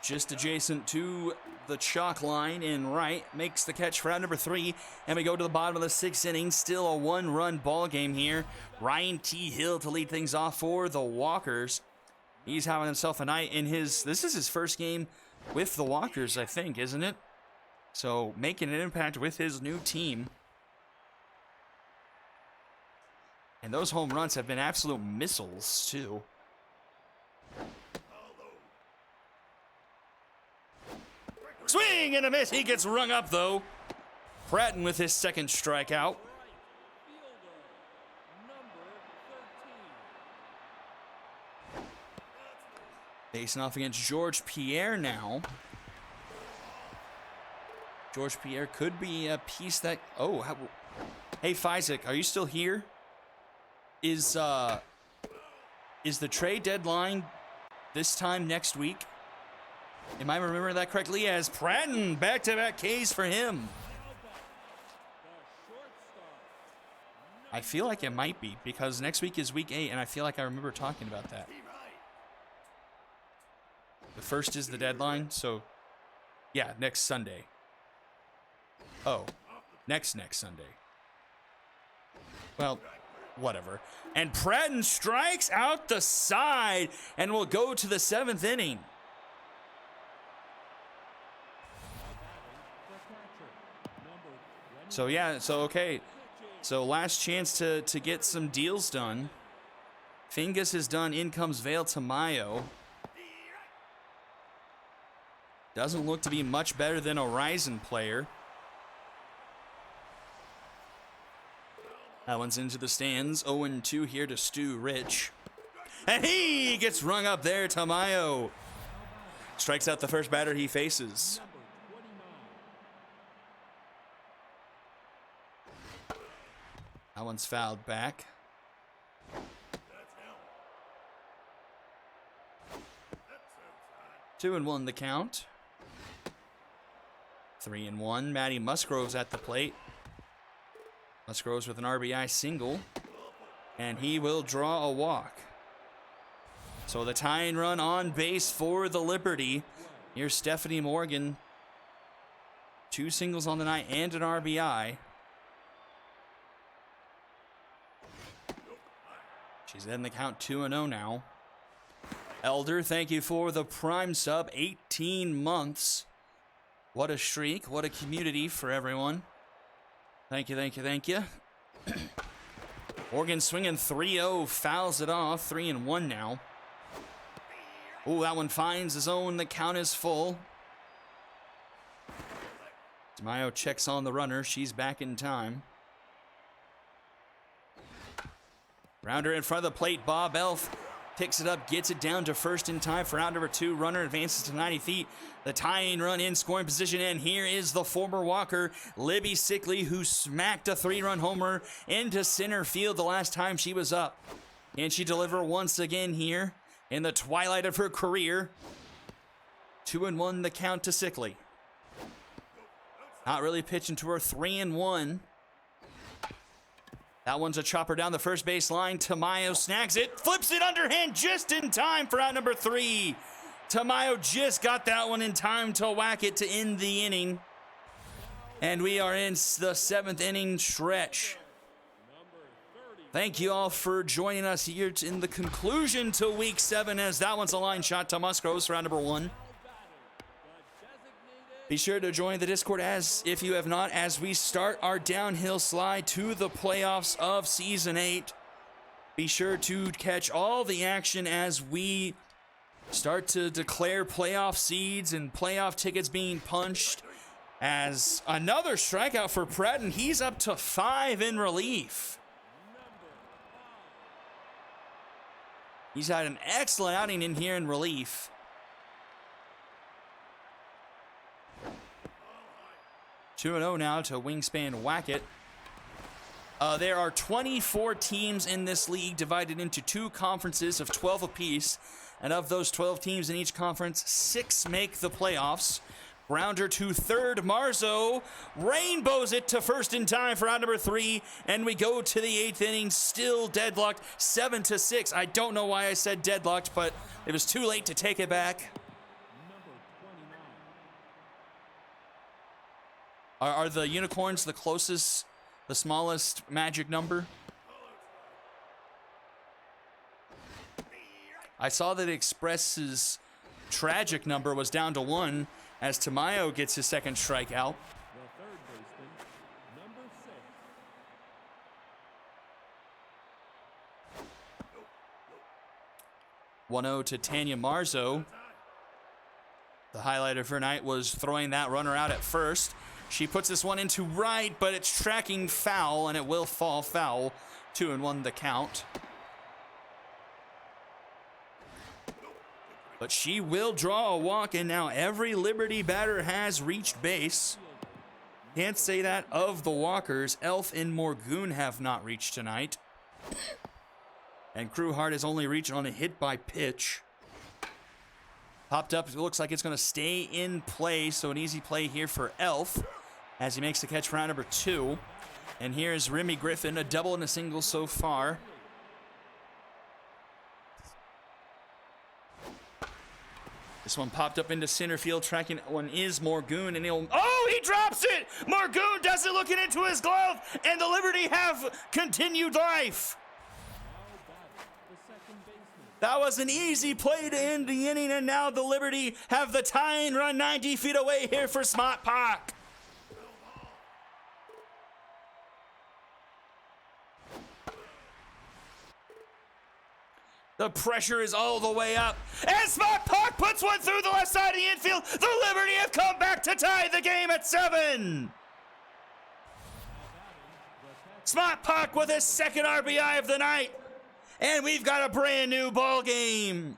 just adjacent to the chalk line in right, makes the catch for out number 3. And we go to the bottom of the 6th inning. Still a 1-run ball game here. Ryan T. Hill to lead things off for the Walkers. He's having himself a night in his... This is his first game with the Walkers, I think, isn't it? So making an impact with his new team. And those home runs have been absolute missiles, too. Swing and a miss. He gets rung up, though. Pratton with his second strikeout. Facing off against George Pierre now. George Pierre could be a piece that... Oh, hey, Fizek, are you still here? Is the trade deadline this time next week? Am I remembering that correctly? As Pratton, back-to-back Ks for him. I feel like it might be, because next week is week 8, and I feel like I remember talking about that. The first is the deadline, so yeah, next Sunday. Oh, next Sunday. Well, whatever. And Pratton strikes out the side and will go to the 7th inning. So yeah, so okay. So last chance to get some deals done. Fingus is done. In comes Vale Tamayo. Doesn't look to be much better than a Horizon player. That one's into the stands. 0-2 here to Stu Rich. And he gets rung up there. Tamayo strikes out the first batter he faces. That one's fouled back. Two and one the count. 3-1. Matty Musgrove's at the plate. Musgrove's with an RBI single. And he will draw a walk. So the tying run on base for the Liberty. Here's Stephanie Morgan. 2 singles on the night and an RBI. She's in the count 2-0 now. Elder, thank you for the prime sub. 18 months. What a streak. What a community for everyone. Thank you, thank you, thank you. Morgan swinging 3-0. Fouls it off. 3-1 now. Oh, that one finds his own. The count is full. Tamayo checks on the runner. She's back in time. Rounder in front of the plate. Bob Elf picks it up, gets it down to first in time for out number 2. Runner advances to 90 feet. The tying run in scoring position, and here is the former Walker, Libby Sickley, who smacked a 3-run homer into center field the last time she was up. Can she deliver once again here in the twilight of her career? 2-1 the count to Sickley. Not really pitching to her. 3-1. That one's a chopper down the first base line. Tamayo snags it, flips it underhand just in time for out number 3. Tamayo just got that one in time to whack it to end the inning. And we are in the 7th inning stretch. Thank you all for joining us here in the conclusion to week 7, as that one's a line shot to Musgroves for round number 1. Be sure to join the Discord if you have not, as we start our downhill slide to the playoffs of Season 8. Be sure to catch all the action as we start to declare playoff seeds and playoff tickets being punched. As another strikeout for Pratton, he's up to 5 in relief. He's had an excellent outing in here in relief. Two 2-0 now to Wingspan Wackett. There are 24 teams in this league divided into 2 conferences of 12 apiece. And of those 12 teams in each conference, 6 make the playoffs. Grounder to third. Marzo rainbows it to first in time for out number 3. And we go to the 8th inning, still deadlocked, 7-6. I don't know why I said deadlocked, but it was too late to take it back. Number 29. Are the unicorns the closest, the smallest magic number? I saw that Express's tragic number was down to 1 as Tamayo gets his second strikeout. The third baseman, number 6. 1-0 to Tanya Marzo. The highlight of her night was throwing that runner out at first. She puts this one into right, but it's tracking foul, and it will fall foul. 2-1 the count. But she will draw a walk, and now every Liberty batter has reached base. Can't say that of the walkers. Elf and Morgoon have not reached tonight. And Crewhart has only reached on a hit by pitch. Popped up, it looks like it's going to stay in play, so an easy play here for Elf as he makes the catch for round number 2. And here's Remy Griffin, a double and a single so far. This one popped up into center field. Tracking one is Morgoon, and he'll... Oh, he drops it! Morgoon does it looking into his glove, and the Liberty have continued life. The second baseman, That was an easy play to end the inning, and now the Liberty have the tying run 90 feet away here for Smart Park. The pressure is all the way up. And Smart Park puts one through the left side of the infield. The Liberty have come back to tie the game at 7. Smart Park with his second RBI of the night. And we've got a brand new ball game.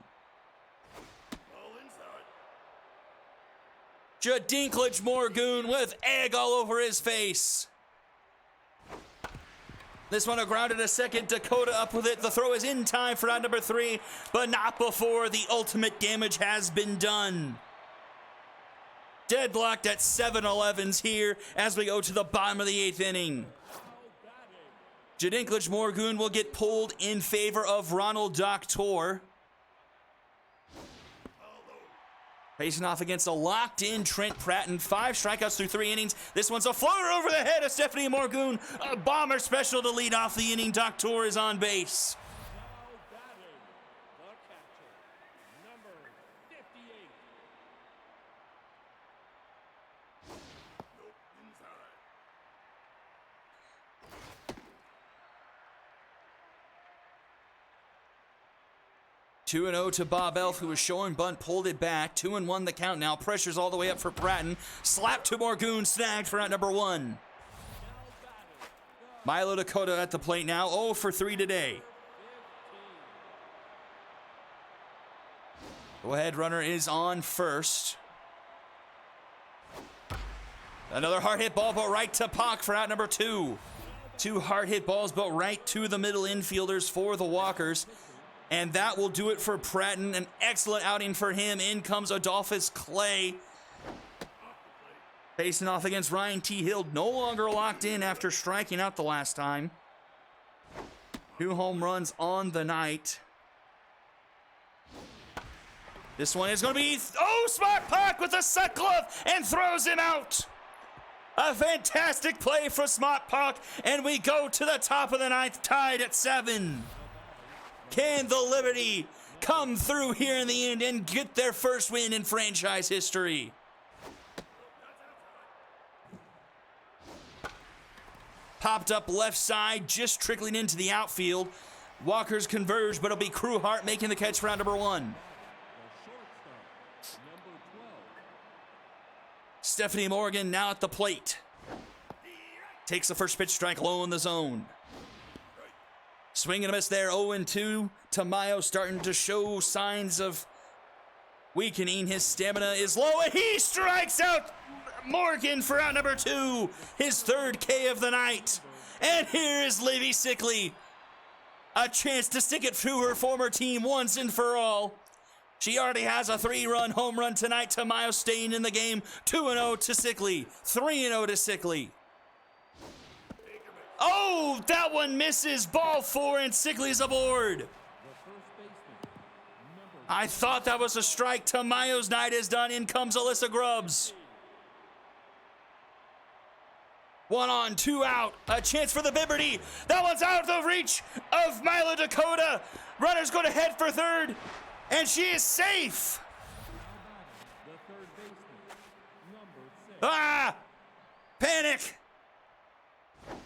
Jadinklage Morgoon with egg all over his face. This one a grounded to second. Dakota up with it. The throw is in time for out number 3, but not before the ultimate damage has been done. Deadlocked at 7-11s here as we go to the bottom of the 8th inning. Jadinklage Morgoon will get pulled in favor of Ronald Doctor. Facing off against a locked-in Trent Pratton. 5 strikeouts through 3 innings. This one's a floater over the head of Stephanie Morgoon. A bomber special to lead off the inning. Doctor is on base. now batting, the catcher, number 58. Two 2-0 to Bob Elf, who was showing bunt, pulled it back. 2-1 the count now. Pressure's all the way up for Pratton. Slap to Morgoon, snagged for out number 1. Milo Dakota at the plate now. 0 for 3 today. Go ahead, runner is on first. Another hard hit ball, but right to Pock for out number 2. 2 hard hit balls, but right to the middle infielders for the Walkers. And that will do it for Pratton. An excellent outing for him. In comes Adolphus Clay. Facing off against Ryan T. Hill. No longer locked in after striking out the last time. 2 home runs on the night. This one is going to be... Oh, Smart Park with a set glove and throws him out. A fantastic play for Smart Park. And we go to the top of the 9th, tied at 7. Can the Liberty come through here in the end and get their first win in franchise history? Popped up left side, just trickling into the outfield. Walkers converge, but it'll be Crewhart making the catch for round number 1. The shortstop, number 12. Stephanie Morgan now at the plate. Takes the first pitch, strike low in the zone. Swing and a miss there, 0-2. Tamayo starting to show signs of weakening. His stamina is low, and he strikes out Morgan for out number 2. His 3rd K of the night. And here is Livy Sickley. A chance to stick it through her former team once and for all. She already has a 3-run home run tonight. Tamayo staying in the game. 2-0 to Sickley. 3-0 to Sickley. Oh, that one misses. Ball 4 and Sickley's aboard. I thought that was a strike. Tamayo's night is done. In comes Alyssa Grubbs. 1 on, 2 out. A chance for the Liberty. That one's out of the reach of Milo Dakota. Runner's going to head for third, and she is safe. The third baseman, number 6. Ah! Panic.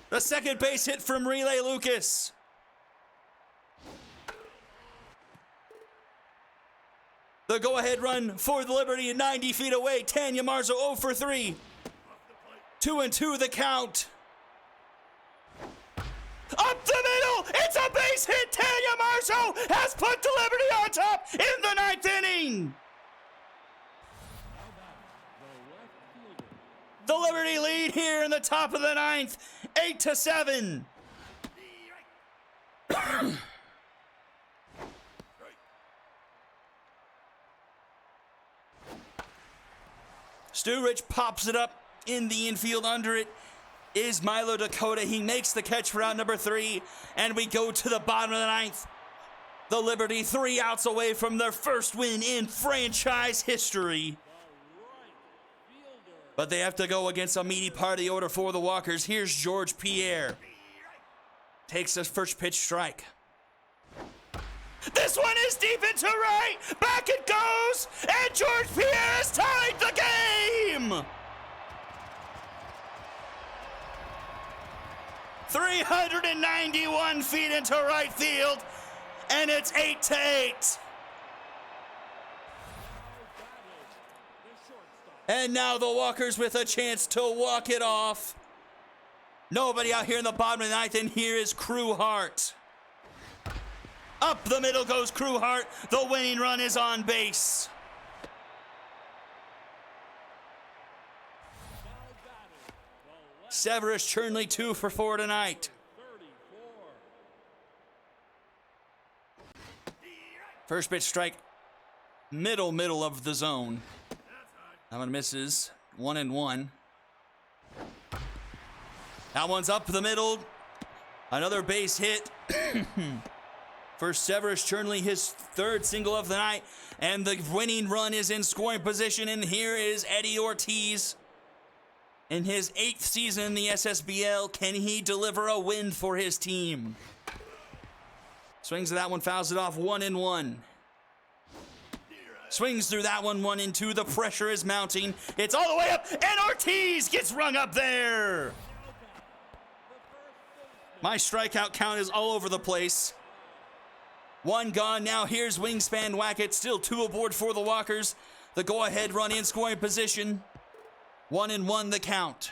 The second base hit from Relay Lucas. The go-ahead run for the Liberty 90 feet away. Tanya Marzo 0 for 3. 2-2 the count. Up the middle. It's a base hit. Tanya Marzo has put the Liberty on top in the 9th inning. The Liberty lead here in the top of the 9th, 8-7. Stu Rich pops it up in the infield. Under it is Milo Dakota. He makes the catch for out number 3, and we go to the bottom of the 9th. The Liberty 3 outs away from their first win in franchise history. But they have to go against a meaty part of the order for the Walkers. Here's George Pierre. Takes the first pitch strike. This one is deep into right. Back it goes. And George Pierre has tied the game. 391 feet into right field. And it's 8-8. And now the Walkers with a chance to walk it off. Nobody out here in the bottom of the 9th, and here is Crew Hart. Up the middle goes Crew Hart. The winning run is on base. Severus Chernley 2 for 4 tonight. First pitch strike, middle of the zone. That one misses. 1-1. That one's up the middle. Another base hit for Severus Chernley, his 3rd single of the night. And the winning run is in scoring position. And here is Eddie Ortiz in his 8th season in the SSBL. Can he deliver a win for his team? Swings to that one, fouls it off. 1-1. Swings through that one, 1-2. The pressure is mounting. It's all the way up, and Ortiz gets rung up there. My strikeout count is all over the place. 1 gone. Now here's Wingspan Wackett. Still 2 aboard for the Walkers. The go-ahead run in scoring position. 1-1 the count.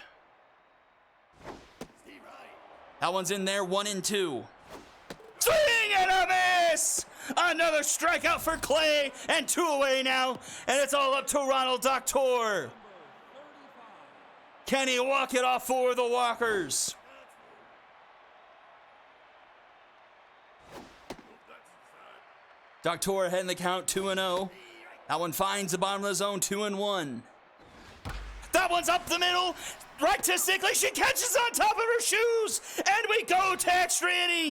That one's in there. 1-2. Swing and a miss! Another strikeout for Clay, and 2 away now, and it's all up to Ronald Doctor. Can he walk it off for the Walkers? Doctor ahead in the count, 2-0. That one finds the bottom of the zone, 2-1. That one's up the middle, right to Sickley. She catches on top of her shoes, and we go to extra innings.